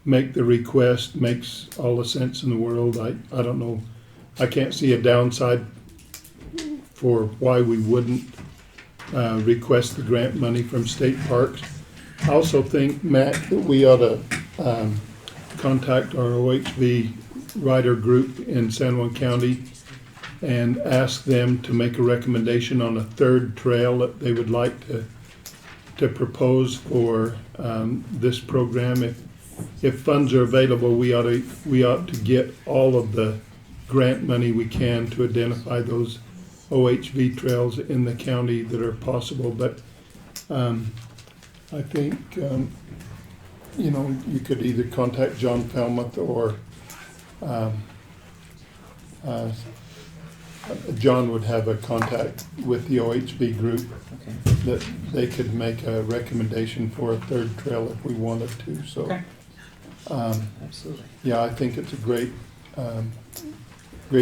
make the request, makes all the sense in the world. I don't know, I can't see a downside for why we wouldn't request the grant money from state parks. I also think, Matt, that we ought to contact our OHV rider group in San Juan County and ask them to make a recommendation on a 3rd trail that they would like to propose for this program. If funds are available, we ought to get all of the grant money we can to identify those OHV trails in the county that are possible. But I think you could either contact John Falmouth or John would have a contact with the OHV group. Okay. That they could make a recommendation for a 3rd trail if we wanted to. So, Okay. Absolutely. Yeah, I think it's a great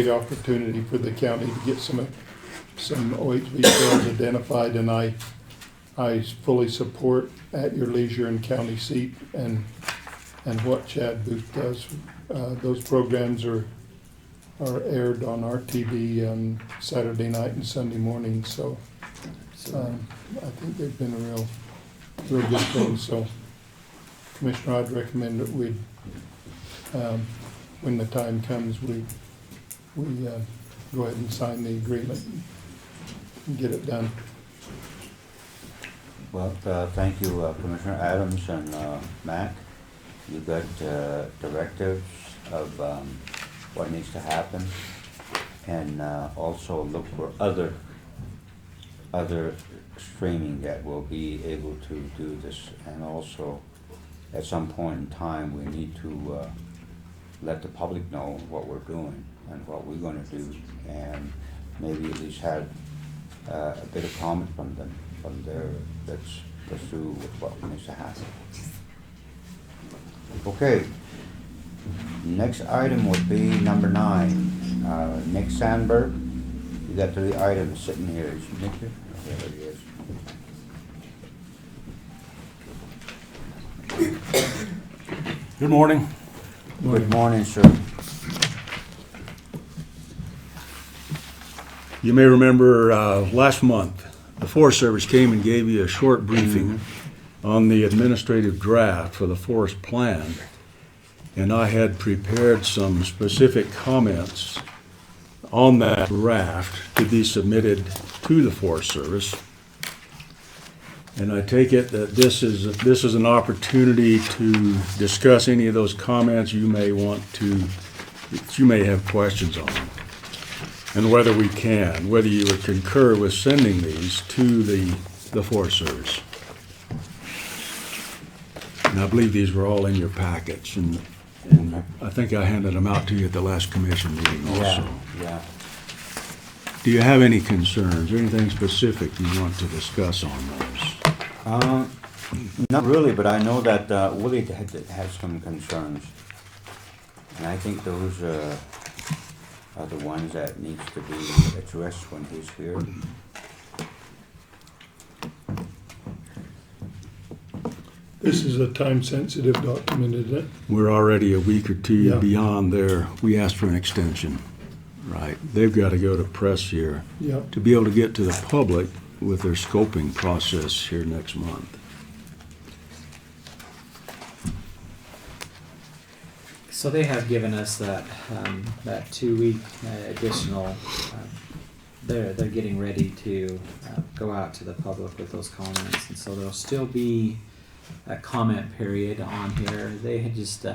opportunity for the county to get some OHV trails identified, and I fully support At Your Leisure and County Seat and what Chad Booth does. Those programs are aired on our TV on Saturday night and Sunday morning, so I think they've been a real good thing. So, Commissioner, I'd recommend that we, when the time comes, we go ahead and sign the agreement and get it done. Well, thank you, Commissioner Adams and Mac. You got directives of what needs to happen, and also look for other streaming that will be able to do this. And also, at some point in time, we need to let the public know what we're doing and what we're going to do, and maybe at least have a bit of comment from them. From there, let's pursue with what needs to happen. Okay. Next item would be number 9. Nick Sandberg. You got 3 items sitting here. Is Nick here? Oh, there he is. Good morning. Good morning, sir. You may remember last month, the Forest Service came and gave you a short briefing on the administrative draft for the forest plan. And I had prepared some specific comments on that draft to be submitted to the Forest Service. And I take it that this is an opportunity to discuss any of those comments you may that you may have questions on. And whether you would concur with sending these to the Forest Service. And I believe these were all in your packets, and I think I handed them out to you at the last commission meeting also. Yeah. Do you have any concerns or anything specific you want to discuss on those? Not really, but I know that Willie had some concerns. And I think those are the ones that needs to be addressed when he's here. This is a time-sensitive document, isn't it? We're already a week or two Yeah. beyond there. We asked for an extension, right? They've got to go to press here Yep. to be able to get to the public with their scoping process here next month. So they have given us that 2 week additional. They're getting ready to go out to the public with those comments, and so there'll still be a comment period on here. They had just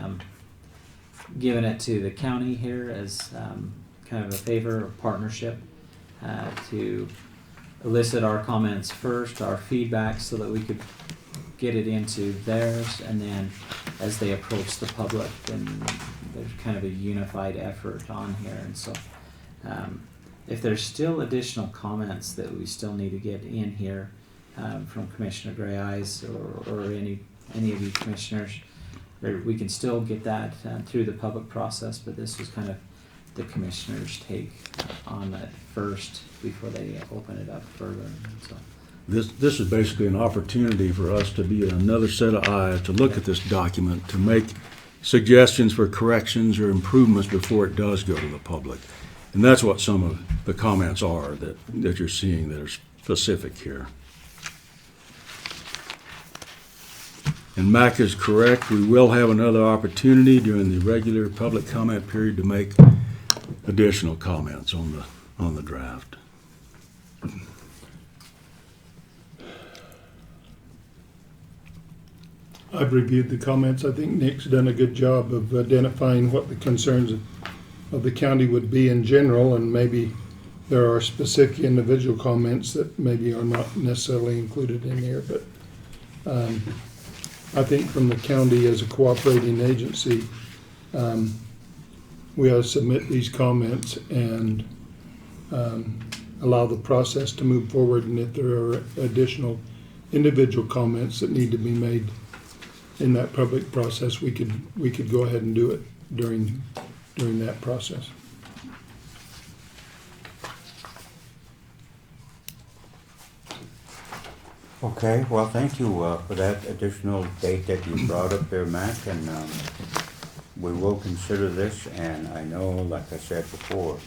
given it to the county here as kind of a favor or partnership to elicit our comments first, our feedback, so that we could get it into theirs, and then as they approach the public, then there's kind of a unified effort on here. And so if there's still additional comments that we still need to get in here from Commissioner Gray Eyes or any of you commissioners, we can still get that through the public process, but this was kind of the commissioners' take on it first before they open it up further. And so This is basically an opportunity for us to be another set of eyes to look at this document, to make suggestions for corrections or improvements before it does go to the public. And that's what some of the comments are that you're seeing that are specific here. And Mac is correct. We will have another opportunity during the regular public comment period to make additional comments on the draft. I've reviewed the comments. I think Nick's done a good job of identifying what the concerns of the county would be in general, and maybe there are specific individual comments that maybe are not necessarily included in here, but I think from the county as a cooperating agency, we ought to submit these comments and allow the process to move forward, and if there are additional individual comments that need to be made in that public process, we could go ahead and do it during that process. Okay, well, thank you for that additional date that you brought up there, Mac, and we will consider this, and I know, like I said before,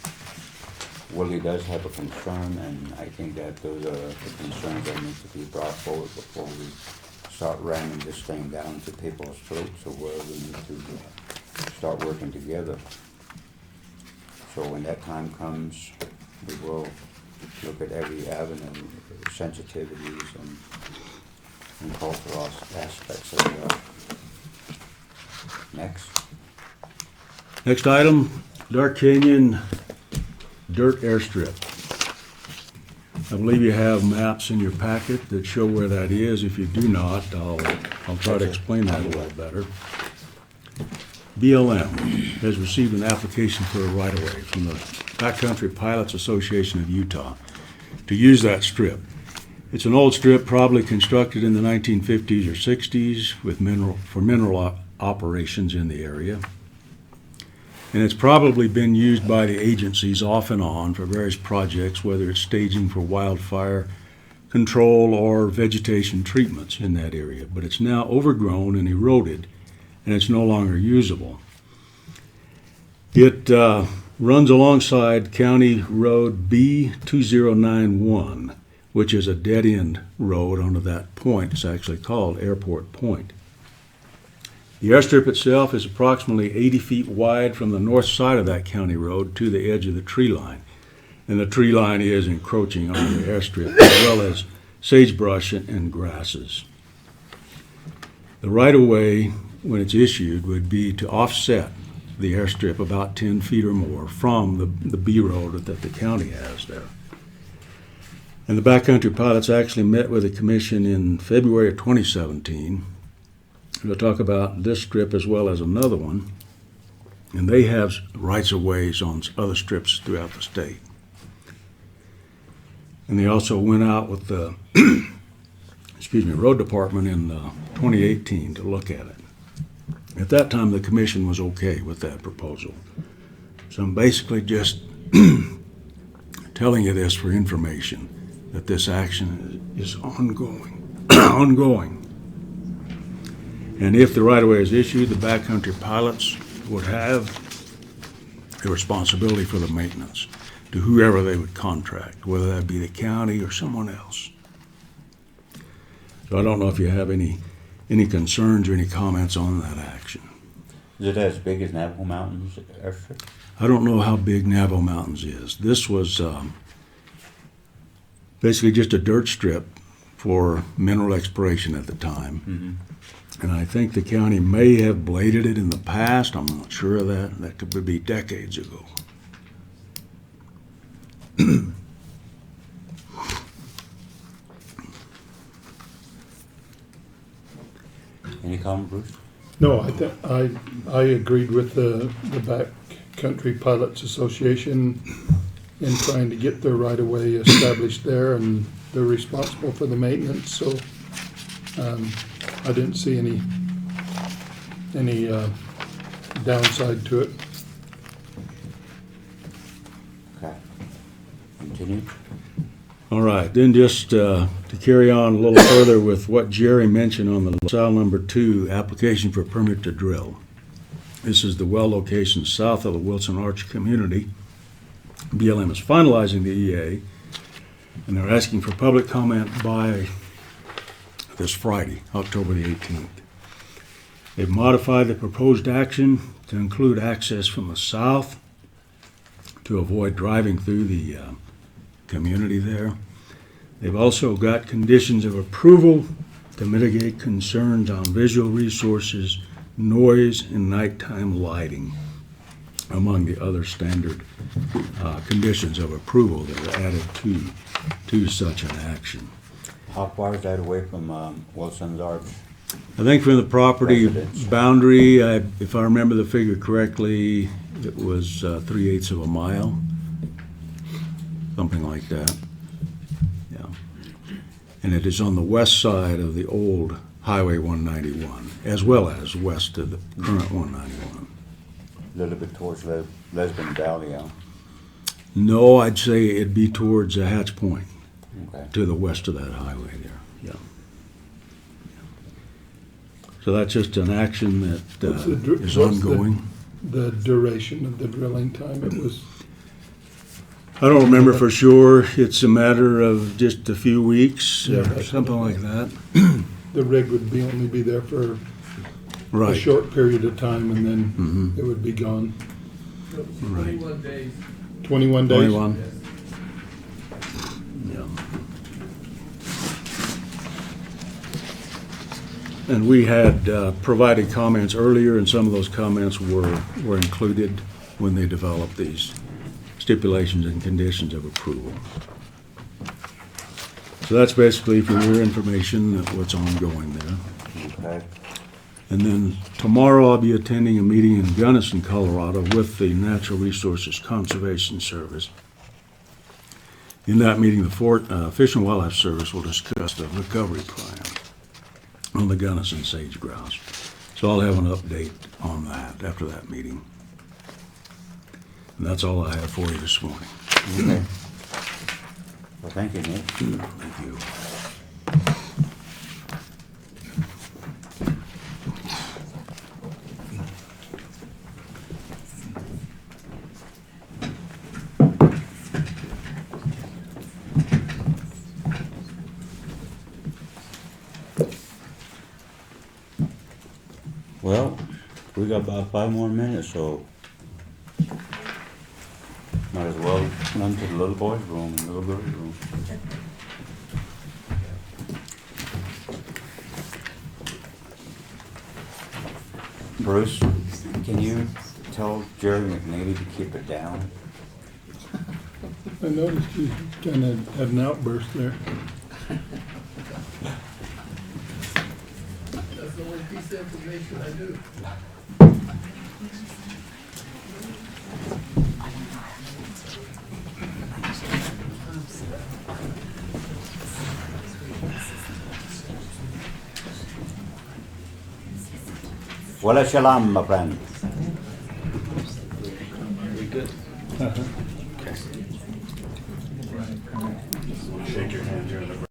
Willie does have a concern, and I think that those are the concerns that need to be brought forward before we start ramming this thing down to people's throats, or where we need to start working together. So when that time comes, we will look at every avenue, sensitivities and cultural aspects of Next. Next item, Dark Canyon Dirt Airstrip. I believe you have maps in your packet that show where that is. If you do not, I'll try to explain that a little better. BLM has received an application for a right-of-way from the Backcountry Pilots Association of Utah to use that strip. It's an old strip, probably constructed in the 1950s or 60s with mineral operations in the area. And it's probably been used by the agencies off and on for various projects, whether it's staging for wildfire control or vegetation treatments in that area. But it's now overgrown and eroded, and it's no longer usable. It runs alongside County Road B2091, which is a dead-end road onto that point. It's actually called Airport Point. The airstrip itself is approximately 80 feet wide from the north side of that county road to the edge of the tree line. And the tree line is encroaching on the airstrip as well as sagebrush and grasses. The right-of-way, when it's issued, would be to offset the airstrip about 10 feet or more from the B road that the county has there. And the backcountry pilots actually met with the commission in February of 2017 to talk about this strip as well as another one. And they have rights-of-ways on other strips throughout the state. And they also went out with the road department in 2018 to look at it. At that time, the commission was okay with that proposal. So I'm basically just telling you this for information, that this action is ongoing. ongoing. And if the right-of-way is issued, the backcountry pilots would have the responsibility for the maintenance to whoever they would contract, whether that be the county or someone else. So I don't know if you have any concerns or any comments on that action. Is it as big as Navajo Mountains airstrip? I don't know how big Navajo Mountains is. This was basically just a dirt strip for mineral exploration at the time. Mm-hmm. And I think the county may have bladed it in the past. I'm not sure of that. That could be decades ago. Any comment, Bruce? No, I agreed with the Backcountry Pilots Association in trying to get their right-of-way established there, and they're responsible for the maintenance, so I didn't see any downside to it. Okay. Continue. All right, then just to carry on a little further with what Jerry mentioned on the file number 2, application for permit to drill. This is the well location south of the Wilson Arch community. BLM is finalizing the EA, and they're asking for public comment by this Friday, October the 18th. They've modified the proposed action to include access from the south to avoid driving through the community there. They've also got conditions of approval to mitigate concerns on visual resources, noise, and nighttime lighting, among the other standard conditions of approval that are added to such an action. How far is that away from Wilson's Arch? I think from the property Residence. boundary, if I remember the figure correctly, it was 3/8 of a mile. Something like that. Yeah. And it is on the west side of the old Highway 191, as well as west of the current 191. A little bit towards Lesbian Valley, yeah. No, I'd say it'd be towards Hatch Point, Okay. to the west of that highway there. Yeah. So that's just an action that is ongoing. The duration of the drilling time, it was, I don't remember for sure. It's a matter of just a few weeks Yeah, or that's something what I like that. the rig would only be there for a Right, short period of time, and then Mhm. it would be gone. right. 21 days? 21. Yeah. And we had provided comments earlier, and some of those comments were included when they developed these stipulations and conditions of approval. So that's basically for your information, what's ongoing there. Okay. And then tomorrow I'll be attending a meeting in Gunnison, Colorado with the Natural Resources Conservation Service. In that meeting, the Fish and Wildlife Service will discuss the recovery plan on the Gunnison sage grouse. So I'll have an update on that after that meeting. And that's all I have for you this morning. Okay. Well, thank you, Nick. Thank you. Well, We got about 5 more minutes, so might as well run to the little boy's room and little girl's room. Bruce, can you tell Jerry McNeely to keep it down? I noticed you kind of had an outburst there. That's the only piece of information I do. Wala shalom, my friend. Shake your hand here in the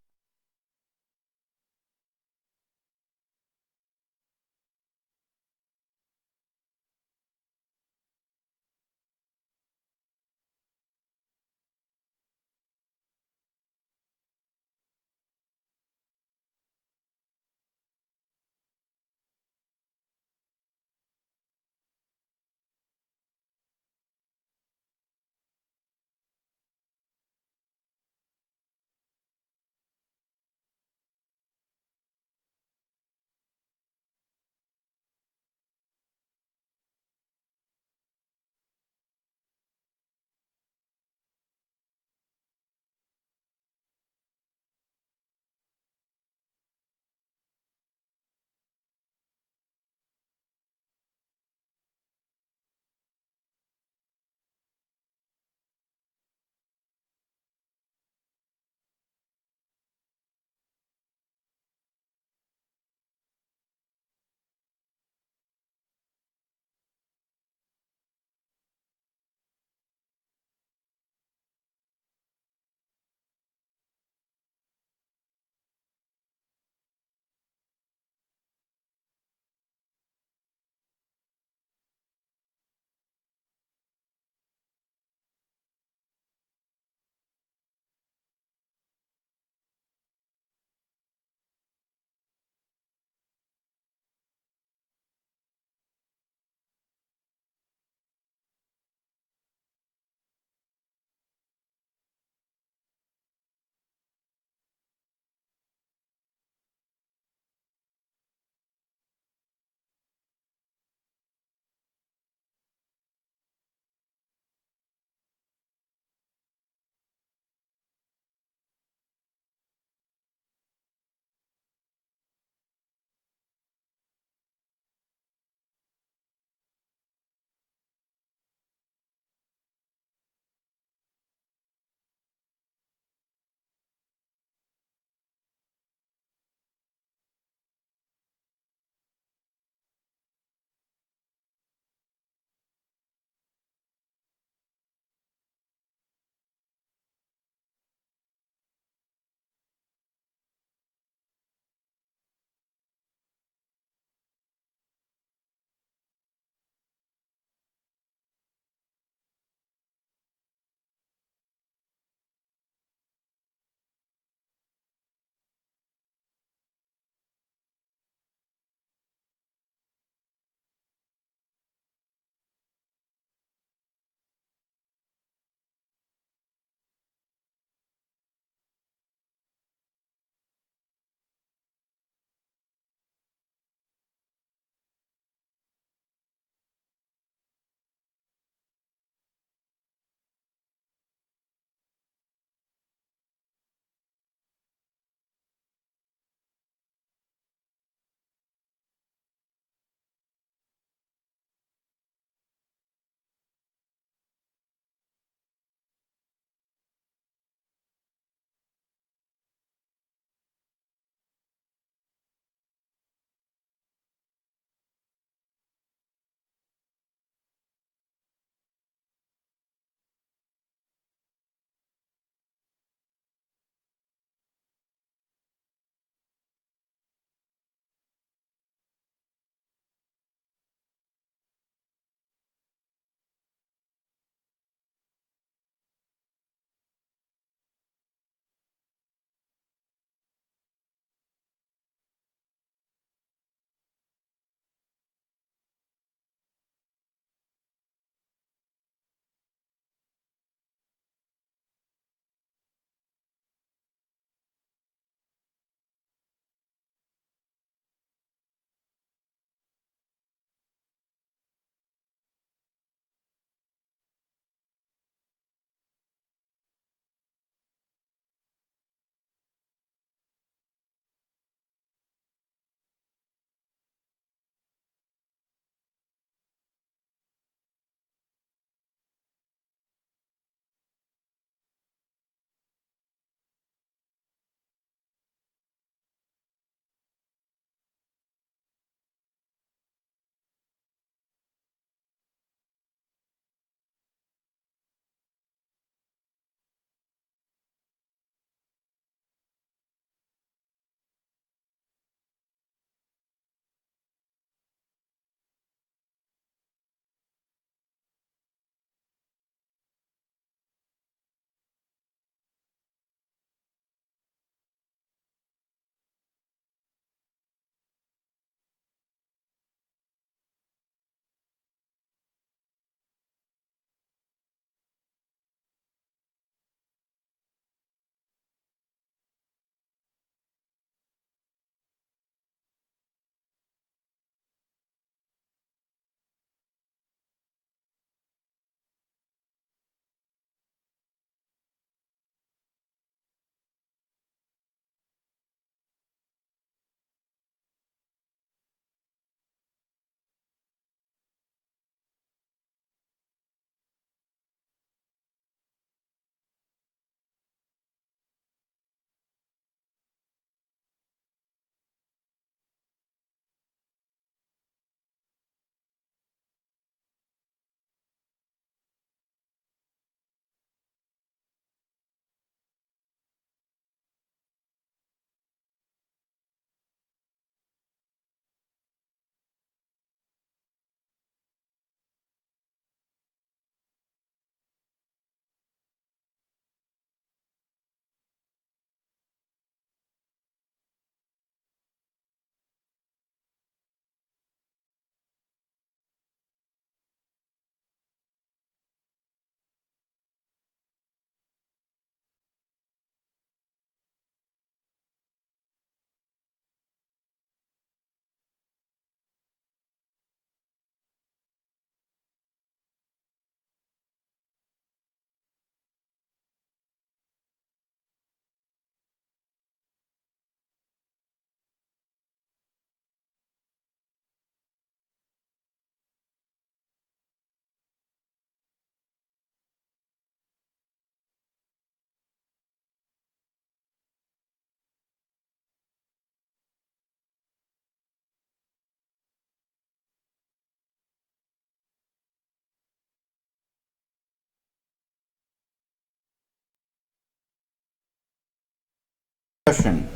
Session.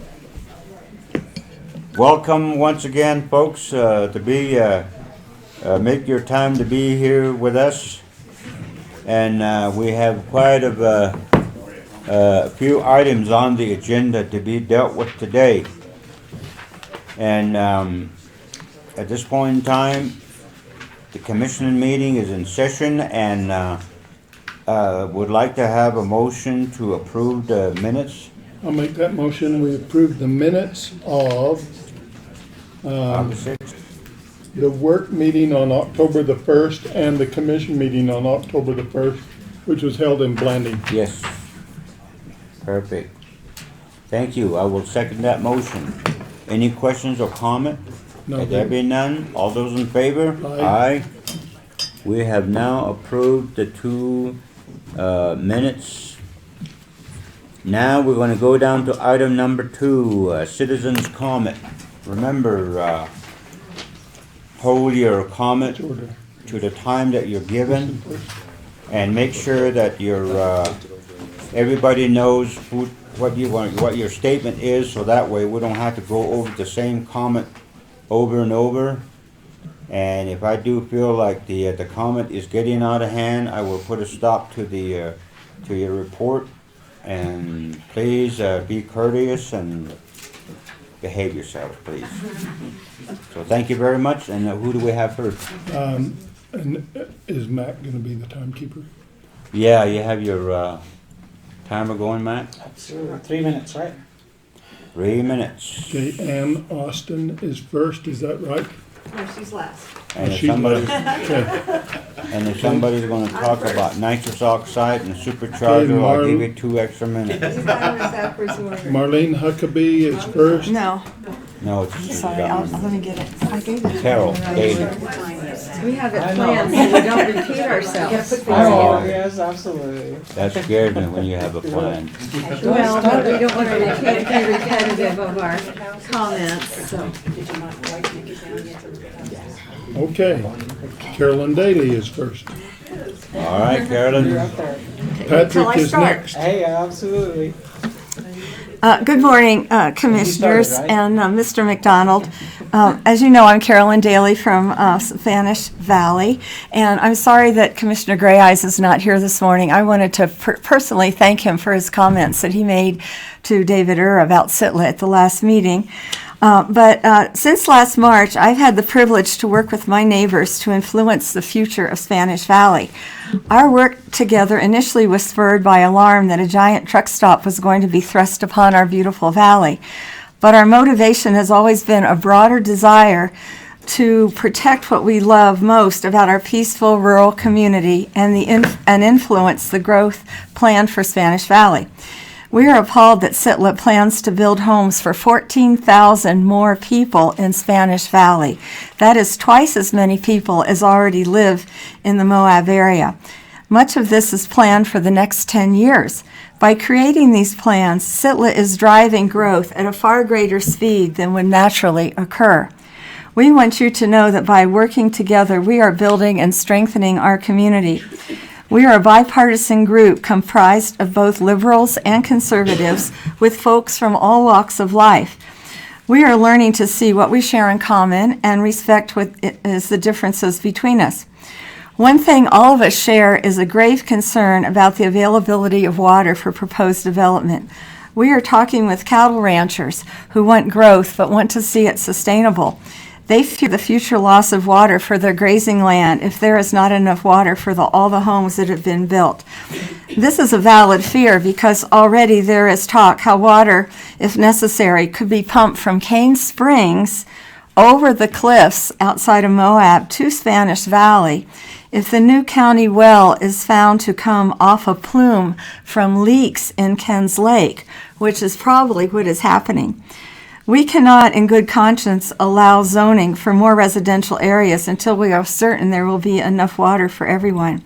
Welcome once again, folks, make your time to be here with us. And we have quite a few items on the agenda to be dealt with today. And at this point in time, the commission meeting is in session, and would like to have a motion to approve the minutes. I'll make that motion. We approve the minutes of August 6th. the work meeting on October the 1st and the commission meeting on October the 1st, which was held in Blanding. Yes. Perfect. Thank you. I will second that motion. Any questions or comment? No, Let there be none. All those in favor? Aye. We have now approved the two minutes. Now we're going to go down to item number 2, citizens' comment. Remember, hold your comment to the time that you're given, and make sure that everybody knows what your statement is, so that way we don't have to go over the same comment over and over. And if I do feel like the comment is getting out of hand, I will put a stop to your report. And please be courteous and behave yourself, please. So thank you very much. And who do we have first? And is Matt going to be the timekeeper? Yeah, you have your timer going, Matt? Absolutely. 3 minutes, right? 3 minutes. Okay, Ann Austin is first, is that right? No, she's last. And if She's somebody's, Okay. going to talk about nitrous oxide and supercharger, I'll give you 2 extra minutes. She's got her backwards order. Marlene Huckabee is first. No, No, it's sorry, let me get it. I gave it. Carol Daly. We have it planned so we don't repeat ourselves. Oh, yes, absolutely. That scared me when you have a plan. Well, but we don't want to be repetitive of our comments, so. Okay. Carolyn Daly is first. All right, Carolyn. Patrick is start. next. Hey, absolutely. Good morning, Commissioners and Mr. McDonald. As you know, I'm Carolyn Daly from Spanish Valley, and I'm sorry that Commissioner Gray Eyes is not here this morning. I wanted to personally thank him for his comments that he made to David about Sitla at the last meeting. But since last March, I've had the privilege to work with my neighbors to influence the future of Spanish Valley. Our work together initially was spurred by alarm that a giant truck stop was going to be thrust upon our beautiful valley. But our motivation has always been a broader desire to protect what we love most about our peaceful rural community and influence the growth planned for Spanish Valley. We are appalled that Sitla plans to build homes for 14,000 more people in Spanish Valley. That is twice as many people as already live in the Moab area. Much of this is planned for the next 10 years. By creating these plans, Sitla is driving growth at a far greater speed than would naturally occur. We want you to know that by working together, we are building and strengthening our community. We are a bipartisan group comprised of both liberals and conservatives with folks from all walks of life. We are learning to see what we share in common and respect what is the differences between us. One thing all of us share is a grave concern about the availability of water for proposed development. We are talking with cattle ranchers who want growth but want to see it sustainable. They fear the future loss of water for their grazing land if there is not enough water for all the homes that have been built. This is a valid fear because already there is talk how water, if necessary, could be pumped from Cane Springs over the cliffs outside of Moab to Spanish Valley if the new county well is found to come off a plume from leaks in Ken's Lake, which is probably what is happening. We cannot, in good conscience, allow zoning for more residential areas until we are certain there will be enough water for everyone.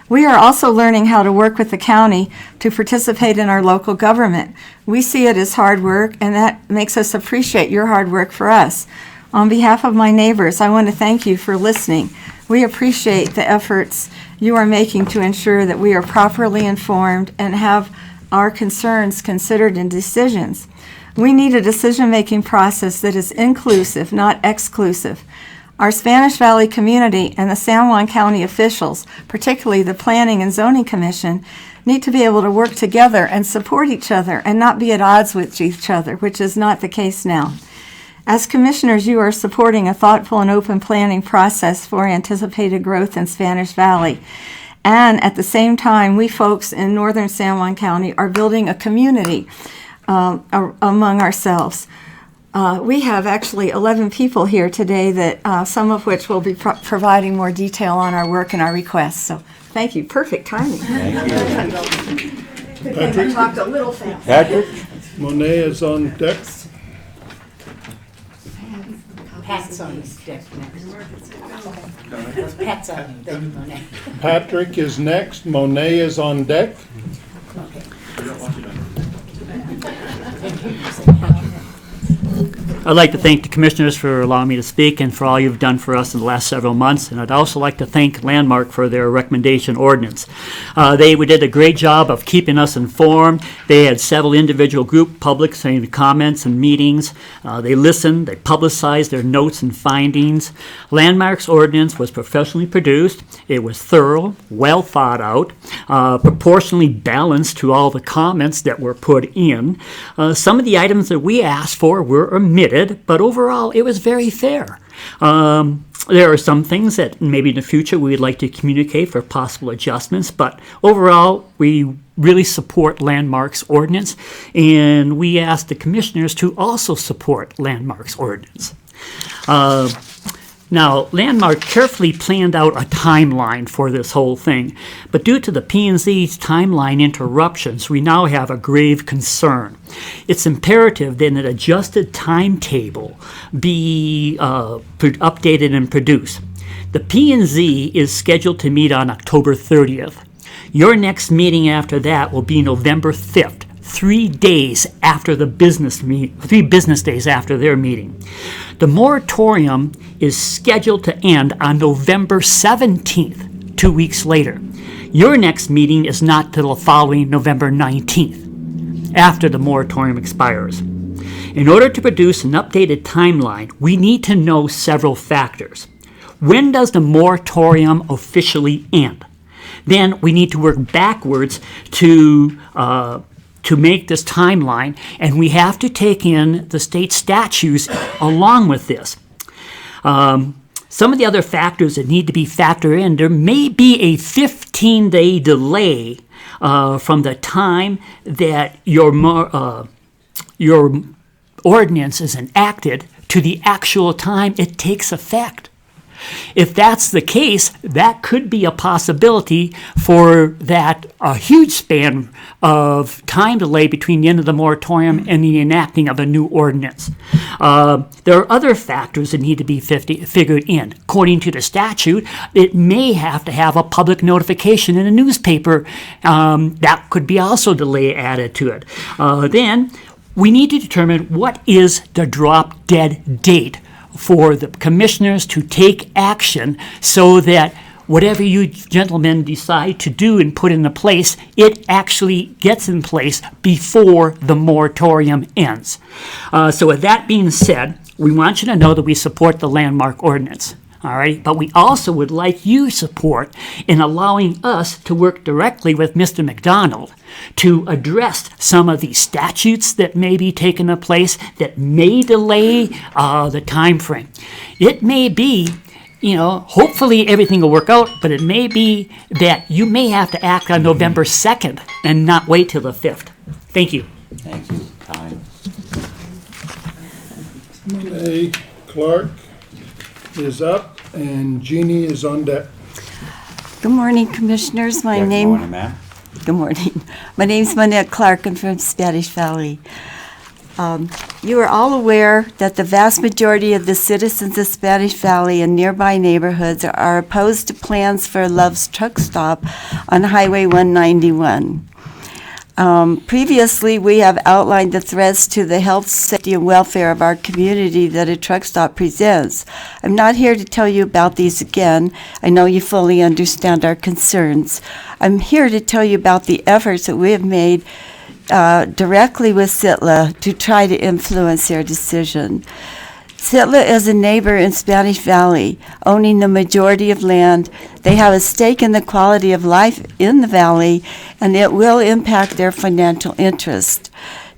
We are also learning how to work with the county to participate in our local government. We see it as hard work, and that makes us appreciate your hard work for us. On behalf of my neighbors, I want to thank you for listening. We appreciate the efforts you are making to ensure that we are properly informed and have our concerns considered in decisions. We need a decision-making process that is inclusive, not exclusive. Our Spanish Valley community and the San Juan County officials, particularly the Planning and Zoning Commission, need to be able to work together and support each other and not be at odds with each other, which is not the case now. As commissioners, you are supporting a thoughtful and open planning process for anticipated growth in Spanish Valley. And at the same time, we folks in northern San Juan County are building a community among ourselves. We have actually 11 people here today, that some of which will be providing more detail on our work and our requests. So thank you. Perfect timing. Thank you. Good thing I talked a little fast. Patrick? Monet is on deck. Pat's on his deck next. Pat's on then Monet. Patrick is next. Monet is on deck. I'd like to thank the commissioners for allowing me to speak and for all you've done for us in the last several months. And I'd also like to thank Landmark for their recommendation ordinance. We did a great job of keeping us informed. They had several individual group public saying comments and meetings. They listened, they publicized their notes and findings. Landmark's ordinance was professionally produced. It was thorough, well thought out, proportionally balanced to all the comments that were put in. Some of the items that we asked for were omitted, but overall it was very fair. There are some things that maybe in the future we would like to communicate for possible adjustments, but overall we really support Landmark's ordinance, and we ask the commissioners to also support Landmark's ordinance. Now, Landmark carefully planned out a timeline for this whole thing, but due to the P&Z's timeline interruptions, we now have a grave concern. It's imperative that an adjusted timetable be updated and produced. The P&Z is scheduled to meet on October 30th. Your next meeting after that will be November 5th. 3 days after the 3 business days after their meeting. The moratorium is scheduled to end on November 17th, 2 weeks later. Your next meeting is not till the following November 19th, after the moratorium expires. In order to produce an updated timeline, we need to know several factors. When does the moratorium officially end? Then we need to work backwards to make this timeline, and we have to take in the state statutes along with this. Some of the other factors that need to be factored in, there may be a 15-day delay from the time that your ordinance is enacted to the actual time it takes effect. If that's the case, that could be a possibility for a huge span of time delay between the end of the moratorium and the enacting of a new ordinance. There are other factors that need to be figured in. According to the statute, it may have to have a public notification in a newspaper. That could be also delay added to it. Then we need to determine what is the drop dead date for the commissioners to take action so that whatever you gentlemen decide to do and put into place, it actually gets in place before the moratorium ends. So with that being said, we want you to know that we support the Landmark ordinance. All right, but we also would like your support in allowing us to work directly with Mr. McDonald to address some of these statutes that may be taking place that may delay the time frame. It may be, hopefully everything will work out, but it may be that you may have to act on November 2nd and not wait till the 5th. Thank you. Thank you. Time. Monet Clark is up, and Jeannie is on deck. Good morning, commissioners. Good morning, ma'am. Good morning. My name is Monette Clark. I'm from Spanish Valley. You are all aware that the vast majority of the citizens of Spanish Valley and nearby neighborhoods are opposed to plans for Love's Truck Stop on Highway 191. Previously, we have outlined the threats to the health, safety, and welfare of our community that a truck stop presents. I'm not here to tell you about these again. I know you fully understand our concerns. I'm here to tell you about the efforts that we have made directly with Sitla to try to influence their decision. Sitla is a neighbor in Spanish Valley, owning the majority of land. They have a stake in the quality of life in the valley, and it will impact their financial interest.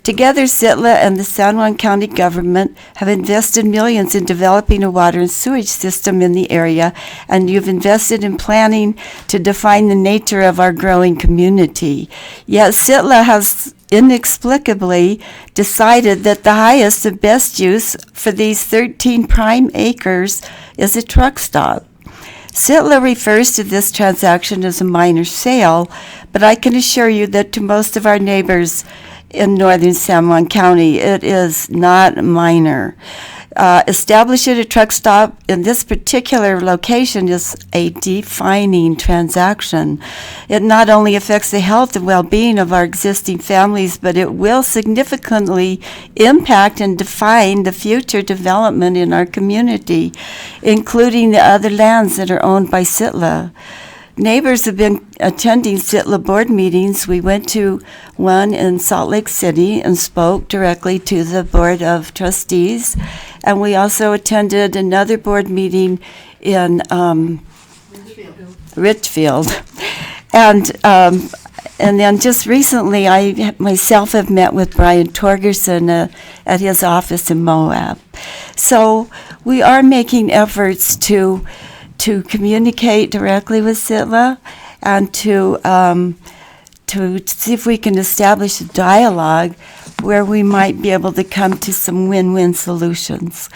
Together, Sitla and the San Juan County government have invested millions in developing a water and sewage system in the area, and you've invested in planning to define the nature of our growing community. Yet Sitla has inexplicably decided that the highest and best use for these 13 prime acres is a truck stop. Sitla refers to this transaction as a minor sale, but I can assure you that to most of our neighbors in northern San Juan County, it is not minor. Establishing a truck stop in this particular location is a defining transaction. It not only affects the health and well-being of our existing families, but it will significantly impact and define the future development in our community, including the other lands that are owned by Sitla. Neighbors have been attending Sitla board meetings. We went to one in Salt Lake City and spoke directly to the Board of Trustees. And we also attended another board meeting in Richfield. And then just recently, I myself have met with Brian Torgerson at his office in Moab. So we are making efforts to communicate directly with Sitla and to see if we can establish a dialogue where we might be able to come to some win-win solutions.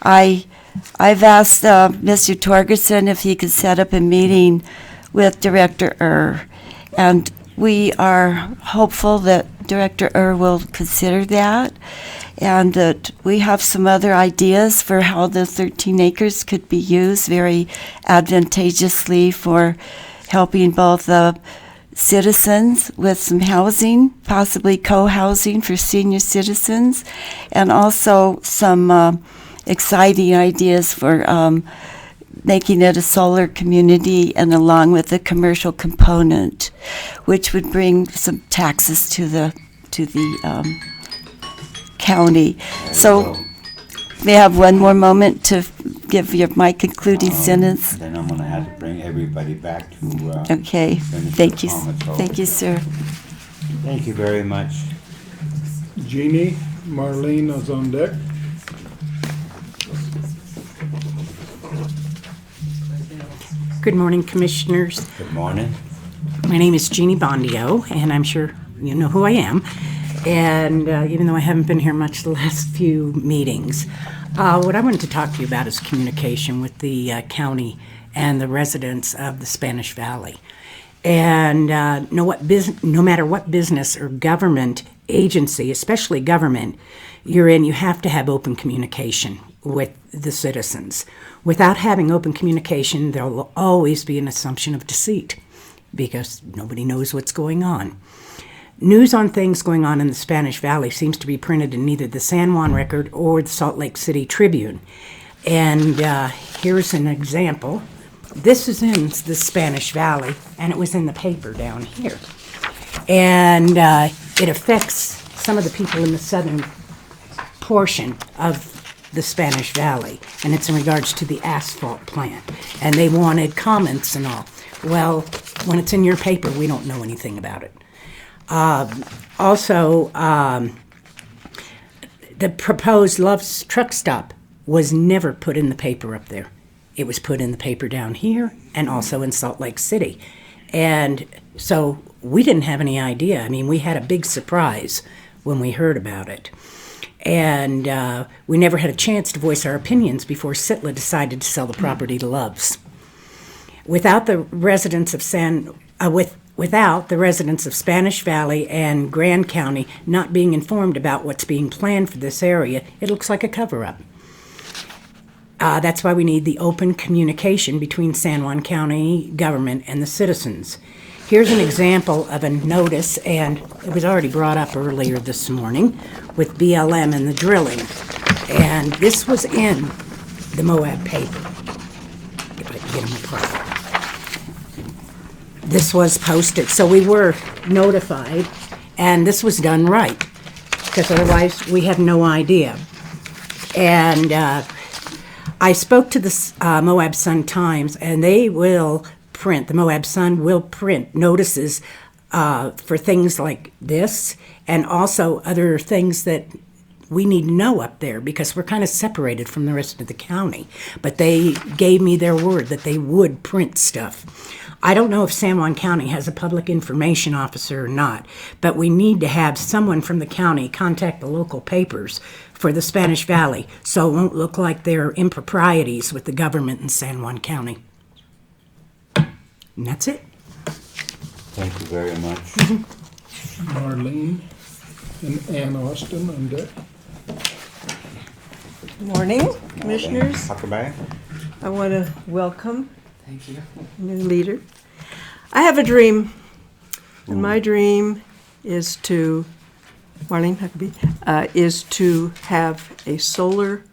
I've asked Mr. Torgerson if he could set up a meeting with Director and we are hopeful that Director will consider that, and that we have some other ideas for how the 13 acres could be used very advantageously for helping both the citizens with some housing, possibly co-housing for senior citizens, and also some exciting ideas for making it a solar community, and along with a commercial component, which would bring some taxes to the county. So, may I have one more moment to give my concluding sentence? Then I'm gonna have to bring everybody back to, Okay, finish thank their you, comments off. thank you, sir. Thank you very much. Jeannie, Marlene is on deck. Good morning, Commissioners. Good morning. My name is Jeannie Bondio, and I'm sure you know who I am. And even though I haven't been here much the last few meetings, what I wanted to talk to you about is communication with the county and the residents of the Spanish Valley. And no matter what business or government agency, especially government, you're in, you have to have open communication with the citizens. Without having open communication, there will always be an assumption of deceit because nobody knows what's going on. News on things going on in the Spanish Valley seems to be printed in neither the San Juan Record or the Salt Lake City Tribune. And here's an example. This is in the Spanish Valley, and it was in the paper down here. And it affects some of the people in the southern portion of the Spanish Valley, and it's in regards to the asphalt plant. And they wanted comments and all. Well, when it's in your paper, we don't know anything about it. Also, the proposed Love's truck stop was never put in the paper up there. It was put in the paper down here and also in Salt Lake City. And so we didn't have any idea. I mean, we had a big surprise when we heard about it. And we never had a chance to voice our opinions before Sitla decided to sell the property to Love's. Without the residents of Spanish Valley and Grand County not being informed about what's being planned for this area, it looks like a cover-up. That's why we need the open communication between San Juan County government and the citizens. Here's an example of a notice, and it was already brought up earlier this morning with BLM and the drilling. And this was in the Moab paper. If I can get them apart. This was posted, so we were notified, And this was done right, because otherwise we have no idea. And I spoke to the Moab Sun Times, and they will print, the Moab Sun will print notices for things like this, and also other things that we need to know up there, because we're kind of separated from the rest of the county. But they gave me their word that they would print stuff. I don't know if San Juan County has a public information officer or not, but we need to have someone from the county contact the local papers for the Spanish Valley, so it won't look like there are improprieties with the government in San Juan County. And that's it. Thank you very much. Marlene and Ann Austin on deck. Good morning, Commissioners. Huckleberry. I want to welcome new leader. I have a dream, and my dream is to, Marlene Huckabee, is to have a solar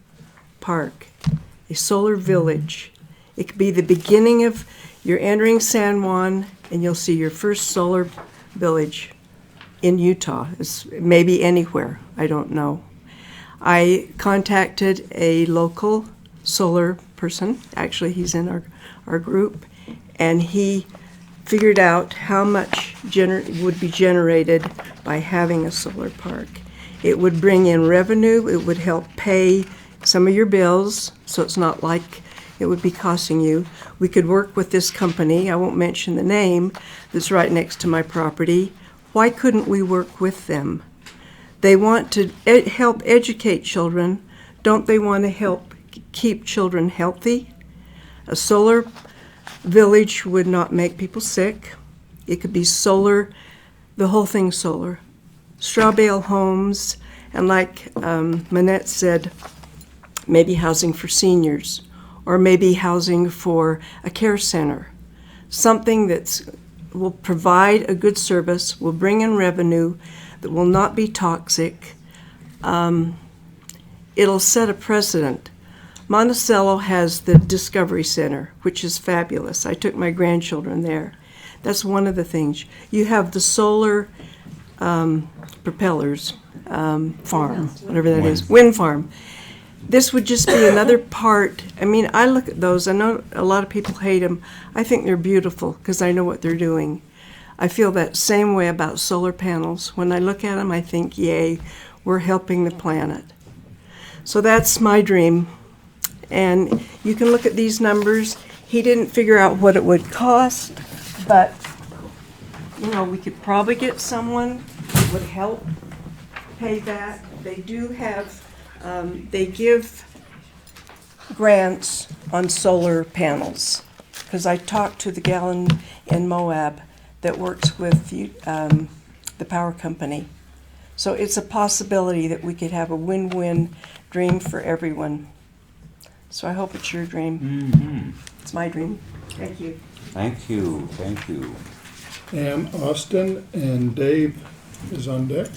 park, a solar village. It could be the beginning of, you're entering San Juan, and you'll see your first solar village in Utah. It's maybe anywhere, I don't know. I contacted a local solar person, actually he's in our group, and he figured out how much would be generated by having a solar park. It would bring in revenue, it would help pay some of your bills, so it's not like it would be costing you. We could work with this company, I won't mention the name, that's right next to my property. Why couldn't we work with them? They want to help educate children. Don't they want to help keep children healthy? A solar village would not make people sick. It could be solar, the whole thing solar. Straw bale homes, and like Manette said, maybe housing for seniors, or maybe housing for a care center. Something that will provide a good service, will bring in revenue, that will not be toxic. It'll set a precedent. Monticello has the Discovery Center, which is fabulous. I took my grandchildren there. That's one of the things. You have the solar propellers farm, whatever that is, wind farm. This would just be another part. I mean, I look at those. I know a lot of people hate them. I think they're beautiful because I know what they're doing. I feel that same way about solar panels. When I look at them, I think, yay, we're helping the planet. So that's my dream. And you can look at these numbers. He didn't figure out what it would cost, but, you know, we could probably get someone that would help pay that. They do have, they give grants on solar panels, because I talked to the gal in Moab that works with the power company. So it's a possibility that we could have a win-win dream for everyone. So I hope it's your dream. Mm-hmm. It's my dream. Thank you. Thank you, thank you. Ann Austin and Dave is on deck.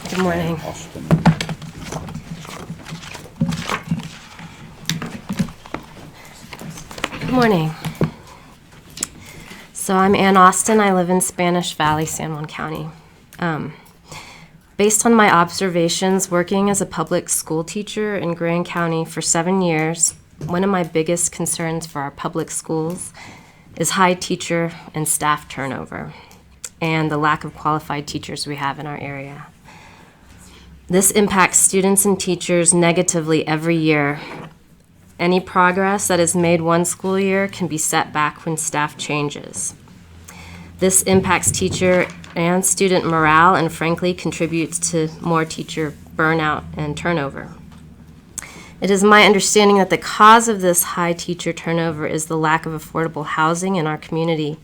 Good morning. Austin. Good morning. So I'm Ann Austin. I live in Spanish Valley, San Juan County. Based on my observations working as a public school teacher in Grand County for 7 years, one of my biggest concerns for our public schools is high teacher and staff turnover and the lack of qualified teachers we have in our area. This impacts students and teachers negatively every year. Any progress that is made one school year can be set back when staff changes. This impacts teacher and student morale and frankly contributes to more teacher burnout and turnover. It is my understanding that the cause of this high teacher turnover is the lack of affordable housing in our community.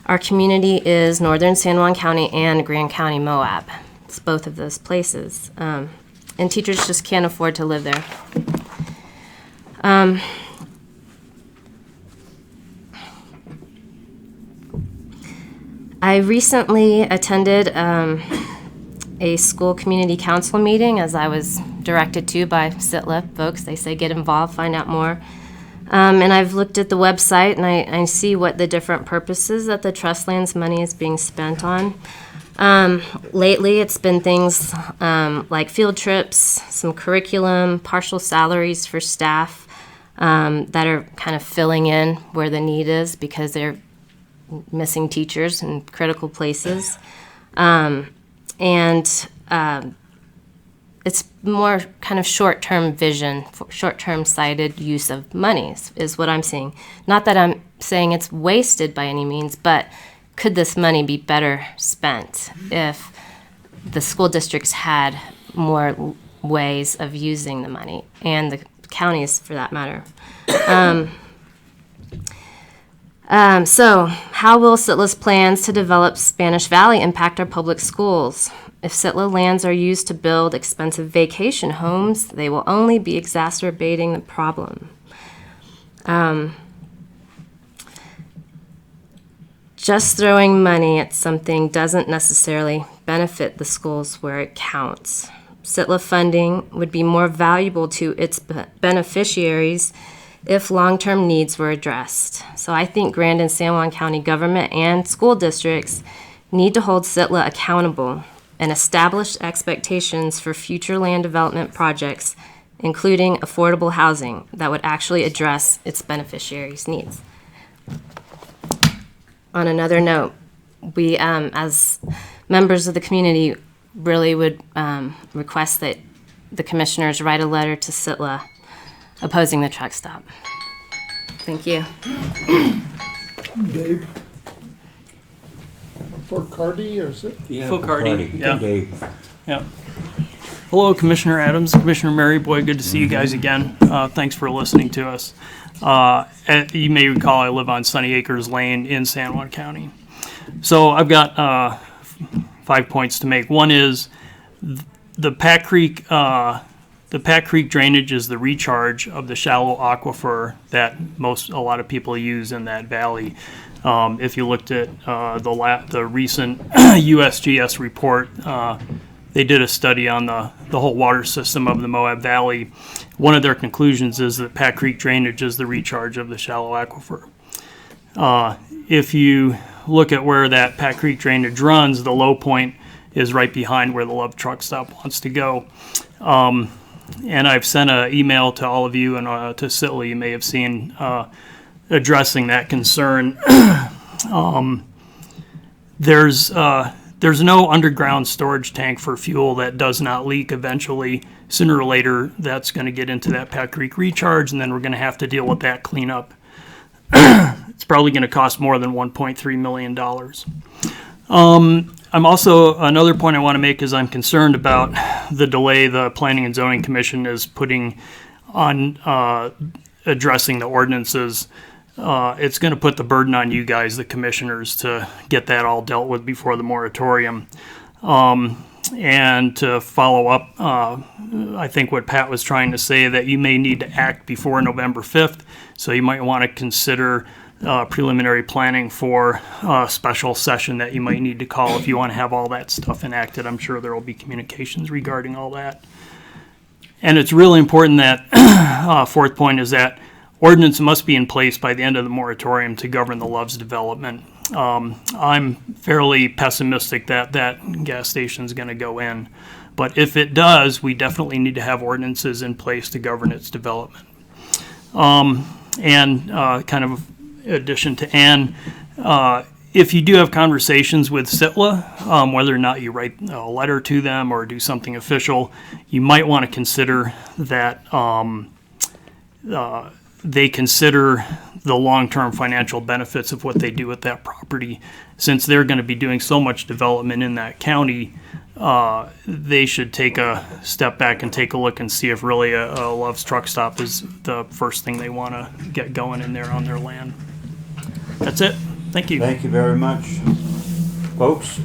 Our community is northern San Juan County and Grand County, Moab. It's both of those places. And teachers just can't afford to live there. I recently attended a school community council meeting, as I was directed to by SITLA folks. They say get involved, find out more. And I've looked at the website and I see what the different purposes that the trust lands money is being spent on. Lately, it's been things like field trips, some curriculum, partial salaries for staff that are kind of filling in where the need is because they're missing teachers in critical places. It's more kind of short-term vision, short-term sighted use of monies is what I'm seeing. Not that I'm saying it's wasted by any means, but could this money be better spent if the school districts had more ways of using the money, and the counties for that matter? So how will Sitla's plans to develop Spanish Valley impact our public schools? If Sitla lands are used to build expensive vacation homes, they will only be exacerbating the problem. Just throwing money at something doesn't necessarily benefit the schools where it counts. Sitla funding would be more valuable to its beneficiaries if long-term needs were addressed. So I think Grand and San Juan County government and school districts need to hold Sitla accountable and establish expectations for future land development projects, including affordable housing that would actually address its beneficiaries' needs. On another note, we, as members of the community, really would request that the commissioners write a letter to Sitla opposing the truck stop. Thank you. Dave? For Cardi, or is it? Yeah, Focardi, yeah. Dave. Yeah. Hello, Commissioner Adams, Commissioner Maryboy. Good to see you guys again. Thanks for listening to us. You may recall I live on Sunny Acres Lane in San Juan County. So I've got 5 points to make. One is the Pat Creek. The Pat Creek drainage is the recharge of the shallow aquifer that a lot of people use in that valley. If you looked at the recent USGS report, they did a study on the whole water system of the Moab Valley. One of their conclusions is that Pat Creek drainage is the recharge of the shallow aquifer. If you look at where that Pat Creek drainage runs, the low point is right behind where the Love Truck Stop wants to go. And I've sent an email to all of you and to Sitla, you may have seen, addressing that concern. There's no underground storage tank for fuel that does not leak eventually. Sooner or later, that's going to get into that Pat Creek recharge, and then we're going to have to deal with that cleanup. It's probably going to cost more than $1.3 million. I'm also, another point I want to make is I'm concerned about the delay the Planning and Zoning Commission is putting on addressing the ordinances. It's going to put the burden on you guys, the commissioners, to get that all dealt with before the moratorium. And to follow up, I think what Pat was trying to say, that you may need to act before November 5th, so you might want to consider preliminary planning for a special session that you might need to call if you want to have all that stuff enacted. I'm sure there will be communications regarding all that. And it's really important that, fourth point is that ordinance must be in place by the end of the moratorium to govern the Love's development. I'm fairly pessimistic that that gas station is going to go in. But if it does, we definitely need to have ordinances in place to govern its development. Kind of addition to Ann, if you do have conversations with Sitla, whether or not you write a letter to them or do something official, you might want to consider that they consider the long-term financial benefits of what they do with that property. Since they're going to be doing so much development in that county, they should take a step back and take a look and see if really a Love's Truck Stop is the first thing they want to get going in there on their land. That's it. Thank you. Thank you very much. Folks,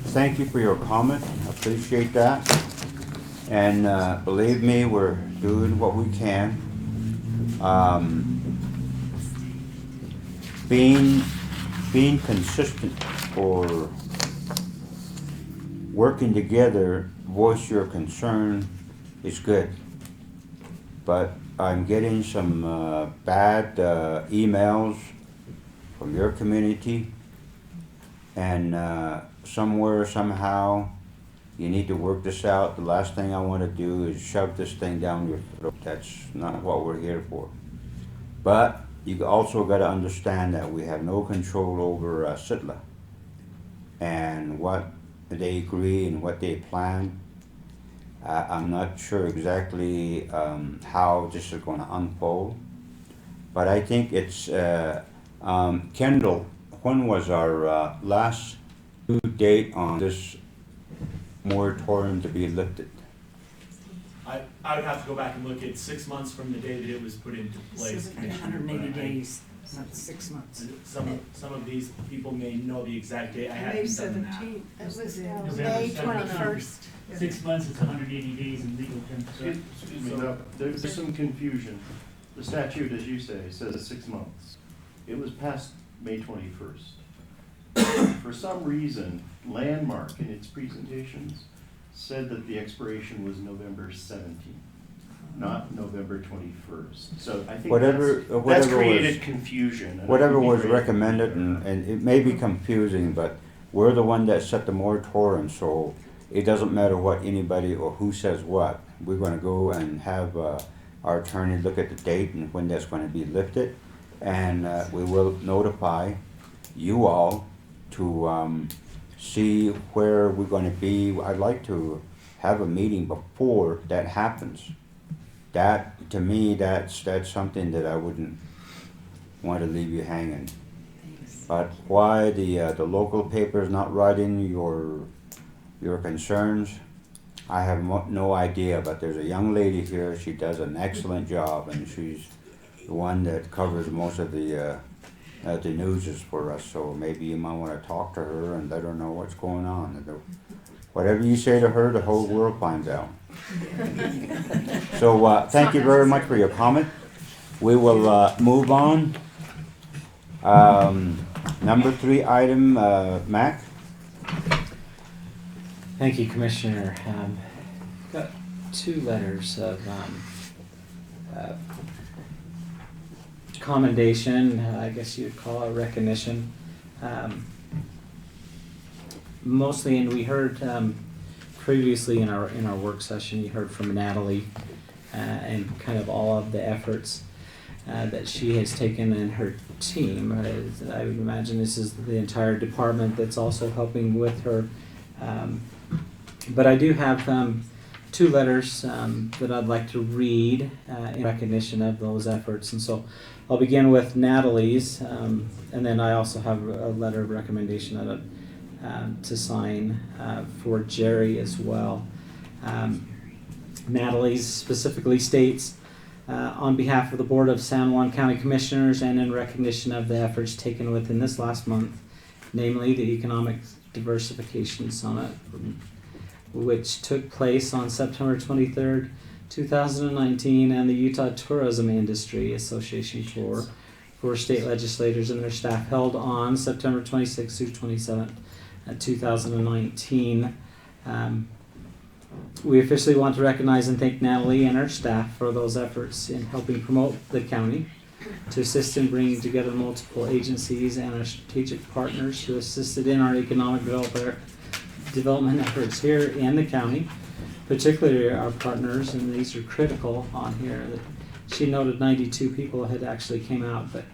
thank you for your comment. I appreciate that. And believe me, we're doing what we can. Being consistent or working together, voice your concern is good. But I'm getting some bad emails from your community, and somewhere, somehow, you need to work this out. The last thing I want to do is shove this thing down your throat. That's not what we're here for. But you also got to understand that we have no control over Sitla and what they agree and what they plan. I'm not sure exactly how this is going to unfold, but I think it's Kendall. When was our last due date on this moratorium to be lifted? I would have to go back and look at 6 months from the day that it was put into place. 180 days, not 6 months. Some of these people may know the exact date. I May haven't done that. 17th. That was November May 17th. 21st. 6 months, it's 180 days in legal terms. Excuse me, no, there's some confusion. The statute, as you say, says 6 months. It was passed May 21st. For some reason, Landmark in its presentations said that the expiration was November 17th, not November 21st. So I think that's created confusion. and I Whatever think we was created recommended, and it may be confusing, but we're the one that set the moratorium, so it doesn't matter what anybody or who says what. We're going to go and have our attorney look at the date and when that's going to be lifted, and we will notify you all to see where we're going to be. I'd like to have a meeting before that happens. That, to me, that's something that I wouldn't want to leave you hanging. But why the local paper is not writing your concerns, I have no idea. But there's a young lady here. She does an excellent job, and she's the one that covers most of the news is for us. So maybe you might want to talk to her and let her know what's going on. Whatever you say to her, the whole world finds out. So thank you very much for your comment. We will move on. Number 3 item, Mac. Thank you, Commissioner. Got 2 letters of commendation, I guess you'd call it recognition. Mostly, and we heard previously in our work session, you heard from Natalie and kind of all of the efforts that she has taken and her team. I would imagine this is the entire department that's also helping with her. But I do have 2 letters that I'd like to read in recognition of those efforts. And so I'll begin with Natalie's, and then I also have a letter of recommendation to sign for Jerry as well. Natalie's specifically states, on behalf of the Board of San Juan County Commissioners and in recognition of the efforts taken within this last month, namely the Economic Diversification Summit, which took place on September 23rd, 2019, and the Utah Tourism Industry Association Tour for state legislators and their staff held on September 26th through 27th, 2019. We officially want to recognize and thank Natalie and her staff for those efforts in helping promote the county, to assist in bringing together multiple agencies and our strategic partners who assisted in our economic development efforts here in the county, particularly our partners, and these are critical on here. She noted 92 people had actually came out, but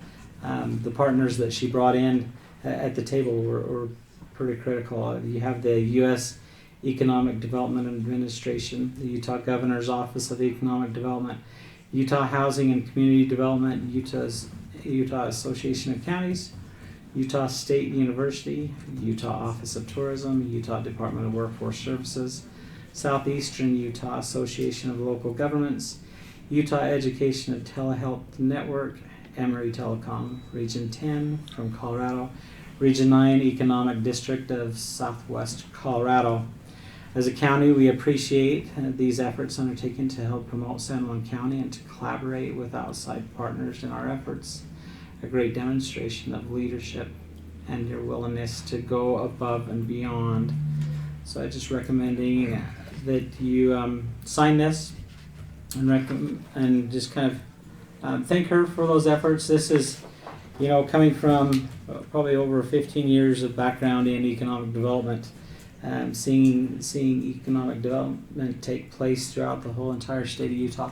the partners that she brought in at the table were pretty critical. You have the U.S. Economic Development Administration, the Utah Governor's Office of Economic Development, Utah Housing and Community Development, Utah Association of Counties, Utah State University, Utah Office of Tourism, Utah Department of Workforce Services, Southeastern Utah Association of Local Governments, Utah Education and Telehealth Network, Emory Telecom, Region 10 from Colorado, Region 9 Economic District of Southwest Colorado. As a county, we appreciate these efforts undertaken to help promote San Juan County and to collaborate with outside partners in our efforts. A great demonstration of leadership and your willingness to go above and beyond. So I just recommending that you sign this and just kind of thank her for those efforts. This is, coming from probably over 15 years of background in economic development, seeing economic development take place throughout the whole entire state of Utah.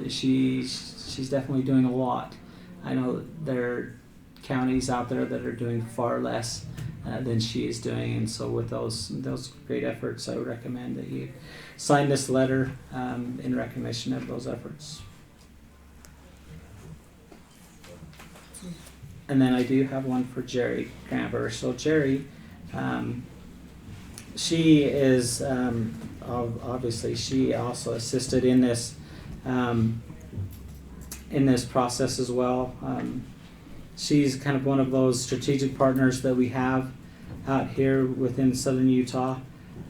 She's definitely doing a lot. I know there are counties out there that are doing far less than she is doing, and so with those great efforts, I would recommend that you sign this letter in recognition of those efforts. And then I do have one for Jerry Gramper. So Jerry, she is obviously she also assisted in this process as well. She's kind of one of those strategic partners that we have out here within Southern Utah.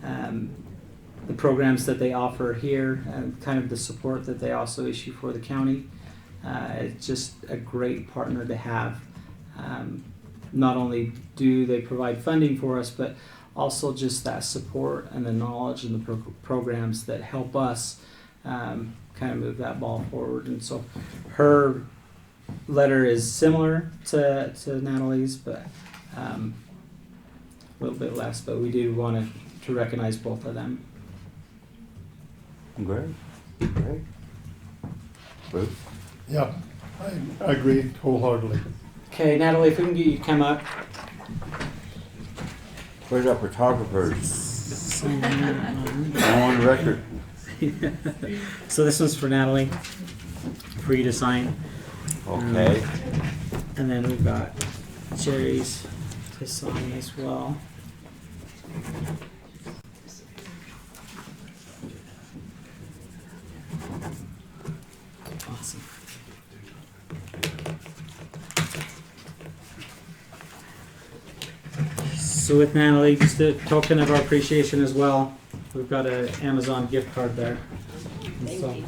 The programs that they offer here and kind of the support that they also issue for the county. It's just a great partner to have. Not only do they provide funding for us, but also just that support and the knowledge and the programs that help us kind of move that ball forward. And so her letter is similar to Natalie's, but a little bit less, but we do want to recognize both of them. Great. Bruce? Yeah, I agree wholeheartedly. Okay, Natalie, if we can get you to come up. Where's our photographers? On record. So this one's for Natalie, for you to sign. Okay. And then we've got Jerry's to sign as well. Awesome. So with Natalie, just a token of our appreciation as well, we've got an Amazon gift card there. Thank you.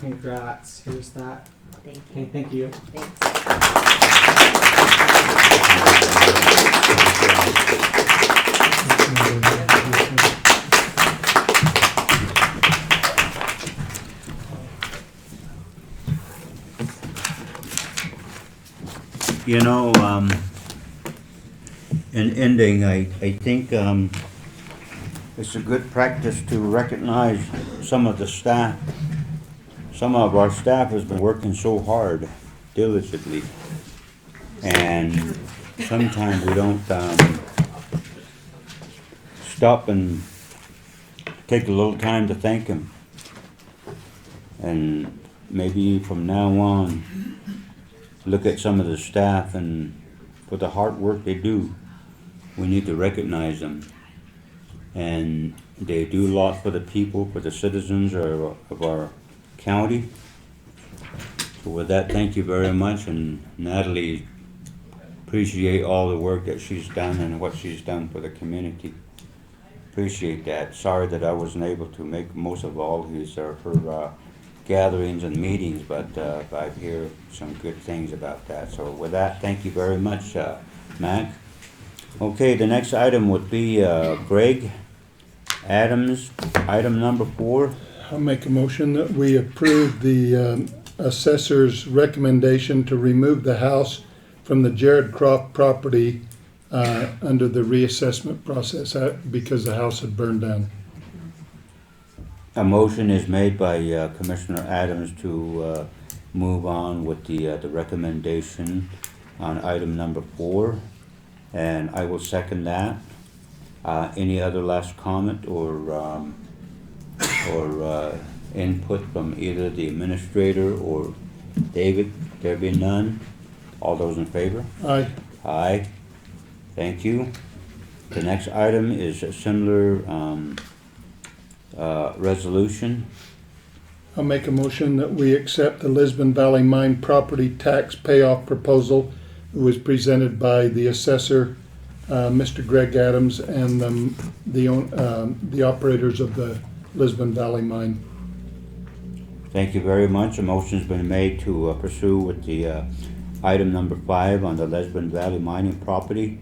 Congrats. Here's that. Thank you. Okay, thank you. You know, in ending, I think it's a good practice to recognize some of the staff. Some of our staff has been working so hard, diligently, and sometimes we don't stop and take a little time to thank them. And maybe from now on, look at some of the staff and for the hard work they do. We need to recognize them. And they do a lot for the people, for the citizens of our county. So with that, thank you very much. And Natalie, appreciate all the work that she's done and what she's done for the community. Appreciate that. Sorry that I wasn't able to make most of all her gatherings and meetings, but I hear some good things about that. So with that, thank you very much, Mac. Okay, the next item would be Greg Adams, item number 4. I'll make a motion that we approve the assessor's recommendation to remove the house from the Jared Croft property under the reassessment process because the house had burned down. A motion is made by Commissioner Adams to move on with the recommendation on item number 4, and I will second that. Any other last comment or input from either the administrator or David? There be none. All those in favor? Aye. Aye. Thank you. The next item is a similar resolution. I'll make a motion that we accept the Lisbon Valley Mine property tax payoff proposal. It was presented by the assessor, Mr. Greg Adams, and the operators of the Lisbon Valley Mine. Thank you very much. A motion's been made to pursue with the item number 5 on the Lisbon Valley mining property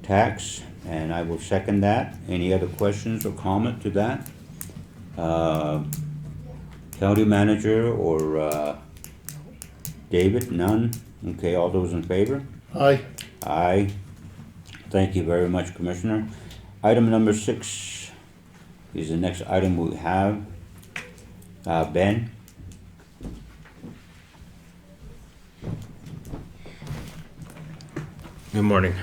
tax, and I will second that. Any other questions or comment to that? County manager or David? None? Okay, all those in favor? Aye. Aye. Thank you very much, Commissioner. Item number 6 is the next item we have. Ben? Good morning.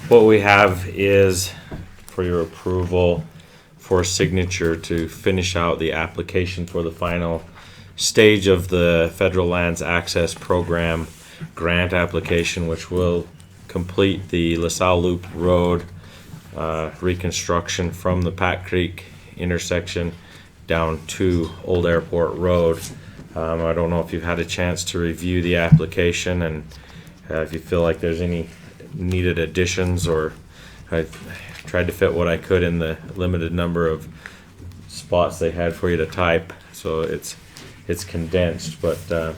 What we have is for your approval for signature to finish out the application for the final stage of the Federal Lands Access Program grant application, which will complete the LaSalle Loop Road reconstruction from the Pat Creek intersection down to Old Airport Road. I don't know if you've had a chance to review the application and if you feel like there's any needed additions, or I tried to fit what I could in the limited number of spots they had for you to type, so it's condensed, but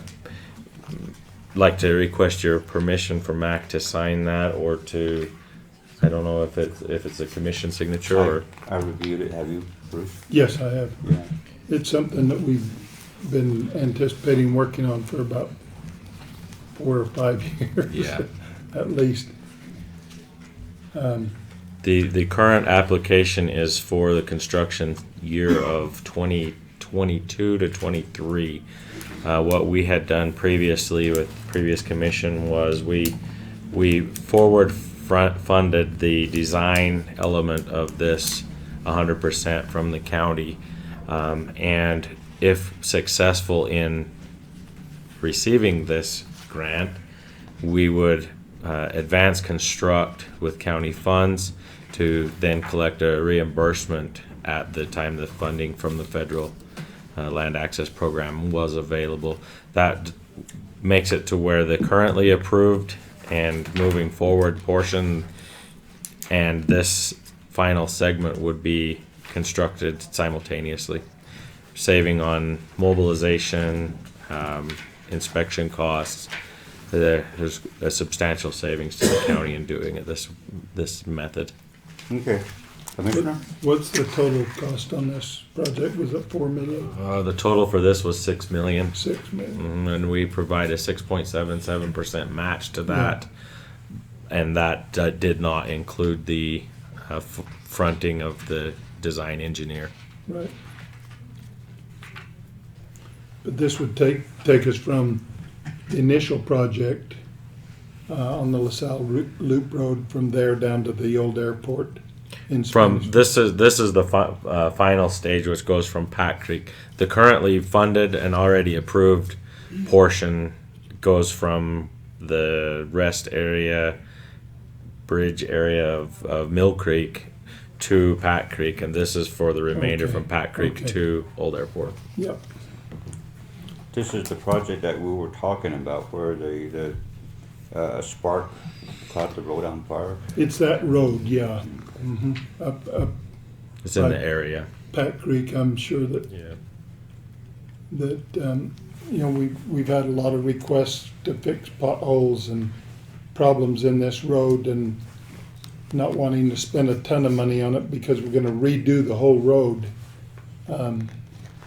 like to request your permission for Mac to sign that, or to, I don't know if it's a commission signature or. I reviewed it, have you, Bruce? Yes, I have. Yeah. It's something that we've been anticipating working on for about 4 or 5 years. Yeah. At least. The current application is for the construction year of 2022 to 23. What we had done previously with previous commission was we forward funded the design element of this 100% from the county, and if successful in receiving this grant, we would advance construct with county funds to then collect a reimbursement at the time the funding from the federal land access program was available. That makes it to where the currently approved and moving forward portion and this final segment would be constructed simultaneously, saving on mobilization, inspection costs. There's a substantial savings to the county in doing it this method. Okay. Commissioner? What's the total cost on this project? Was it $4 million? The total for this was $6 million. $6 million. And we provide a 6.77% match to that. Yeah. And that did not include the fronting of the design engineer. Right. But this would take us from the initial project on the LaSalle Loop Road from there down to the old airport. This is the final stage, which goes from Pat Creek. The currently funded and already approved portion goes from the rest area, bridge area of Mill Creek to Pat Creek, and this is for the remainder from Pat Creek to Old Airport. Yep. This is the project that we were talking about where the spark caught the road on fire. It's that road, yeah. Mm-hmm. Up it's in the area. Pat Creek, I'm sure that we've had a lot of requests to fix potholes and problems in this road, and not wanting to spend a ton of money on it because we're going to redo the whole road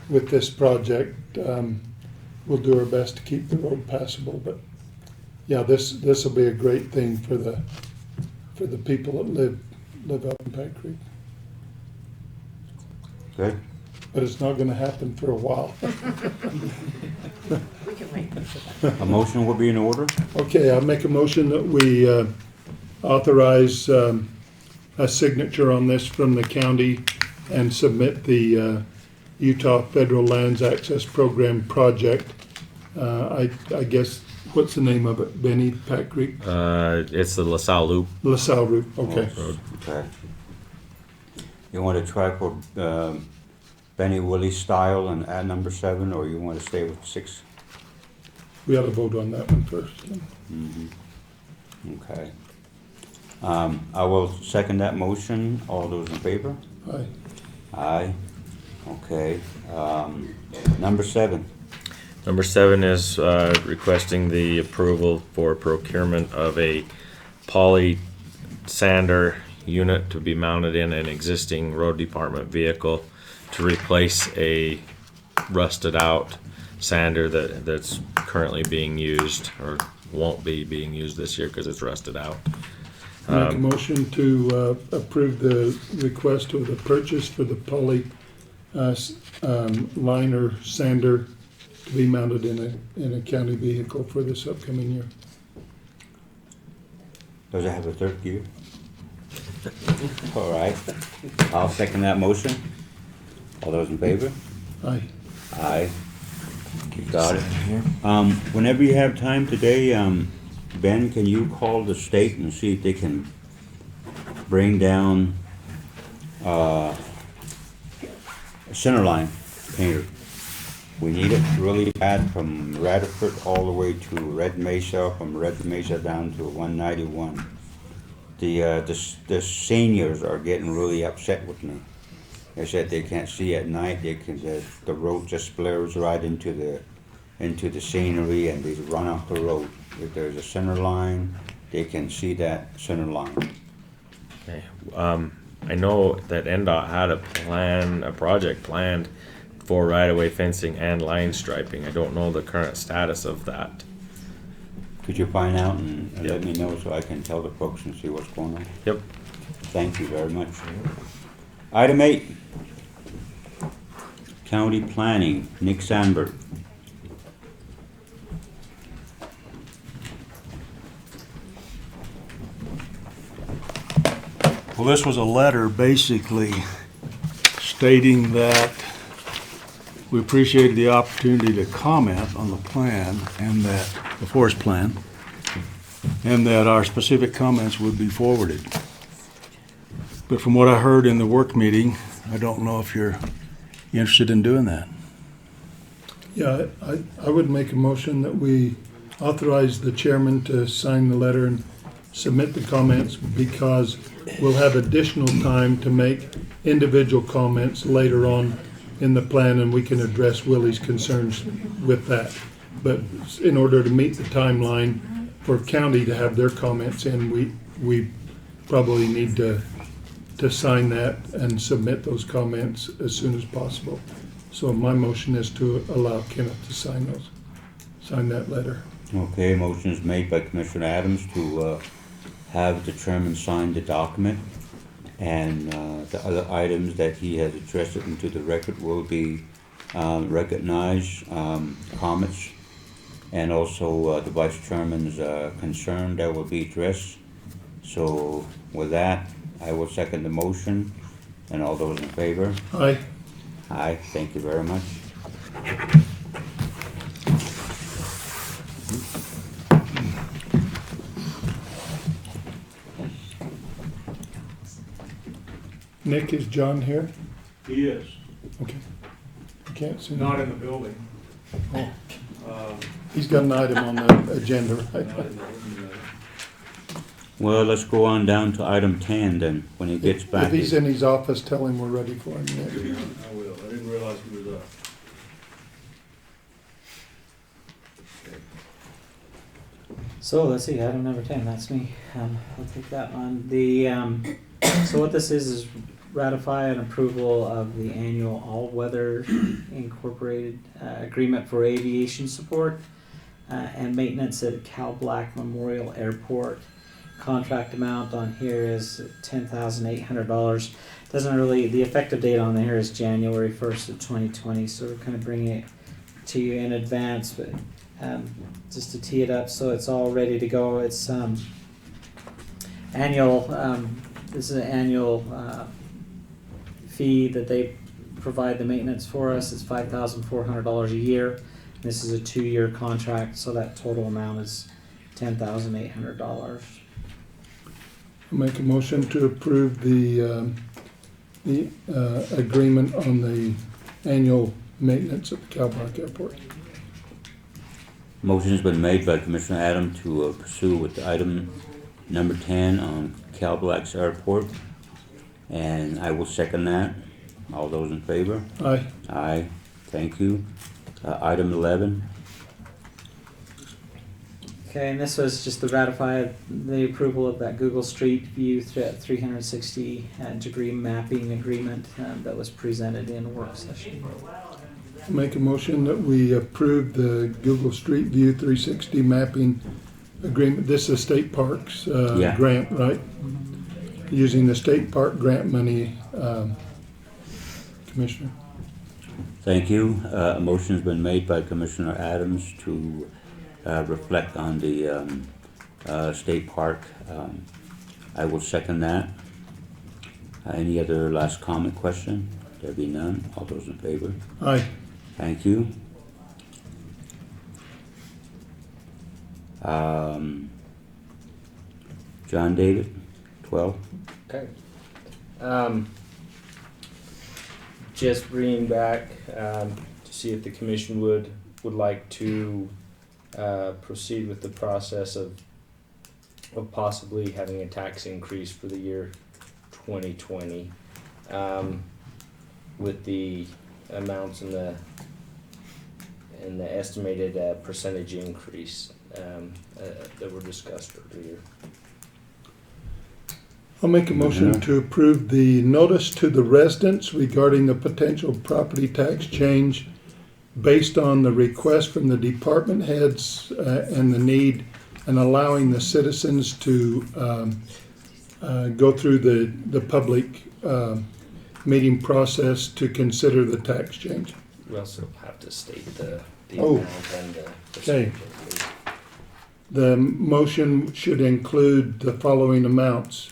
with this project. We'll do our best to keep the road passable, but yeah, this will be a great thing for the people that live up in Pat Creek. Good. But it's not going to happen for a while. We can wait. A motion will be in order. Okay, I'll make a motion that we authorize a signature on this from the county and submit the Utah Federal Lands Access Program project. I guess, what's the name of it, Benny? Pat Creek? It's the LaSalle Loop. LaSalle Loop, okay. Okay. You want to try for Benny Willie style and add number 7, or you want to stay with 6? We ought to vote on that one first. Mm-hmm. Okay. I will second that motion. All those in favor? Aye. Aye. Okay. Number 7. Number 7 is requesting the approval for procurement of a poly sander unit to be mounted in an existing road department vehicle to replace a rusted out sander that's currently being used, or won't be being used this year because it's rusted out. Make a motion to approve the request of the purchase for the poly liner sander to be mounted in a county vehicle for this upcoming year. Does it have a third gear? All right, I'll second that motion. All those in favor? Aye. Aye. You got it. Whenever you have time today, Ben, can you call the state and see if they can bring down a centerline painter? We need it really bad from Radford all the way to Red Mesa, from Red Mesa down to 191. The seniors are getting really upset with me. They said they can't see at night. The road just blurs right into the scenery, and they run off the road. If there's a center line, they can see that center line. Okay. I know that NDOT had a project planned for right-of-way fencing and line striping. I don't know the current status of that. Could you find out and let me know so I can tell the folks and see what's going on? Yep. Thank you very much. Item 8, County Planning, Nick Sandberg. Well, this was a letter basically stating that we appreciated the opportunity to comment on the plan, and that, the forest plan, and that our specific comments would be forwarded. But from what I heard in the work meeting, I don't know if you're interested in doing that. Yeah, I would make a motion that we authorize the chairman to sign the letter and submit the comments, because we'll have additional time to make individual comments later on in the plan, and we can address Willie's concerns with that. But in order to meet the timeline for county to have their comments in, we probably need to sign that and submit those comments as soon as possible. So my motion is to allow Kenneth to sign that letter. Okay, motion is made by Commissioner Adams to have the chairman sign the document, and the other items that he has addressed into the record will be recognized, comments, and also the vice chairman's concern that will be addressed. So with that, I will second the motion, and all those in favor? Aye. Aye, thank you very much. Nick, is John here? He is. Okay. I can't see him. Not in the building. Oh. He's got an item on the agenda, right? Well, let's go on down to item 10 then, when he gets back. If he's in his office, tell him we're ready for him, Nick. I will. I didn't realize he was up. So let's see, item number 10, that's me. I'll take that one. So what this is ratify an approval of the annual all-weather incorporated agreement for aviation support and maintenance at Cal Black Memorial Airport. Contract amount on here is $10,800. Doesn't really, the effective date on here is January 1st of 2020, so we're kind of bringing it to you in advance, but just to tee it up so it's all ready to go. It's annual, this is an annual fee that they provide the maintenance for us. It's $5,400 a year. This is a 2-year contract, so that total amount is $10,800. Make a motion to approve the agreement on the annual maintenance at the Cal Black Airport. Motion has been made by Commissioner Adam to pursue with item number 10 on Cal Black's Airport, and I will second that. All those in favor? Aye. Aye. Thank you. Item 11. Okay, and this was just to ratify the approval of that Google Street View 360 degree mapping agreement that was presented in a work session. Make a motion that we approve the Google Street View 360 mapping agreement. This is state parks Yeah. grant, right? Using the state park grant money, Commissioner. Thank you. A motion's been made by Commissioner Adams to reflect on the state park. I will second that. Any other last comment, question? There be none. All those in favor? Aye. Thank you. John David, 12. Okay. Just bringing back to see if the commission would like to proceed with the process of possibly having a tax increase for the year 2020 with the amounts and the estimated percentage increase that were discussed earlier. I'll make a motion to approve the notice to the residents regarding the potential property tax change based on the request from the department heads and the need, and allowing the citizens to go through the public meeting process to consider the tax change. We also have to state the Oh. amount and the Okay. percentage. The motion should include the following amounts.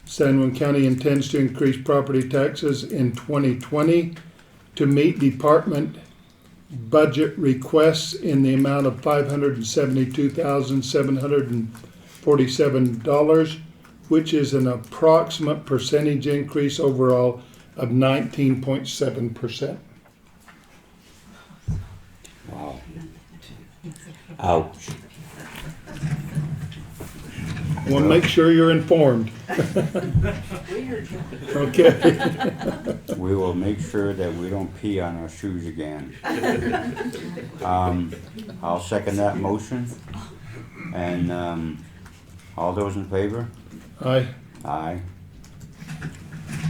San Juan County intends to increase property taxes in 2020 to meet department budget requests in the amount of $572,747, which is an approximate percentage increase overall of 19.7%. Wow. Ouch. I want to make sure you're informed. Okay. We will make sure that we don't pee on our shoes again. I'll second that motion. And all those in favor? Aye. Aye.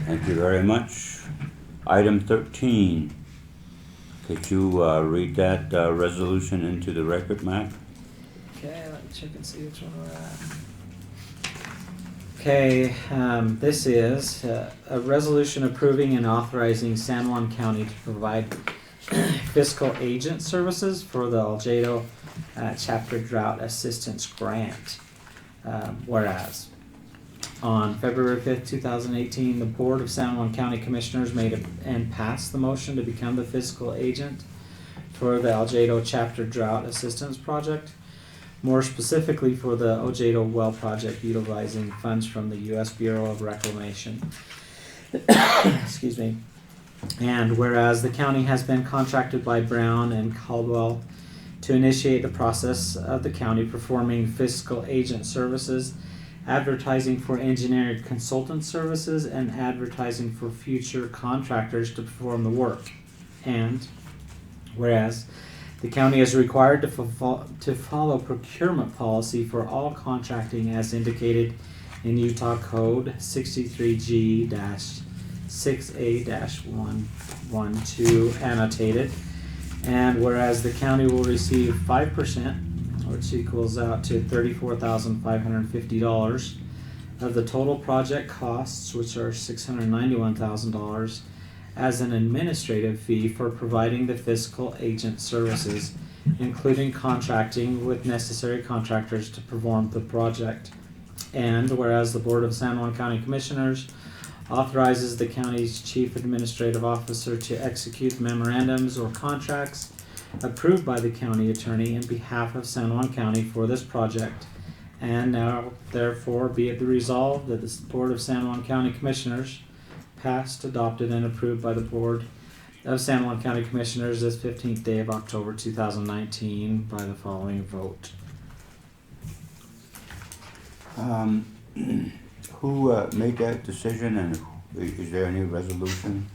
Thank you very much. Item 13. Could you read that resolution into the record, Matt? Okay, let me check and see which one we're at. Okay, this is a resolution approving and authorizing San Juan County to provide fiscal agent services for the Aljedo Chapter Drought Assistance Grant. Whereas, on February 5th, 2018, the Board of San Juan County Commissioners made and passed the motion to become the fiscal agent for the Aljedo Chapter Drought Assistance Project. More specifically for the Aljedo Well Project, utilizing funds from the U.S. Bureau of Reclamation. Excuse me. And whereas the county has been contracted by Brown and Caldwell to initiate the process of the county performing fiscal agent services, advertising for engineering consultant services, and advertising for future contractors to perform the work. And whereas the county is required to follow procurement policy for all contracting as indicated in Utah Code 63G-6A-112 annotated. And whereas the county will receive 5%, which equals out to $34,550 of the total project costs, which are $691,000, as an administrative fee for providing the fiscal agent services, including contracting with necessary contractors to perform the project. And whereas the Board of San Juan County Commissioners authorizes the county's chief administrative officer to execute memorandums or contracts approved by the county attorney in behalf of San Juan County for this project. And now therefore be it resolved that the Board of San Juan County Commissioners passed, adopted, and approved by the Board of San Juan County Commissioners this 15th day of October 2019 by the following vote. Who made that decision, and is there any resolution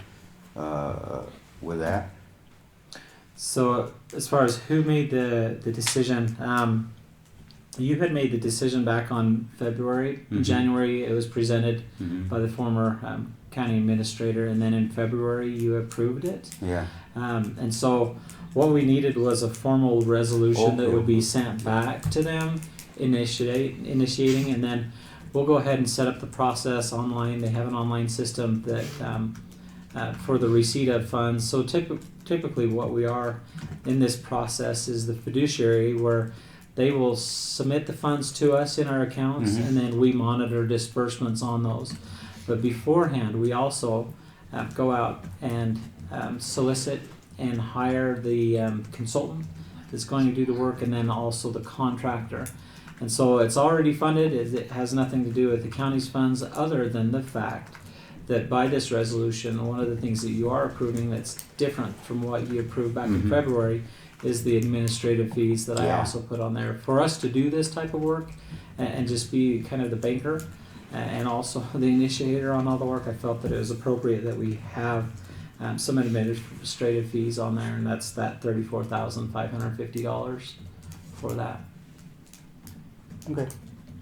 with that? So as far as who made the decision, You had made the decision back on February. In Mhm. January, it was presented Mhm. by the former county administrator, and then in February, you approved it. Yeah. And so what we needed was a formal resolution that Okay. would be sent back to them, initiating, and then we'll go ahead and set up the process online. They have an online system that for the receipt of funds. So typically what we are in this process is the fiduciary, where they will submit the funds to us in our accounts, Mhm. and then we monitor disbursements on those. But beforehand, we also go out and solicit and hire the consultant that's going to do the work, and then also the contractor. And so it's already funded. It has nothing to do with the county's funds, other than the fact that by this resolution, one of the things that you are approving that's different from what you approved back in Mhm. February is the administrative fees that I Yeah. also put on there. For us to do this type of work and just be kind of the banker and also the initiator on all the work, I felt that it was appropriate that we have some administrative fees on there, and that's that $34,550 for that. Okay.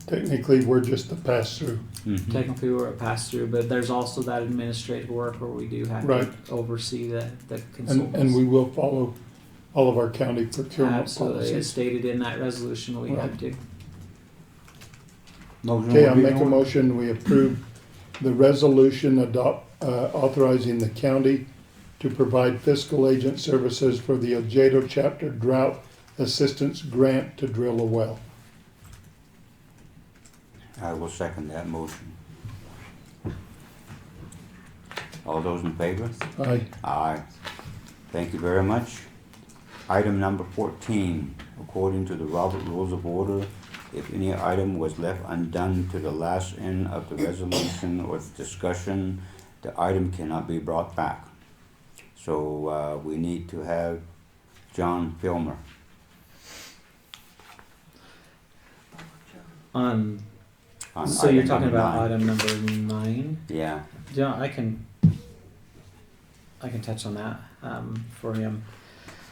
Technically, we're just a pass-through. Mhm. Technically, we're a pass-through, but there's also that administrative work where we do have Right. to oversee the consultants. And we will follow all of our county procurement Absolutely, as policies. stated in that resolution, we have to. Motion Okay, will I'll be make a in order. motion, we approve the resolution authorizing the county to provide fiscal agent services for the Ojedo Chapter Drought Assistance Grant to drill a well. I will second that motion. All those in favor? Aye. Aye. Thank you very much. Item number 14, according to the Robert Rules of Order, if any item was left undone to the last end of the resolution or discussion, the item cannot be brought back. So we need to have John Filmer. On, On so you're item talking number about 9. item number 9? Yeah. Yeah, I can touch on that for him.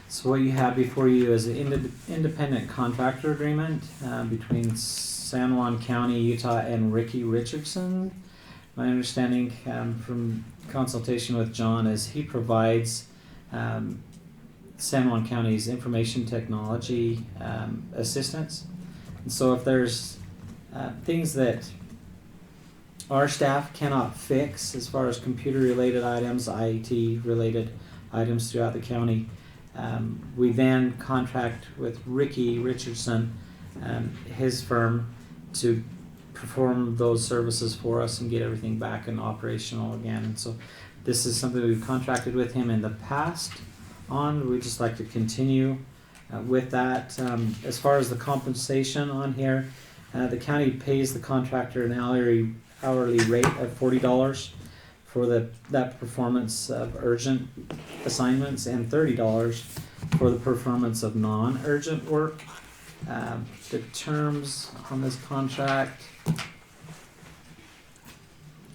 So what you have before you is an independent contractor agreement between San Juan County, Utah, and Ricky Richardson. My understanding from consultation with John is he provides San Juan County's information technology assistance. And so if there's things that our staff cannot fix as far as computer-related items, IT-related items throughout the county, we then contract with Ricky Richardson, his firm, to perform those services for us and get everything back and operational again. And so this is something we've contracted with him in the past on. We'd just like to continue with that. As far as the compensation on here, the county pays the contractor an hourly rate of $40 for that performance of urgent assignments, and $30 for the performance of non-urgent work. The terms on this contract, I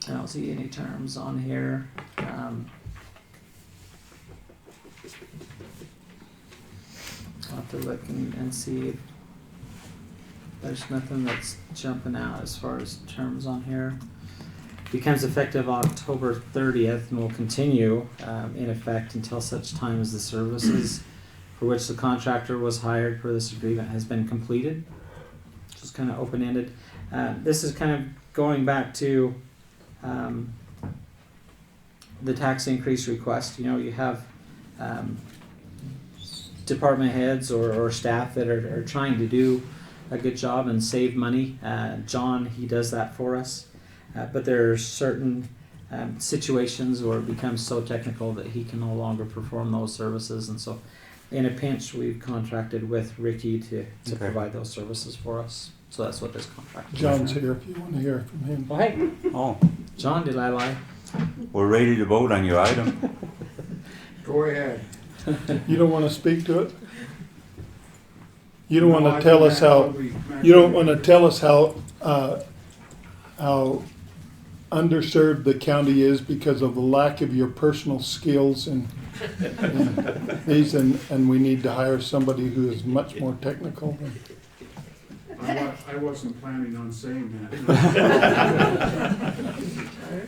don't see any terms on here. I'll have to look and see if there's nothing that's jumping out as far as terms on here. Becomes effective October 30th and will continue in effect until such time as the services for which the contractor was hired for this agreement has been completed. Just kind of open-ended. This is kind of going back to the tax increase request. You know, you have department heads or staff that are trying to do a good job and save money. John, he does that for us. But there are certain situations where it becomes so technical that he can no longer perform those services. And so in a pinch, we've contracted with Ricky to provide those services for us. So that's what this contract is. John's here if you want to hear from him. Oh, hey. Oh. John, did I lie? We're ready to vote on your item. Go ahead. You don't want to speak to it? You don't No, want I to tell think us that how, would be- you don't want to tell us how underserved the county is because of the lack of your personal skills and these, and we need to hire somebody who is much more technical. I wasn't planning on saying that.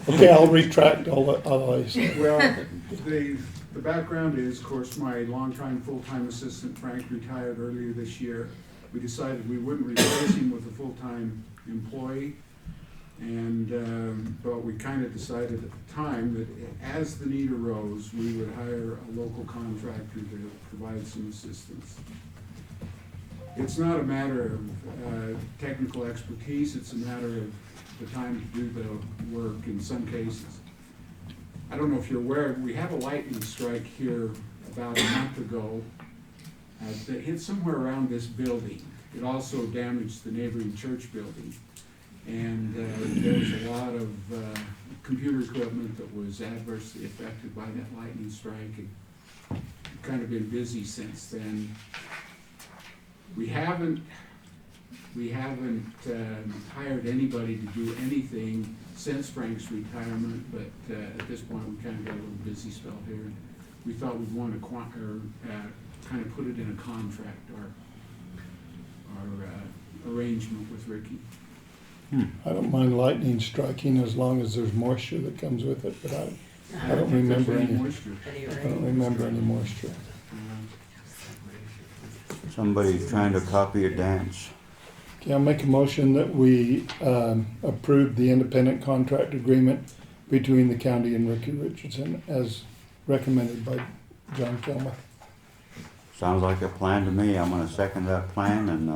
Okay, I'll retract all I said. Well, the background is, of course, my longtime full-time assistant Frank retired earlier this year. We decided we wouldn't replace him with a full-time employee. And, but we kind of decided at the time that as the need arose, we would hire a local contractor to provide some assistance. It's not a matter of technical expertise, it's a matter of the time to do the work in some cases. I don't know if you're aware, we had a lightning strike here about a month ago that hit somewhere around this building. It also damaged the neighboring church building. And there was a lot of computer equipment that was adversely affected by that lightning strike. And kind of been busy since then. We haven't hired anybody to do anything since Frank's retirement, but at this point we kind of got a little busy spell here. We thought we'd want to kind of put it in a contract, our arrangement with Ricky. I don't mind lightning striking as long as there's moisture that comes with it, but I don't remember any moisture. I don't remember any moisture. Somebody's trying to copy a dance. Okay, I'll make a motion that we approve the independent contract agreement between the county and Ricky Richardson as recommended by John Kilmer. Sounds like a plan to me. I'm gonna second that plan, and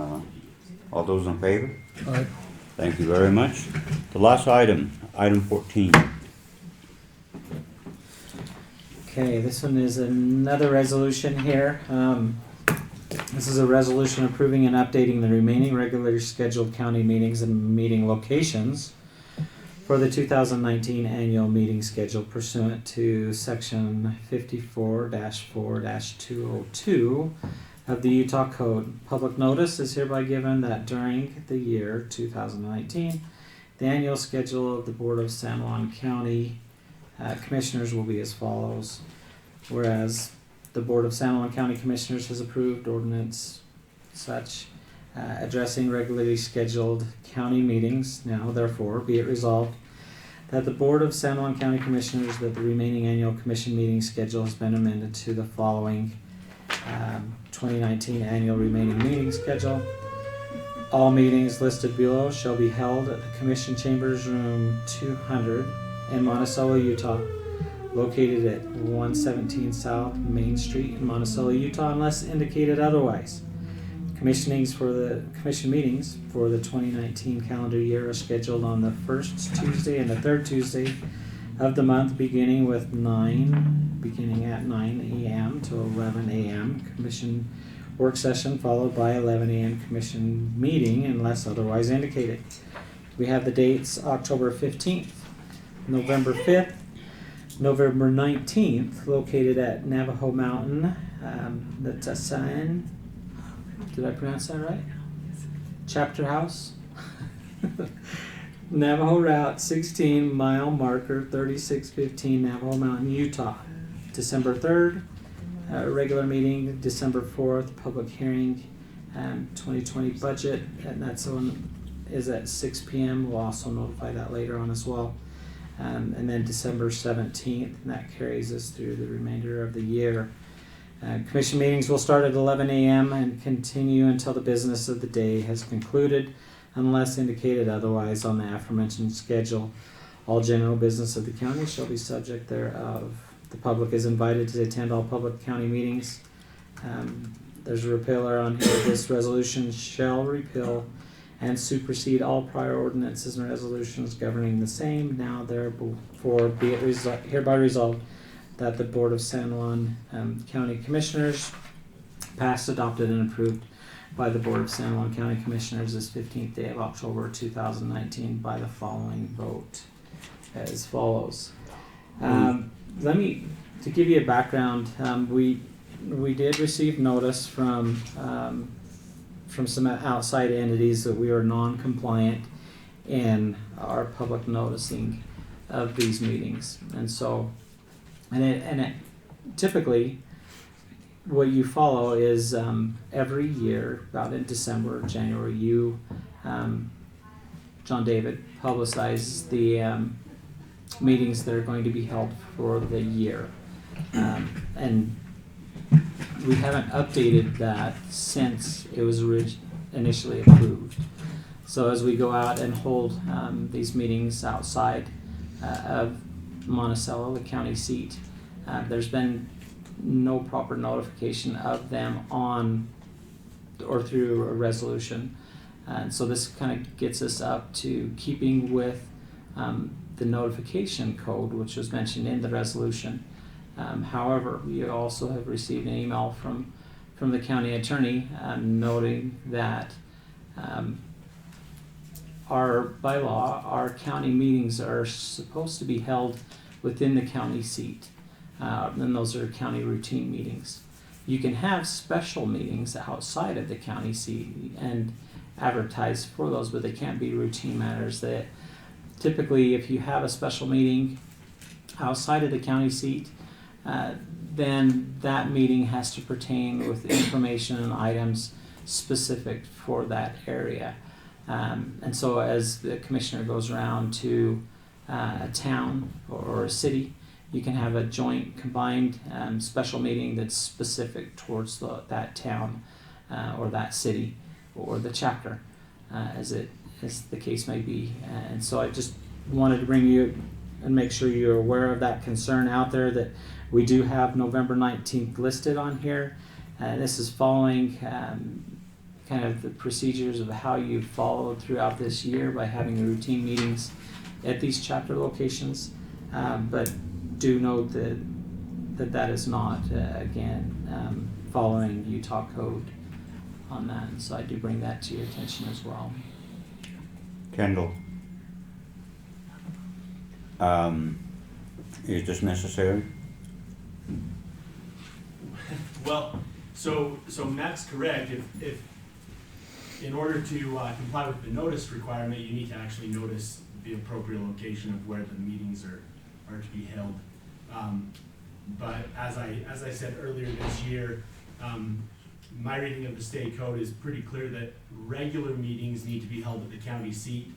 all those in favor? Aye. Thank you very much. The last item, item 14. Okay, this one is another resolution here. This is a resolution approving and updating the remaining regularly scheduled county meetings and meeting locations for the 2019 annual meeting schedule pursuant to section 54-4-202 of the Utah Code. Public notice is hereby given that during the year 2019, the annual schedule of the Board of San Juan County Commissioners will be as follows. Whereas the Board of San Juan County Commissioners has approved ordinance such addressing regularly scheduled county meetings. Now, therefore, be it resolved that the Board of San Juan County Commissioners, that the remaining annual commission meeting schedule has been amended to the following 2019 annual remaining meeting schedule. All meetings listed below shall be held at the Commission Chambers Room 200 in Monticello, Utah, located at 117 South Main Street in Monticello, Utah, unless indicated otherwise. Commission meetings for the 2019 calendar year are scheduled on the first Tuesday and the third Tuesday of the month, beginning at 9 a.m. to 11 a.m. Commission work session, followed by 11 a.m. commission meeting, unless otherwise indicated. We have the dates: October 15th, November 5th, November 19th, located at Navajo Mountain. That's a sign. Did I pronounce that right? Chapter House. Navajo Route 16, mile marker 3615, Navajo Mountain, Utah. December 3rd, regular meeting. December 4th, public hearing, 2020 budget, and that's one is at 6 p.m. We'll also notify that later on as well. And then December 17th, and that carries us through the remainder of the year. Commission meetings will start at 11 a.m. and continue until the business of the day has concluded, unless indicated otherwise on the aforementioned schedule. All general business of the county shall be subject thereof. The public is invited to attend all public county meetings. There's a repealer on here. This resolution shall repeal and supersede all prior ordinances and resolutions governing the same. Now therefore be it hereby resolved that the Board of San Juan County Commissioners passed, adopted, and approved by the Board of San Juan County Commissioners this 15th day of October 2019 by the following vote as follows. To give you a background, we did receive notice from some outside entities that we are non-compliant in our public noticing of these meetings, and so, and it typically what you follow is every year, about in December or January, you, John David, publicizes the meetings that are going to be held for the year. And we haven't updated that since it was initially approved. So as we go out and hold these meetings outside of Monticello, the county seat, there's been no proper notification of them on or through a resolution. And so this kind of gets us up to keeping with the notification code, which was mentioned in the resolution. However, we also have received an email from the county attorney noting that by law, our county meetings are supposed to be held within the county seat. And those are county routine meetings. You can have special meetings outside of the county seat and advertise for those, but they can't be routine matters. That typically, if you have a special meeting outside of the county seat, then that meeting has to pertain with information and items specific for that area. And so as the commissioner goes around to a town or a city, you can have a joint combined special meeting that's specific towards that town or that city or the chapter, as the case may be. And so I just wanted to bring you and make sure you're aware of that concern out there, that we do have November 19th listed on here. This is following kind of the procedures of how you followed throughout this year by having the routine meetings at these chapter locations. But do note that is not, again, following Utah code on that. And so I do bring that to your attention as well. Kendall, is this necessary? Well, so Matt's correct. If in order to comply with the notice requirement, you need to actually notice the appropriate location of where the meetings are to be held. But as I said earlier this year, my reading of the state code is pretty clear that regular meetings need to be held at the county seat.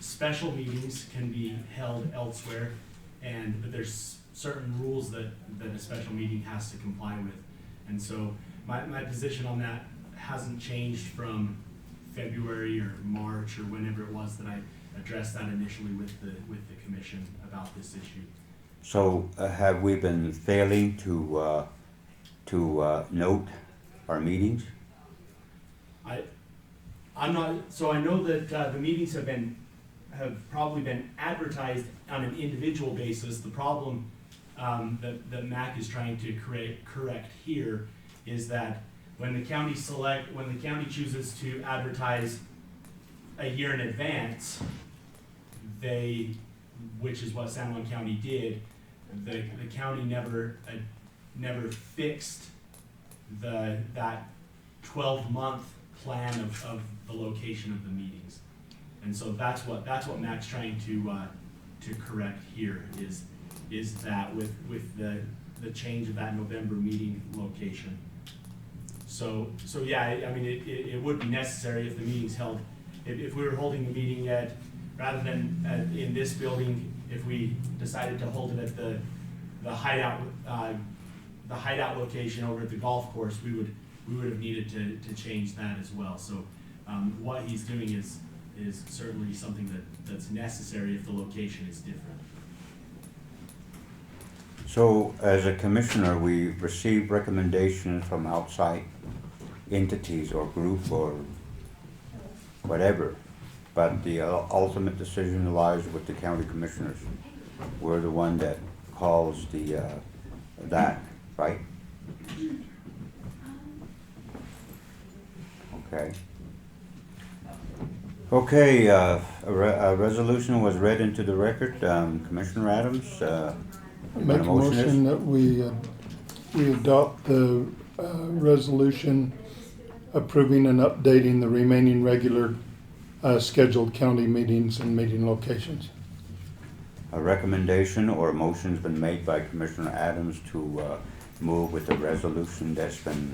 Special meetings can be held elsewhere, but there's certain rules that a special meeting has to comply with. And so my position on that hasn't changed from February or March or whenever it was that I addressed that initially with the commission about this issue. So have we been failing to note our meetings? I'm not. So I know that the meetings have probably been advertised on an individual basis. The problem that MAC is trying to correct here is that when the county chooses to advertise a year in advance, which is what San Juan County did, the county never fixed that 12-month plan of the location of the meetings, and so that's what Mac's trying to correct here is that with the change of that November meeting location. So yeah, I mean it would be necessary if the meeting's held, if we were holding the meeting rather than in this building, if we decided to hold it at the hideout location over at the golf course, we would have needed to change that as well. So what he's doing is certainly something that's necessary if the location is different. So as a commissioner, we receive recommendations from outside entities or group or whatever, but the ultimate decision lies with the county commissioners. We're the one that calls that, right? Okay. Okay, a resolution was read into the record. Commissioner Adams, Make a motion that we adopt the resolution approving and updating the remaining regular scheduled county meetings and meeting locations. A recommendation or a motion's been made by Commissioner Adams to move with the resolution that's been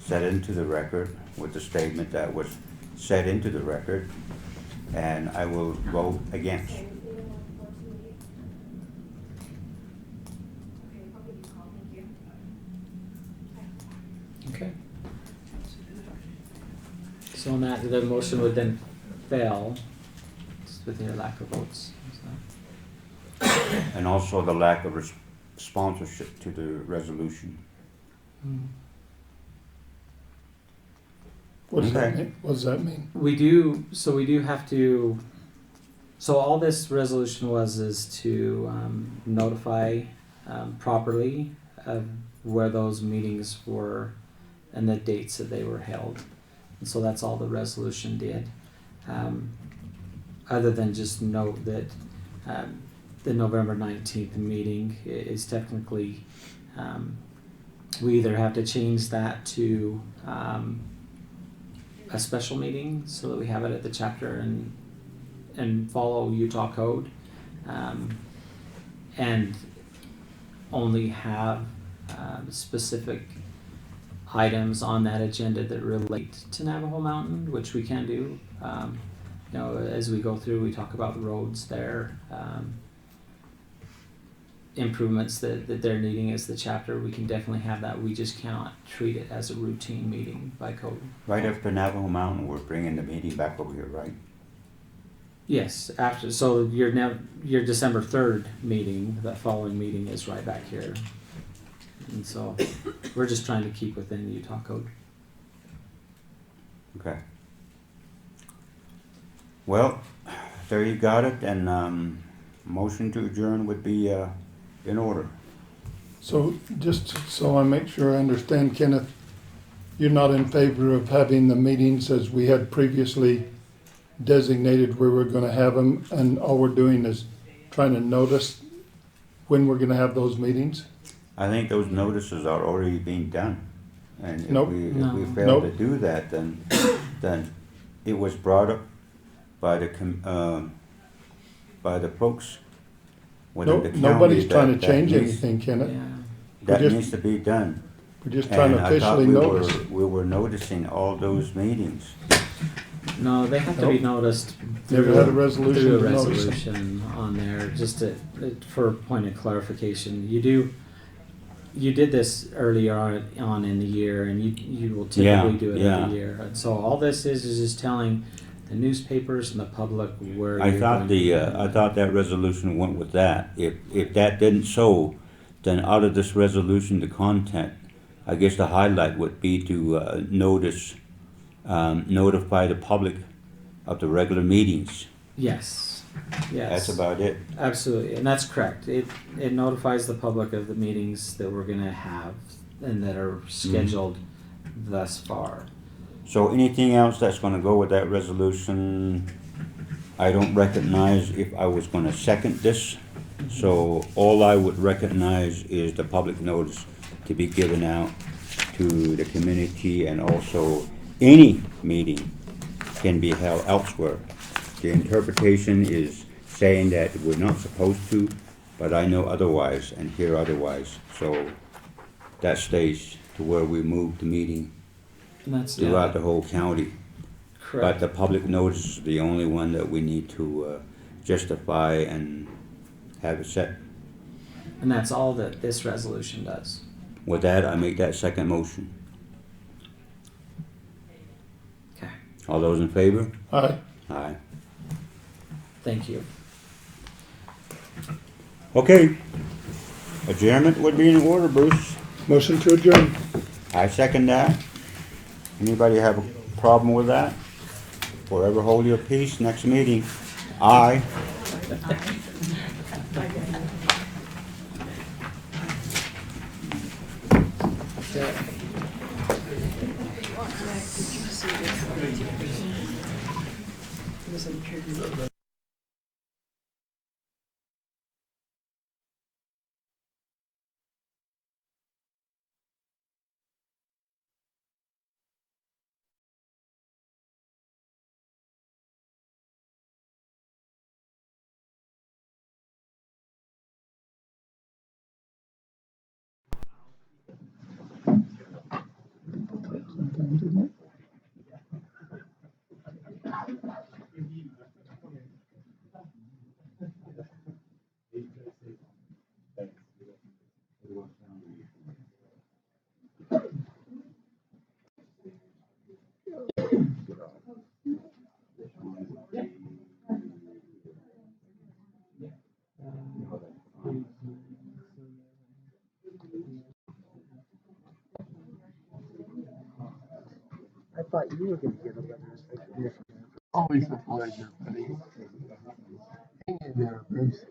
set into the record, with the statement that was set into the record, and I will vote against. Okay. So on that, the motion would then fail just with your lack of votes. So. And also the lack of sponsorship to the resolution. What does that Okay. mean? What does that mean? We do have to, so all this resolution is to notify properly of where those meetings were and the dates that they were held. And so that's all the resolution did. Other than just note that the November 19th meeting is technically, we either have to change that to a special meeting so that we have it at the chapter and follow Utah code, and only have specific items on that agenda that relate to Navajo Mountain, which we can do. You know, as we go through, we talk about the roads there, improvements that they're needing as the chapter. We can definitely have that. We just cannot treat it as a routine meeting by code. Right after Navajo Mountain, we're bringing the meeting back over here, right? Yes, after, so your December 3rd meeting, that following meeting is right back here. And so we're just trying to keep within the Utah code. Okay. Well, there you got it, and motion to adjourn would be in order. So just so I make sure I understand, Kenneth, you're not in favor of having the meetings as we had previously designated where we're gonna have them, and all we're doing is trying to notice when we're gonna have those meetings? I think those notices are already being done. And if Nope. we fail to do that, then it was brought up by the folks within the county. Nobody's trying to that change needs- anything, Kenneth. That We're just- needs to be done. We're just trying to And I thought officially notice. we were noticing all those meetings. No, they have to be Nope. noticed. Never through- had a resolution through a to notice them. resolution on there, just for a point of clarification. You did this earlier on in the year, and you will typically do it yeah. every year. And so all this is just telling the newspapers and the public where I you're thought going to I thought that resolution went with that. If that didn't so, then out of this resolution, the content, I guess the highlight would be to notify the public of the regular meetings. Yes. Yes. That's about it. Absolutely, and that's correct. It notifies the public of the meetings that we're gonna have and that are scheduled thus far. So anything else that's gonna go with that resolution, I don't recognize if I was gonna second this. So all I would recognize is the public notice to be given out to the community, and also any meeting can be held elsewhere. The interpretation is saying that we're not supposed to, but I know otherwise and hear otherwise. So that stays to where we move the meeting And that's throughout the whole county. correct. But the public notice is the only one that we need to justify and have it set. And that's all that this resolution does. With that, I make that second motion. Okay. All those in favor? Aye. Aye. Thank you. Okay. Adjournment would be in order, Bruce. Motion to adjourn. I second that. Anybody have a problem with that? Forever hold your peace. Next meeting. Aye. I thought you were going to get a letter. Always a pleasure, buddy. Hang in there, Bruce.